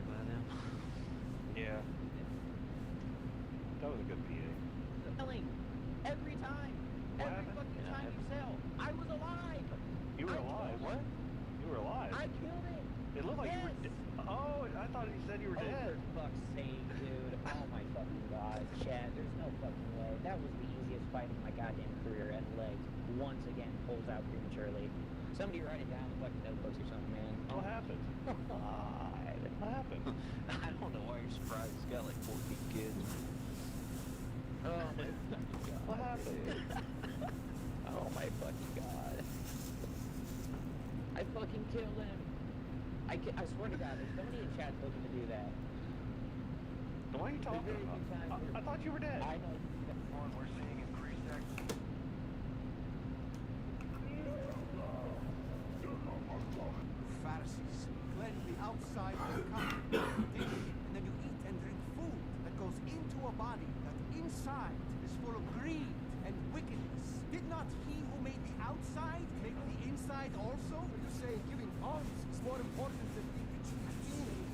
PA by them. Yeah. That was a good PA. Selling every time. Every fucking time you sell. I was alive. You were alive? What? You were alive? I killed it. It looked like you were dead. Oh, I thought he said you were dead. For fuck's sake, dude. Oh my fucking god. Chad, there's no fucking way. That was the easiest fight of my goddamn career, and legs once again pulls out prematurely. Somebody write it down in fucking notebooks or something, man. What happened? What happened? I don't know why you're surprised. He's got like 14 kids. Oh my fucking god. What happened? Oh my fucking god. I fucking killed him. I swear to god, there's somebody in chat told me to do that. What are you talking about? I thought you were dead. I know. We're seeing increased activity. Pharisees, cleanse the outside of the cup, dish, and then you eat and drink food that goes into a body that inside is full of greed and wickedness. Did not he who made the outside make the inside also? You say giving alms is more important than being rich and clean.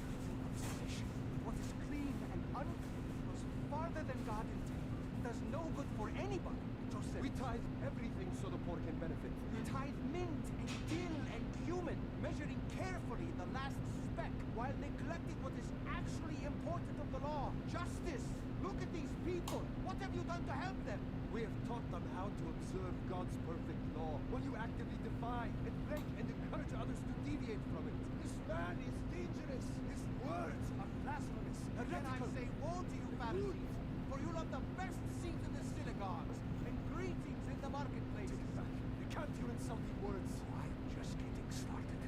Obsession with what is clean and unclean goes farther than God intended. It does no good for anybody. Joseph. We tithe everything so the poor can benefit. You tithe mint and dill and cumin, measuring carefully the last speck while neglecting what is actually important of the law, justice. Look at these people. What have you done to help them? We have taught them how to observe God's perfect law, while you actively defy and break and encourage others to deviate from it. This man is dangerous. His words are blasphemous, heretical. Then I say, woe to you, Pharisees, for you love the best seat in the synagogues and greetings in the marketplace. Take it back. You can't hear insulting words. I'm just getting started.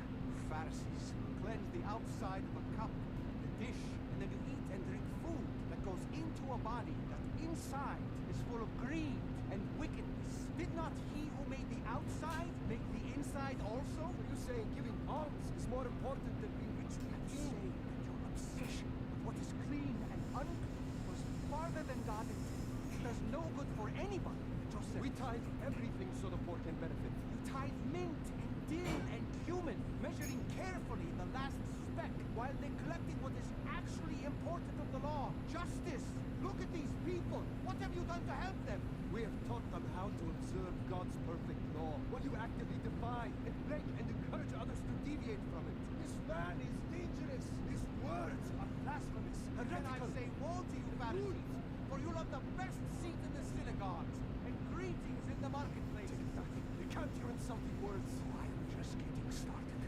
Pharisees, cleanse the outside of a cup, the dish, and then you eat and drink food that goes into a body that inside is full of greed and wickedness. Did not he who made the outside make the inside also? You say giving alms is more important than being rich and clean. Say that your obsession with what is clean and unclean goes farther than God intended. It does no good for anybody. Joseph. We tithe everything so the poor can benefit. You tithe mint and dill and cumin, measuring carefully the last speck while neglecting what is actually important of the law, justice. Look at these people. What have you done to help them? We have taught them how to observe God's perfect law, while you actively defy and break and encourage others to deviate from it. This man is dangerous. His words are blasphemous, heretical. Then I say, woe to you, Pharisees, for you love the best seat in the synagogues and greetings in the marketplace. Take it back. You can't hear insulting words. I'm just getting started.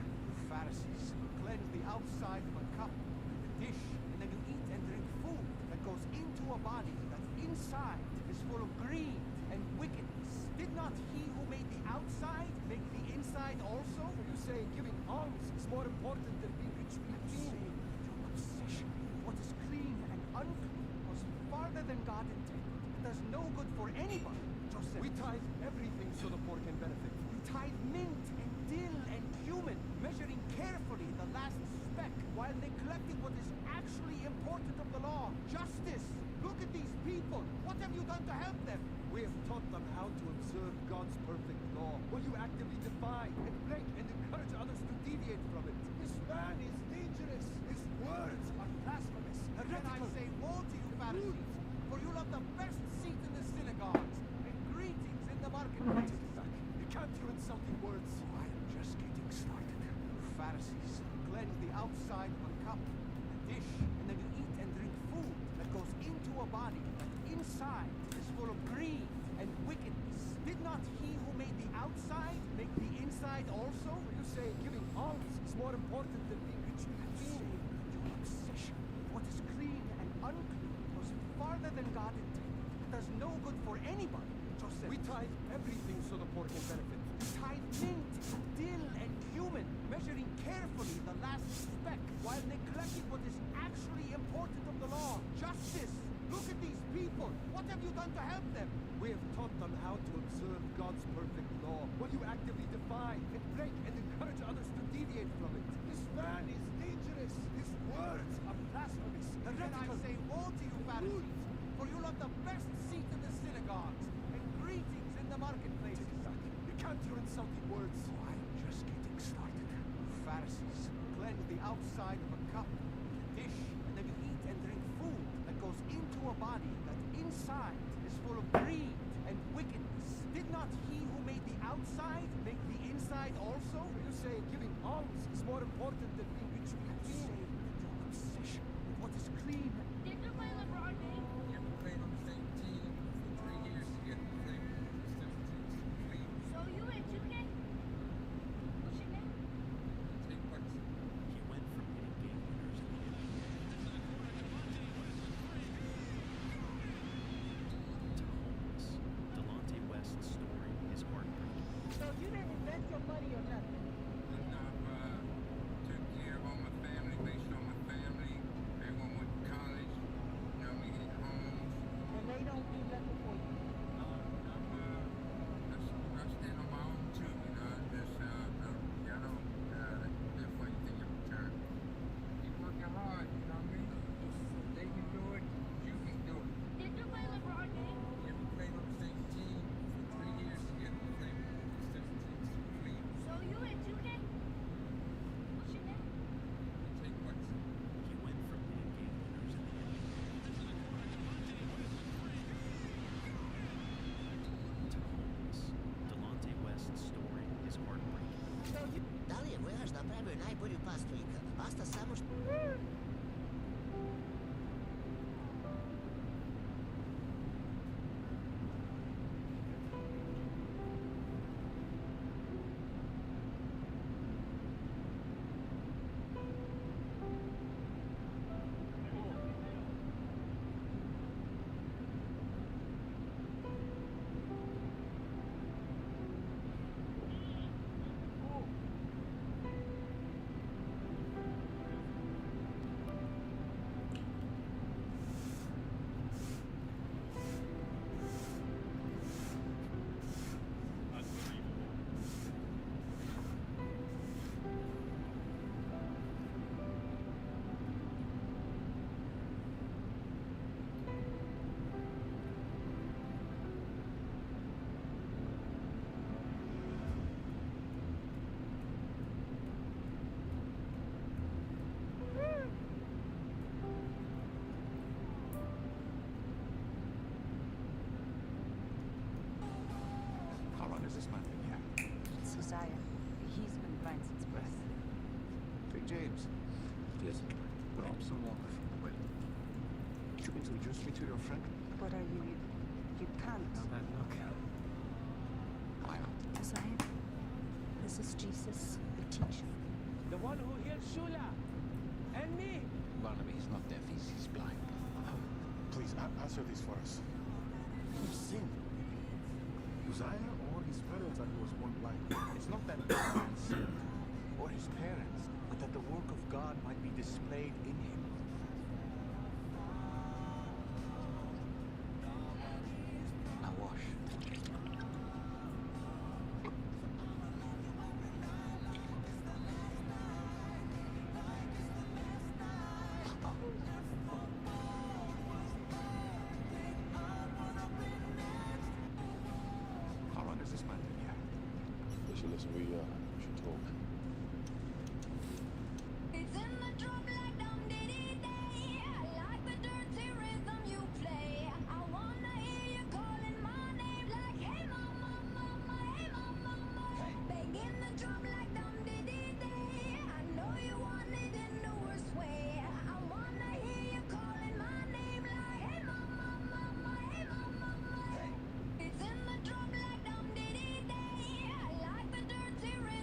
Pharisees, cleanse the outside of a cup, the dish, and then you eat and drink food that goes into a body that inside is full of greed and wickedness. Did not he who made the outside make the inside also? You say giving alms is more important than being rich and clean. Your obsession with what is clean and unclean goes farther than God intended. It does no good for anybody. Joseph. We tithe everything so the poor can benefit. You tithe mint and dill and cumin, measuring carefully the last speck while neglecting what is actually important of the law, justice. Look at these people. What have you done to help them? We have taught them how to observe God's perfect law, while you actively defy and break and encourage others to deviate from it. This man is dangerous. His words are blasphemous, heretical. Then I say, woe to you, Pharisees, for you love the best seat in the synagogues and greetings in the marketplace. Take it back. You can't hear insulting words. I'm just getting started. Pharisees, cleanse the outside of a cup, a dish, and then you eat and drink food that goes into a body that inside is full of greed and wickedness. Did not he who made the outside make the inside also? You say giving alms is more important than being rich and clean. Your obsession with what is clean and unclean goes farther than God intended. It does no good for anybody. Joseph. We tithe everything so the poor can benefit. We tithe mint, dill, and cumin, measuring carefully the last speck while neglecting what is actually important of the law, justice. Look at these people. What have you done to help them? We have taught them how to observe God's perfect law, while you actively defy and break and encourage others to deviate from it. This man is dangerous. His words are blasphemous, heretical. Then I say, woe to you, Pharisees, for you love the best seat in the synagogues and greetings in the marketplace. Take it back. You can't hear insulting words. I'm just getting started. Pharisees, cleanse blend the outside of a cup with a dish, and then you eat and drink food that goes into a body that inside is full of greed and wickedness. Did not he who made the outside make the inside also? You say giving alms is more important than being ritually clean? Say that your obsession with what is clean. Did you play LeBron James? You ever played on the same team for 3 years to get the same clean? So you in 2K? What's your name? Take what? He went from hitting game winners to homeless. Delonte West's story is heartbreaking. So you didn't invent your money or nothing? Took care of all my family, made sure my family, everyone went to college, you know, we hit homes. And they don't do nothing for you? I stand on my own too, you know, just, I don't live for anything in return. Keep working hard, you know what I mean? If they can do it, you can do it. Did you play LeBron James? You ever played on the same team for 3 years to get the same clean? So you in 2K? What's your name? Take what? He went from hitting game winners to homeless. Delonte West's story is heartbreaking. Далее выезд на правую наиболее пастуйка. Asta само что... How long has this man been here? It's Uzziah. He's been blind since birth. Hey, James. Yes. Put up some water from the well. Could you introduce me to your friend? What are you? You can't. How that look? Why not? Uzziah, this is Jesus, the teacher. The one who healed Shula. And me. Barnaby, he's not deaf, he's blind. Please, answer this for us. Who sinned? Uzziah or his parents that he was born blind? It's not that the man sinned, or his parents, but that the work of God might be displayed in him. Now wash. How long has this man been here? Listen, we should talk. It's in the drum like dum diddy day. I like the dirty rhythm you play. I wanna hear you calling my name like hey mama, mama, hey mama, mama. Banging the drum like dum diddy day. I know you want it in the worst way. I wanna hear you calling my name like hey mama, mama, hey mama, mama. It's in the drum like dum diddy day. I like the dirty rhythm.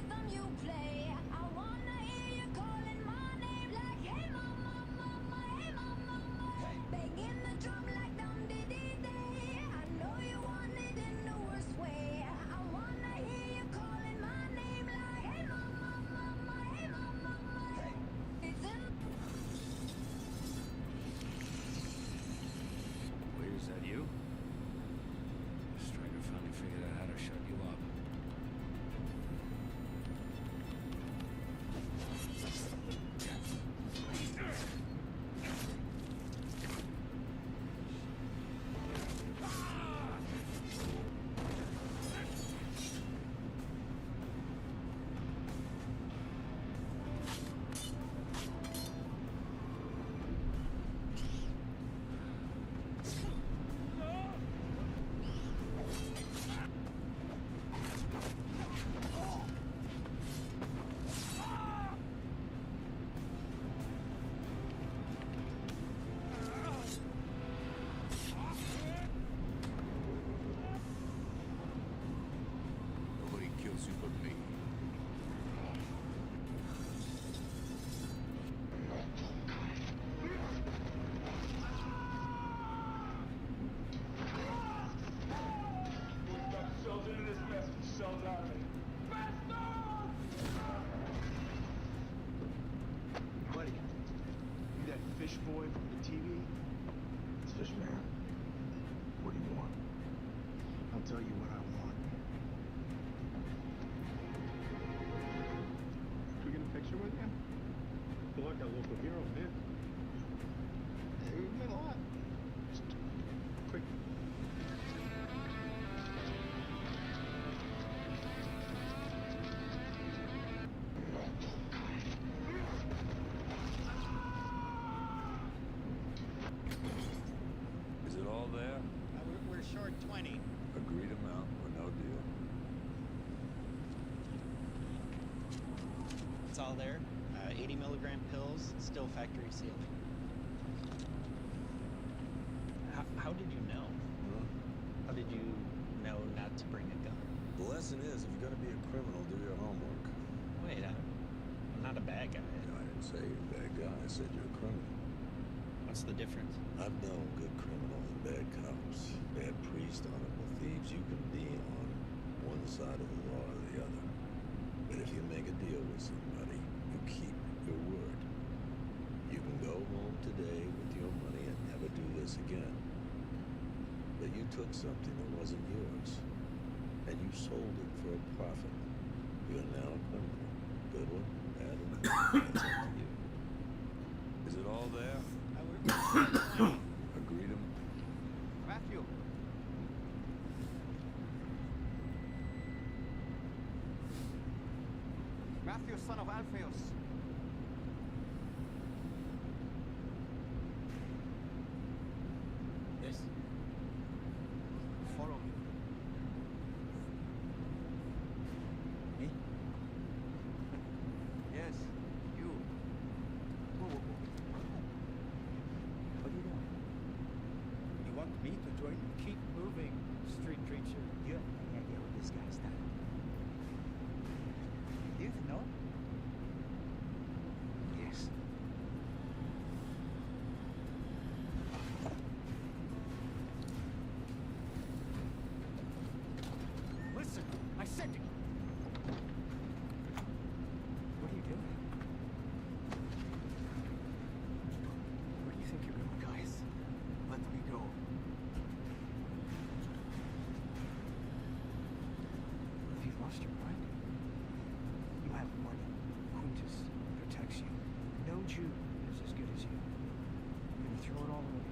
fish boy from the TV? It's fish man. What do you want? I'll tell you what I want. Should we get a picture with you? Feel like a local hero, man. Hey, you meant a lot. Just quick. Is it all there? We're short 20. Agreed amount or no deal. It's all there. 80 milligram pills, still factory sealed. How did you know? How did you know not to bring a gun? The lesson is, if you're gonna be a criminal, do your homework. Wait, I'm not a bad guy. I didn't say you're a bad guy, I said you're a criminal. What's the difference? I've known good criminals and bad cops, bad priests, honorable thieves. You can be on one side of the law or the other. But if you make a deal with somebody, you keep your word. You can go home today with your money and never do this again. But you took something that wasn't yours, and you sold it for a profit. You're now a criminal. Good one, bad one, that's up to you. Is it all there? Agreed amount. Matthew. Matthew, son of Alphaeus. Yes. Follow me. Me? Yes, you. Whoa. What are you doing? You want me to join you? Keep moving, street preacher. You have any idea what this guy's done? Do you know? Yes. Listen, I said to you. What are you doing? Where do you think you're going, guys? Let me go. If you've lost your mind, you have money. Quintus protects you. No Jew is as good as you. You're gonna throw it all away.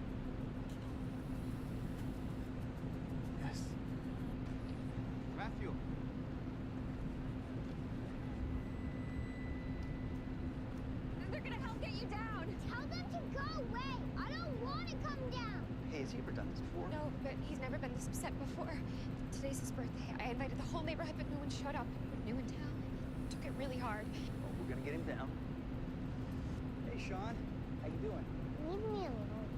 Yes. Matthew. They're gonna help get you down. Tell them to go away. I don't want to come down. Hey, has he ever done this before? No, but he's never been this upset before. Today's his birthday. I invited the whole neighborhood, but no one showed up. We're new in town. Took it really hard. Well, we're gonna get him down. Hey, Sean. How you doing? Leave me alone.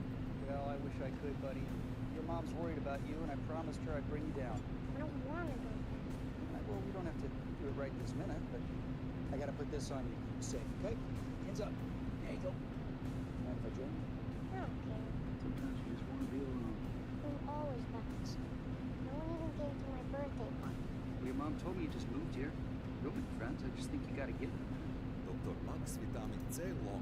Well, I wish I could, buddy. Your mom's worried about you, and I promised her I'd bring you down. I don't want to go. Well, we don't have to do it right this minute, but I gotta put this on you. Safe, okay? Hands up. There you go. Mind if I join you? I don't care. Sometimes you just want to be alone. I'm always back. No one even came to my birthday party. Well, your mom told me you just moved here. You'll make friends. I just think you gotta give it. Dr. Max, vitamin C, long